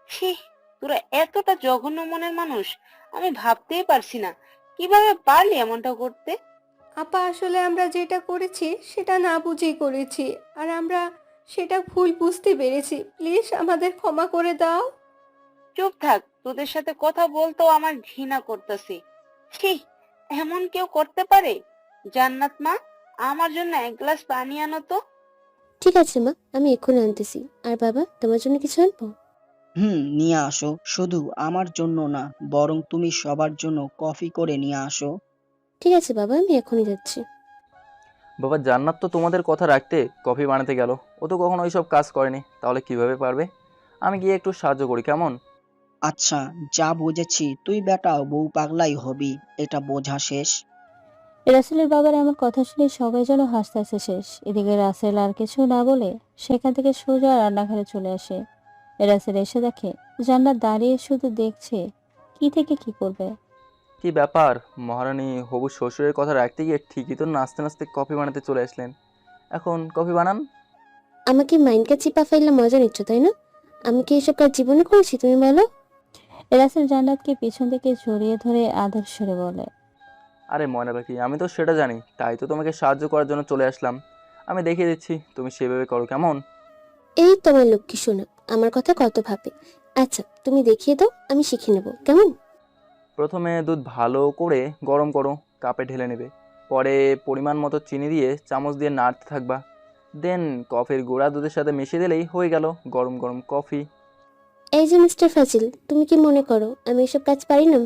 ছি, তোরা এতটা জঘন্য মনের মানুষ, আমি ভাবতেই পারছি না কিভাবে পারলি এমনটা করতে। আপা আসলে আমরা যেটা করেছি সেটা না বুঝেই করেছি, আর আমরা সেটা ভুল বুঝতে পেরেছি। প্লিজ আমাদের ক্ষমা করে দাও। চুপ থাক, তোদের সাথে কথা বলতেও আমার ঘৃণা করতেছে। ছি, এমন কেউ করতে পারে? জান্নাত মা, আমার জন্য এক গ্লাস পানি আনো তো। ঠিক আছে মা, আমি এক্ষুনি আনতেছি। আর বাবা, তোমার জন্য কিছু আনবো? নিয়ে আসো। শুধু আমার জন্য না, বরং তুমি সবার জন্য কফি করে নিয়ে আসো। ঠিক আছে বাবা, আমি এখনই যাচ্ছি। বাবা, জান্নাত তো তোমাদের কথা রাখতে কফি বানাতে গেল। ও তো কখনো ওইসব কাজ করেনি, তাহলে কিভাবে পারবে? আমি গিয়ে একটু সাহায্য করি, কেমন? আচ্ছা, যা বুঝেছি তুই বেটা বউ পাগলাই হবি, এটা বোঝা শেষ। রাসেলের বাবার এমন কথা শুনে সবাই যেন হাসতে হাসতে শেষ। এদিকে রাসেল আর কিছু না বলে সেখান থেকে সোজা রান্নাঘরে চলে আসে। রাসেল এসে দেখে জান্নাত দাঁড়িয়ে শুধু দেখছে, কি থেকে কি করবে। কি ব্যাপার, মহারানী হবু শ্বশুরের কথা রাখতে গিয়ে ঠিকই তো নাচতে নাচতে কফি বানাতে চলে আসলেন। এখন কফি বানান। আমাকে মাইন্ডকে চিপা ফাইলে মজা নিচ্ছ তাই না? আমি কি এসব কাজ জীবনে করেছি তুমি বলো? রাসেল জান্নাতকে পিছন থেকে জড়িয়ে ধরে আদর সরে বলে, আরে ময়না পাখি, আমি তো সেটা জানি, তাই তো তোমাকে সাহায্য করার জন্য চলে আসলাম। আমি দেখিয়ে দিচ্ছি, তুমি সেভাবে করো, কেমন? এই তোমার লক্ষ্মী শোনো, আমার কথা কত ভাবে। আচ্ছা তুমি দেখিয়ে দাও, আমি শিখে নেব, কেমন? প্রথমে দুধ ভালো করে গরম করো, কাপে ঢেলে নেবে। পরে পরিমাণ মতো চিনি দিয়ে চামচ দিয়ে নাড়তে থাকবা। দেন কফির গুঁড়া দুধের সাথে মিশিয়ে দিলেই হয়ে গেল গরম গরম কফি। এই যে মিস্টার ফাজিল, তুমি কি মনে করো আমি এসব কাজ পারি না?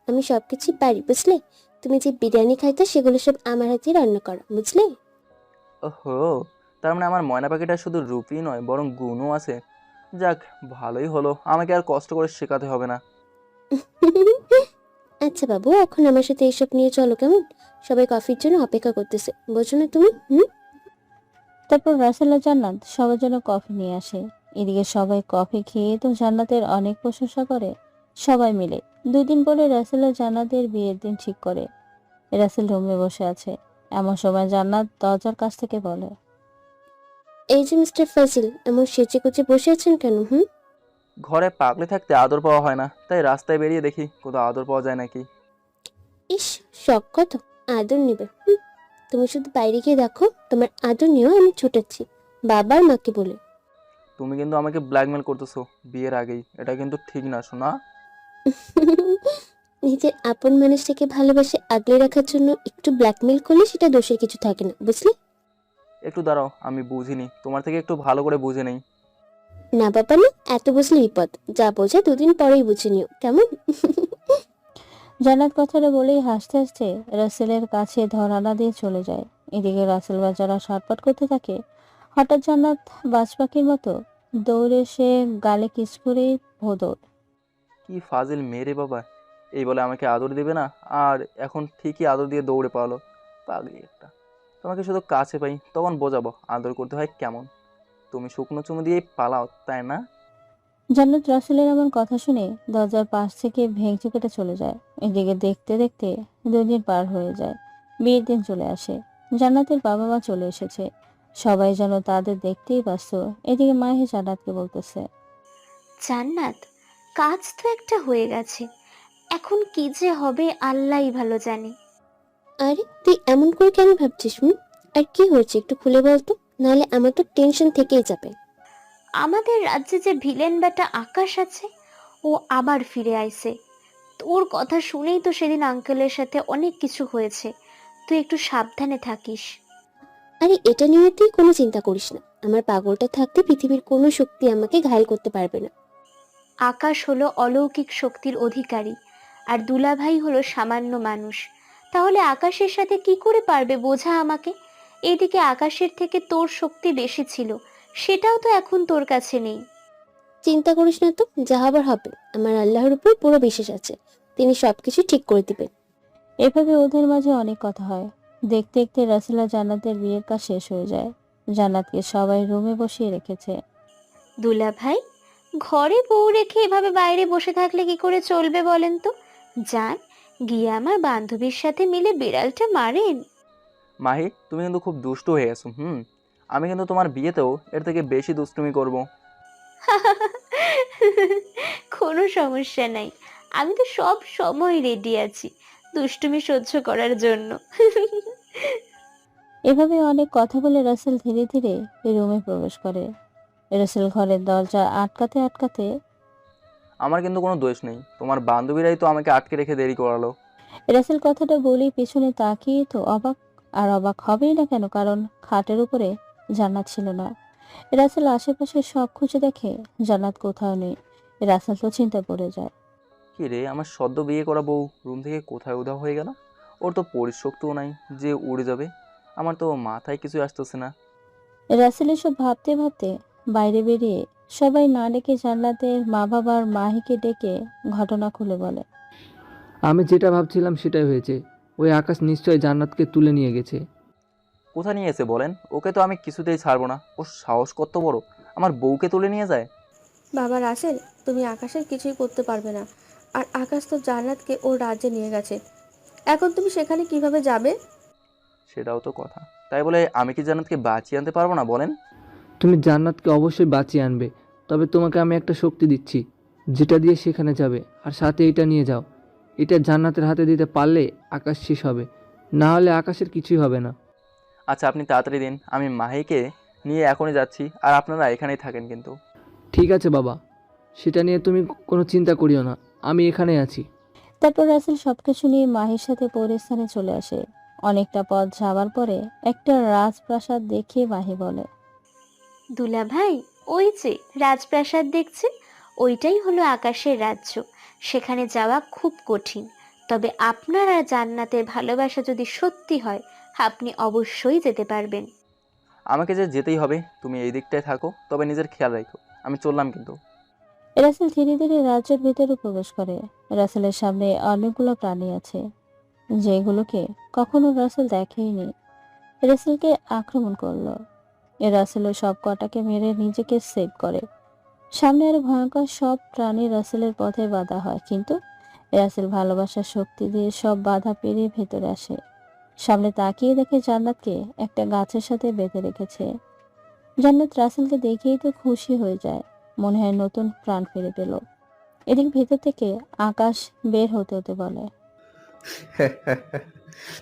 আমি সবকিছুই পারি, বুঝলে? তুমি যে বিরিয়ানি খাইতে সেগুলো সব আমার হাতে রান্না করা, বুঝলে? ওহো, তার মানে আমার ময়না পাখিটা শুধু রূপই নয় বরং গুণও আছে। যাক, ভালোই হলো, আমাকে আর কষ্ট করে শেখাতে হবে না। আচ্ছা বাবু, এখন আমার সাথে এইসব নিয়ে চলো, কেমন? সবাই কফির জন্য অপেক্ষা করতেছে, বোঝো না তুমি? তারপর রাসেল আর জান্নাত সবার জন্য কফি নিয়ে আসে। এদিকে সবাই কফি খেয়ে তো জান্নাতের অনেক প্রশংসা করে। সবাই মিলে 2 দিন পরে রাসেল আর জান্নাতের বিয়ের দিন ঠিক করে। রাসেল রুমে বসে আছে, এমন সময় জান্নাত দরজার কাছ থেকে বলে, এই যে মিস্টার ফাজিল, এমন সেচে কুচে বসে আছেন কেন? ঘরে পাগলে থাকতে আদর পাওয়া হয় না, তাই রাস্তায় বেরিয়ে দেখি কোথাও আদর পাওয়া যায় নাকি। ইস, শখ কত আদর নেবে। তুমি শুধু বাইরে গিয়ে দেখো, তোমার আদর নিয়েও আমি ছুটাচ্ছি বাবার মাকে বলে। তুমি কিন্তু আমাকে ব্ল্যাকমেল করতেছো বিয়ের আগেই, এটা কিন্তু ঠিক না শোনা। নিজের আপন মানুষটাকে ভালোবাসে আগলে রাখার জন্য একটু ব্ল্যাকমেল করলে সেটা দোষের কিছু থাকে না, বুঝলে? একটু দাঁড়াও, আমি বুঝিনি, তোমার থেকে একটু ভালো করে বুঝে নেই। না বাবা না, এত বুঝলে বিপদ। যা বোঝা 2 দিন পরেই বুঝে নিও, কেমন? জান্নাত কথাটা বলেই হাসতে হাসতে রাসেলের কাছে ধরানা দিয়ে চলে যায়। এদিকে রাসেল বাজারা ছটফট করতে থাকে। হঠাৎ জান্নাত বাজ পাখির মতো দৌড়ে এসে গালে কিস করে ভোদর। কি ফাজিল মেরে বাবা, এই বলে আমাকে আদর দিবে না, আর এখন ঠিকই আদর দিয়ে দৌড়ে পালো। পাগলি একটা, তোমাকে শুধু কাছে পাই তখন বোঝাবো আদর করতে হয় কেমন। তুমি শুকনো চুমু দিয়ে পালাও, তাই না? জান্নাত রাসেলের এমন কথা শুনে দরজার পাশ থেকে ভেঙচি কেটে চলে যায়। এদিকে দেখতে দেখতে 2 দিন পার হয়ে যায়। বিয়ের দিন চলে আসে। জান্নাতের বাবা মা চলে এসেছে। সবাই যেন তাদের দেখতেই ব্যস্ত। এদিকে মাহি জান্নাতকে বলতেছে, জান্নাত, কাজ তো একটা হয়ে গেছে, এখন কি যে হবে আল্লাহই ভালো জানে। আরে তুই এমন করে কেন ভাবছিস? আর কি হয়েছে একটু খুলে বলতো, নাহলে আমার তো টেনশন থেকেই যাবে। আমাদের রাজ্যে যে ভিলেন বেটা আকাশ আছে, ও আবার ফিরে আইছে। তোর কথা শুনেই তো সেদিন আঙ্কেলের সাথে অনেক কিছু হয়েছে, তুই একটু সাবধানে থাকিস। আরে এটা নিয়ে তুই কোনো চিন্তা করিস না, আমার পাগলটা থাকতে পৃথিবীর কোনো শক্তি আমাকে ঘায়েল করতে পারবে না। আকাশ হলো অলৌকিক শক্তির অধিকারী, আর দুলাভাই হলো সামান্য মানুষ। তাহলে আকাশের সাথে কি করে পারবে বোঝা আমাকে? এদিকে আকাশের থেকে তোর শক্তি বেশি ছিল, সেটাও তো এখন তোর কাছে নেই। চিন্তা করিস না তো, যা হবার হবে। আমার আল্লাহর উপর পুরো বিশ্বাস আছে, তিনি সবকিছু ঠিক করে দিবেন। এভাবে ওদের মাঝে অনেক কথা হয়। দেখতে দেখতে রাসেল আর জান্নাতের বিয়ের কাজ শেষ হয়ে যায়। জান্নাতকে সবাই রুমে বসিয়ে রেখেছে। দুলা ভাই, ঘরে বউ রেখে এভাবে বাইরে বসে থাকলে কি করে চলবে বলেন তো? যান, গিয়ে আমার বান্ধবীর সাথে মিলে বিড়ালটা মারেন। মাহি, তুমি কিন্তু খুব দুষ্টু হয়ে গেছো। আমি কিন্তু তোমার বিয়েতেও এর থেকে বেশি দুষ্টুমি করব। কোনো সমস্যা নাই, আমি তো সব সময় রেডি আছি দুষ্টুমি সহ্য করার জন্য। এভাবে অনেক কথা বলে রাসেল ধীরে ধীরে রুমে প্রবেশ করে। রাসেল ঘরের দরজা আটকাতে আটকাতে, আমার কিন্তু কোনো দোষ নেই, তোমার বান্ধবীরাই তো আমাকে আটকে রেখে দেরি করালো। রাসেল কথাটা বলেই পিছনে তাকিয়ে তো অবাক, আর অবাক হবেই না কেন, কারণ খাটের উপরে জান্নাত ছিল না। রাসেল আশেপাশে সব খুঁজে দেখে জান্নাত কোথাও নেই। রাসেল তো চিন্তায় পড়ে যায়। কি রে, আমার সদ্য বিয়ে করা বউ রুম থেকে কোথায় উধাও হয়ে গেল? ওর তো পরিশক্তিও নাই যে উড়ে যাবে। আমার তো মাথায় কিছু আসতেছে না। রাসেল এসব ভাবতে ভাবতে বাইরে বেরিয়ে সবাই না ডেকে জান্নাতের মা বাবার মাহিকে ডেকে ঘটনা খুলে বলে। আমি যেটা ভাবছিলাম সেটাই হয়েছে। ওই আকাশ নিশ্চয়ই জান্নাতকে তুলে নিয়ে গেছে। কোথায় নিয়ে এসে বলেন? ওকে তো আমি কিছুতেই ছাড়বো না। ওর সাহস কত বড়, আমার বউকে তুলে নিয়ে যায়। বাবা রাসেল, তুমি আকাশের কিছুই করতে পারবে না। আর আকাশ তো জান্নাতকে ওর রাজ্যে নিয়ে গেছে, এখন তুমি সেখানে কিভাবে যাবে? সেটাও তো কথা। তাই বলে আমি কি জান্নাতকে বাঁচিয়ে আনতে পারবো না বলেন? তুমি জান্নাতকে অবশ্যই বাঁচিয়ে আনবে, তবে তোমাকে আমি একটা শক্তি দিচ্ছি, যেটা দিয়ে সেখানে যাবে। আর সাথে এটা নিয়ে যাও। এটা জান্নাতের হাতে দিতে পারলে আকাশ শেষ হবে, না হলে আকাশের কিছুই হবে না। আচ্ছা, আপনি তাড়াতাড়ি দিন, আমি মাহিকে নিয়ে এখনই যাচ্ছি, আর আপনারা এখানেই থাকেন কিন্তু। ঠিক আছে বাবা, সেটা নিয়ে তুমি কোনো চিন্তা করিও না, আমি এখানে আছি। তারপর রাসেল সবকিছু নিয়ে মাহির সাথে পরিস্থানে চলে আসে। অনেকটা পথ যাওয়ার পরে একটা রাজপ্রাসাদ দেখে মাহি বলে, দুলা ভাই, ওই যে রাজপ্রাসাদ দেখছেন, ওইটাই হলো আকাশের রাজ্য। সেখানে যাওয়া খুব কঠিন, তবে আপনার আর জান্নাতের ভালোবাসা যদি সত্যি হয়, আপনি অবশ্যই যেতে পারবেন। আমাকে যে যেতেই হবে, তুমি এই দিকটায় থাকো, তবে নিজের খেয়াল রাখো। আমি চললাম কিন্তু। রাসেল ধীরে ধীরে রাজ্যের ভিতরে প্রবেশ করে। রাসেলের সামনে অনেকগুলো প্রাণী আছে, যেগুলোকে কখনো রাসেল দেখেইনি। রাসেলকে আক্রমণ করলো। রাসেলের সব কটাকে মেরে নিজেকে সেভ করে। সামনে আরো ভয়ঙ্কর সব প্রাণী রাসেলের পথে বাধা হয়, কিন্তু রাসেল ভালোবাসার শক্তি দিয়ে সব বাধা পেরিয়ে ভেতরে আসে। সামনে তাকিয়ে দেখে জান্নাতকে একটা গাছের সাথে বেঁধে রেখেছে। জান্নাত রাসেলকে দেখেই তো খুশি হয়ে যায়, মনে হয় নতুন প্রাণ ফিরে পেল। এদিক ভেতর থেকে আকাশ বের হতে হতে বলে,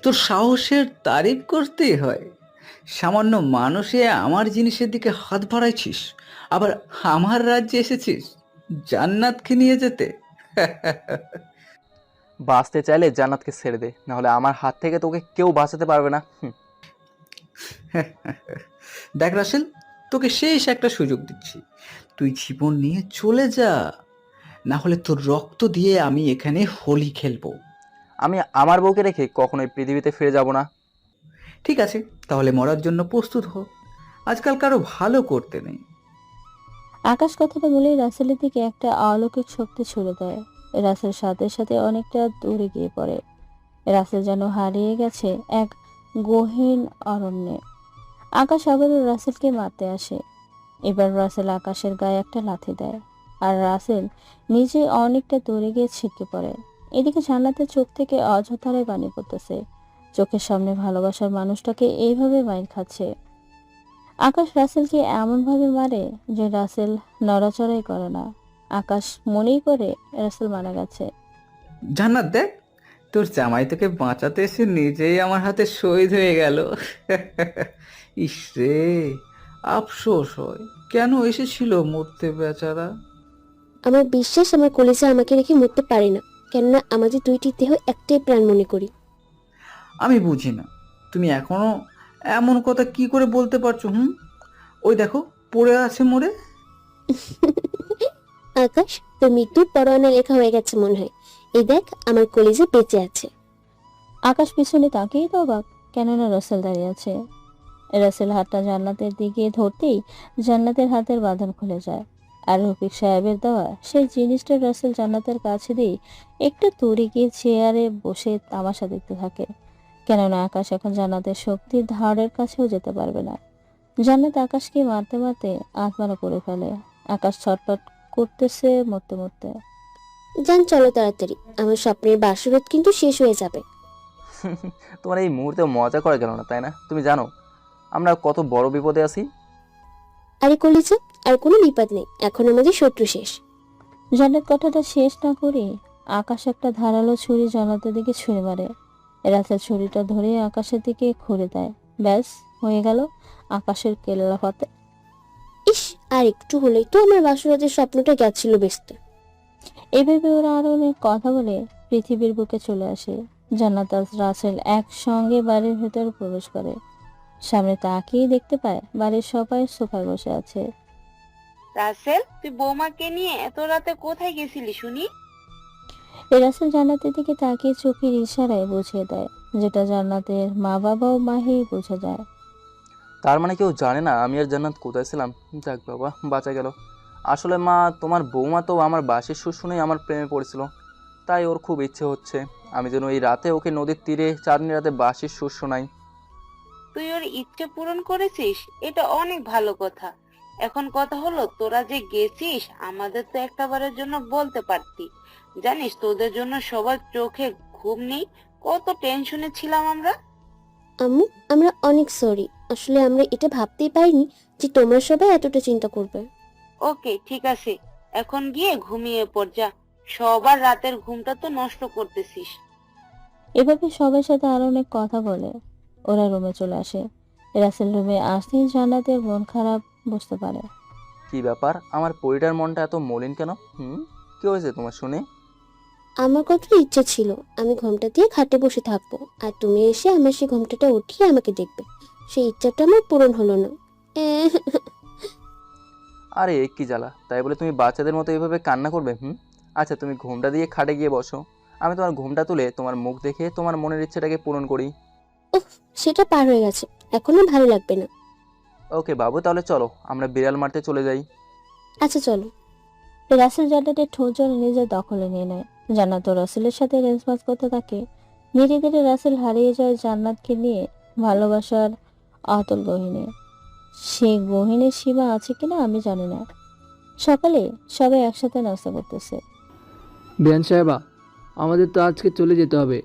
তোর সাহসের তারিফ করতেই হয়। সামান্য মানুষে আমার জিনিসের দিকে হাত বাড়াইছিস, আবার আমার রাজ্যে এসেছিস জান্নাতকে নিয়ে যেতে। বাঁচতে চাইলে জান্নাতকে ছেড়ে দে, নাহলে আমার হাত থেকে তোকে কেউ বাঁচাতে পারবে না। দেখ রাসেল, তোকে শেষ একটা সুযোগ দিচ্ছি, তুই জীবন নিয়ে চলে যা, না হলে তোর রক্ত দিয়ে আমি এখানে হোলি খেলবো। আমি আমার বউকে রেখে কখনোই পৃথিবীতে ফিরে যাব না। ঠিক আছে, তাহলে মরার জন্য প্রস্তুত হ, আজকাল কারো ভালো করতে নেই। আকাশ কথাটা বলেই রাসেলের দিকে একটা অলৌকিক শক্তি ছুড়ে দেয়। রাসেল সাথে সাথে অনেকটা দূরে গিয়ে পড়ে। রাসেল যেন হারিয়ে গেছে এক গহীন অরণ্যে। আকাশ আবারও রাসেলকে মারতে আসে। এবার রাসেল আকাশের গায়ে একটা লাথি দেয়, আর রাসেল নিজে অনেকটা দূরে গিয়ে ছিটকে পড়ে। এদিকে জান্নাতের চোখ থেকে অযথারে পানি পড়তেছে। চোখের সামনে ভালোবাসার মানুষটাকে এইভাবে মাইর খাচ্ছে। আকাশ রাসেলকে এমন ভাবে মারে যে রাসেল নড়াচড়াই করে না। আকাশ মনেই করে রাসেল মারা গেছে। জান্নাত দেখ, তোর জামাই তোকে বাঁচাতে এসে নিজেই আমার হাতে শহীদ হয়ে গেল। ইসরে, আফসোস হয়, কেন এসেছিল মরতে বেচারা। আমার বিশ্বাস আমার কলেজে আমাকে রেখে মরতে পারে না, কেননা আমাদের দুইটি দেহ একটাই প্রাণ মনে করি। আমি বুঝি না, তুমি এখনো এমন কথা কি করে বলতে পারছো? ওই দেখো, পড়ে আছে মরে। আকাশ, তোর মৃত্যুর পরোয়ানা লেখা হয়ে গেছে মনে হয়। এই দেখ, আমার কলেজে বেঁচে আছে। আকাশ পিছনে তাকিয়ে তো অবাক, কেননা রাসেল দাঁড়িয়ে আছে। রাসেল হাতটা জান্নাতের দিকে ধরতেই জান্নাতের হাতের বাঁধন খুলে যায়। আর রফিক সাহেবের দেওয়া সেই জিনিসটা রাসেল জান্নাতের কাছে দিয়ে একটু দূরে গিয়ে চেয়ারে বসে তামাশা দেখতে থাকে। কেননা আকাশ এখন জান্নাতের শক্তির ধারের কাছেও যেতে পারবে না। জান্নাত আকাশকে মারতে মারতে আত্মারা করে ফেলে। আকাশ ছটফট করতেছে মরতে মরতে। যান চলো তাড়াতাড়ি, আমার স্বপ্নের বাসরাত কিন্তু শেষ হয়ে যাবে। তোমার এই মুহূর্তে মজা করা গেল না, তাই না? তুমি জানো আমরা কত বড় বিপদে আছি। আরে কলিজা, আর কোনো বিপদ নেই, এখন আমাদের শত্রু শেষ। জান্নাত কথাটা শেষ না করে আকাশ একটা ধারালো ছুরি জান্নাতের দিকে ছুঁড়ে মারে। রাসেল ছুরিটা ধরে আকাশের দিকে ঘুরে দেয়। ব্যাস হয়ে গেল আকাশের কেল্লা ফতে। ইস, আর একটু হলেই তো আমার বাসরাতের স্বপ্নটা গেছিল বেসতে। এভাবে ওরা আরো অনেক কথা বলে পৃথিবীর বুকে চলে আসে। জান্নাত আর রাসেল একসঙ্গে বাড়ির ভেতরে প্রবেশ করে। সামনে তাকিয়ে দেখতে পায় বাড়ির সবাই সোফায় বসে আছে। রাসেল, তুই বৌমাকে নিয়ে এত রাতে কোথায় গেছিলি শুনি? রাসেল জান্নাতের দিকে তাকিয়ে চোখের ইশারায় বুঝিয়ে দেয়, যেটা জান্নাতের মা বাবা ও মাহি বুঝে যায়। তার মানে কেউ জানে না আমি আর জান্নাত কোথায় ছিলাম? যাক বাবা, বাঁচা গেল। আসলে মা, তোমার বৌমা তো আমার বাঁশির সুর শুনেই আমার প্রেমে পড়েছিল, তাই ওর খুব ইচ্ছে হচ্ছে আমি যেন এই রাতে ওকে নদীর তীরে চাঁদনি রাতে বাঁশির সুর শোনাই। তুই ওর ইচ্ছে পূরণ করেছিস, এটা অনেক ভালো কথা। এখন কথা হলো, তোরা যে গেছিস আমাদের তো একটাবারের জন্য বলতে পারতি। জানিস তোদের জন্য সবার চোখে ঘুম নেই, কত টেনশনে ছিলাম আমরা। আম্মু, আমরা অনেক সরি, আসলে আমরা এটা ভাবতেই পারিনি যে তোমরা সবাই এতটা চিন্তা করবে। ওকে ঠিক আছে, এখন গিয়ে ঘুমিয়ে পড় যা, সবার রাতের ঘুমটা তো নষ্ট করতেছিস। এভাবে সবার সাথে আরো অনেক কথা বলে ওরা রুমে চলে আসে। রাসেল রুমে আসতেই জান্নাতের মন খারাপ বুঝতে পারে। কি ব্যাপার, আমার পরিটার মনটা এত মলিন কেন? কি হয়েছে তোমার শুনে? আমার কত ইচ্ছে ছিল আমি ঘোমটা দিয়ে খাটে বসে থাকবো, আর তুমি এসে আমার সেই ঘোমটাটা উঠিয়ে আমাকে দেখবে। সেই ইচ্ছাটা আমার পূরণ হলো না। আরে কি জ্বালা, তাই বলে তুমি বাচ্চাদের মতো এইভাবে কান্না করবে? আচ্ছা তুমি ঘুমটা দিয়ে খাটে গিয়ে বসো, আমি তোমার ঘুমটা তুলে তোমার মুখ দেখে তোমার মনের ইচ্ছেটাকে পূরণ করি। উফ, সেটা পার হয়ে গেছে, এখন আর ভালো লাগবে না। ওকে বাবু, তাহলে চলো আমরা বিড়াল মারতে চলে যাই। আচ্ছা চলো। রাসেল জান্নাতের ঠোঁট জোড়া নিজের দখলে নিয়ে নেয়। জান্নাত ও রাসেলের সাথে রেসপন্স করতে থাকে। ধীরে ধীরে রাসেল হারিয়ে যায় জান্নাতকে নিয়ে ভালোবাসার অতুল গহীনে। সেই গহীনের সীমা আছে কিনা আমি জানি না। সকালে সবাই একসাথে নাস্তা করতেছে। বিয়ান সাহেবা, আমাদের তো আজকে চলে যেতে হবে।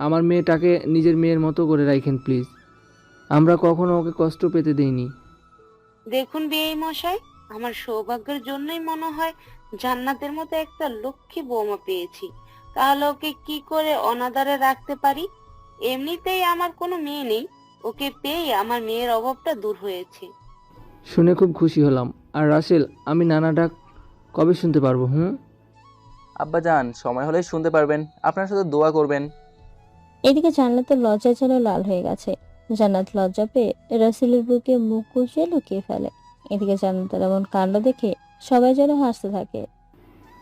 আমার মেয়েটাকে নিজের মেয়ের মতো করে রাখেন প্লিজ। আমরা কখনো ওকে কষ্ট পেতে দেইনি। দেখুন বিয়ে মশাই, আমার সৌভাগ্যের জন্যই মনে হয় জান্নাতের মতো একটা লক্ষ্মী বৌমা পেয়েছি, তাহলে ওকে কি করে অনাদারে রাখতে পারি? এমনিতেই আমার কোনো মেয়ে নেই, ওকে পেয়ে আমার মেয়ের অভাবটা দূর হয়েছে। শুনে খুব খুশি হলাম। আর রাসেল, আমি নানা ডাক কবে শুনতে পারবো? আব্বা যান, সময় হলেই শুনতে পারবেন, আপনার সাথে দোয়া করবেন। এদিকে জান্নাতের লজ্জা যেন লাল হয়ে গেছে। জান্নাত লজ্জা পেয়ে রাসেলের বুকে মুখ গুজিয়ে লুকিয়ে ফেলে। এদিকে জান্নাতের এমন কাণ্ড দেখে সবাই যেন হাসতে থাকে।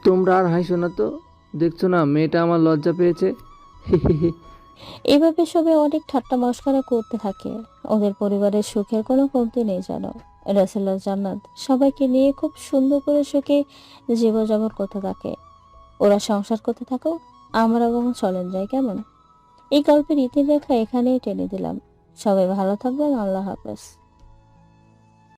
তোমরা আর হাসো না তো, দেখছো না মেয়েটা আমার লজ্জা পেয়েছে। এভাবে সবাই অনেক ঠাট্টা মশকরা করতে থাকে। ওদের পরিবারের সুখের কোনো কমতি নেই যেন। রাসেল আর জান্নাত সবাইকে নিয়ে খুব সুন্দর করে সুখে জীবনযাপন করতে থাকে। ওরা সংসার করতে থাকো, আমরা কখন চলেন যাই কেমন। এই গল্পের ইতিরেখা এখানেই টেনে দিলাম। সবাই ভালো থাকবেন, আল্লাহ হাফেজ।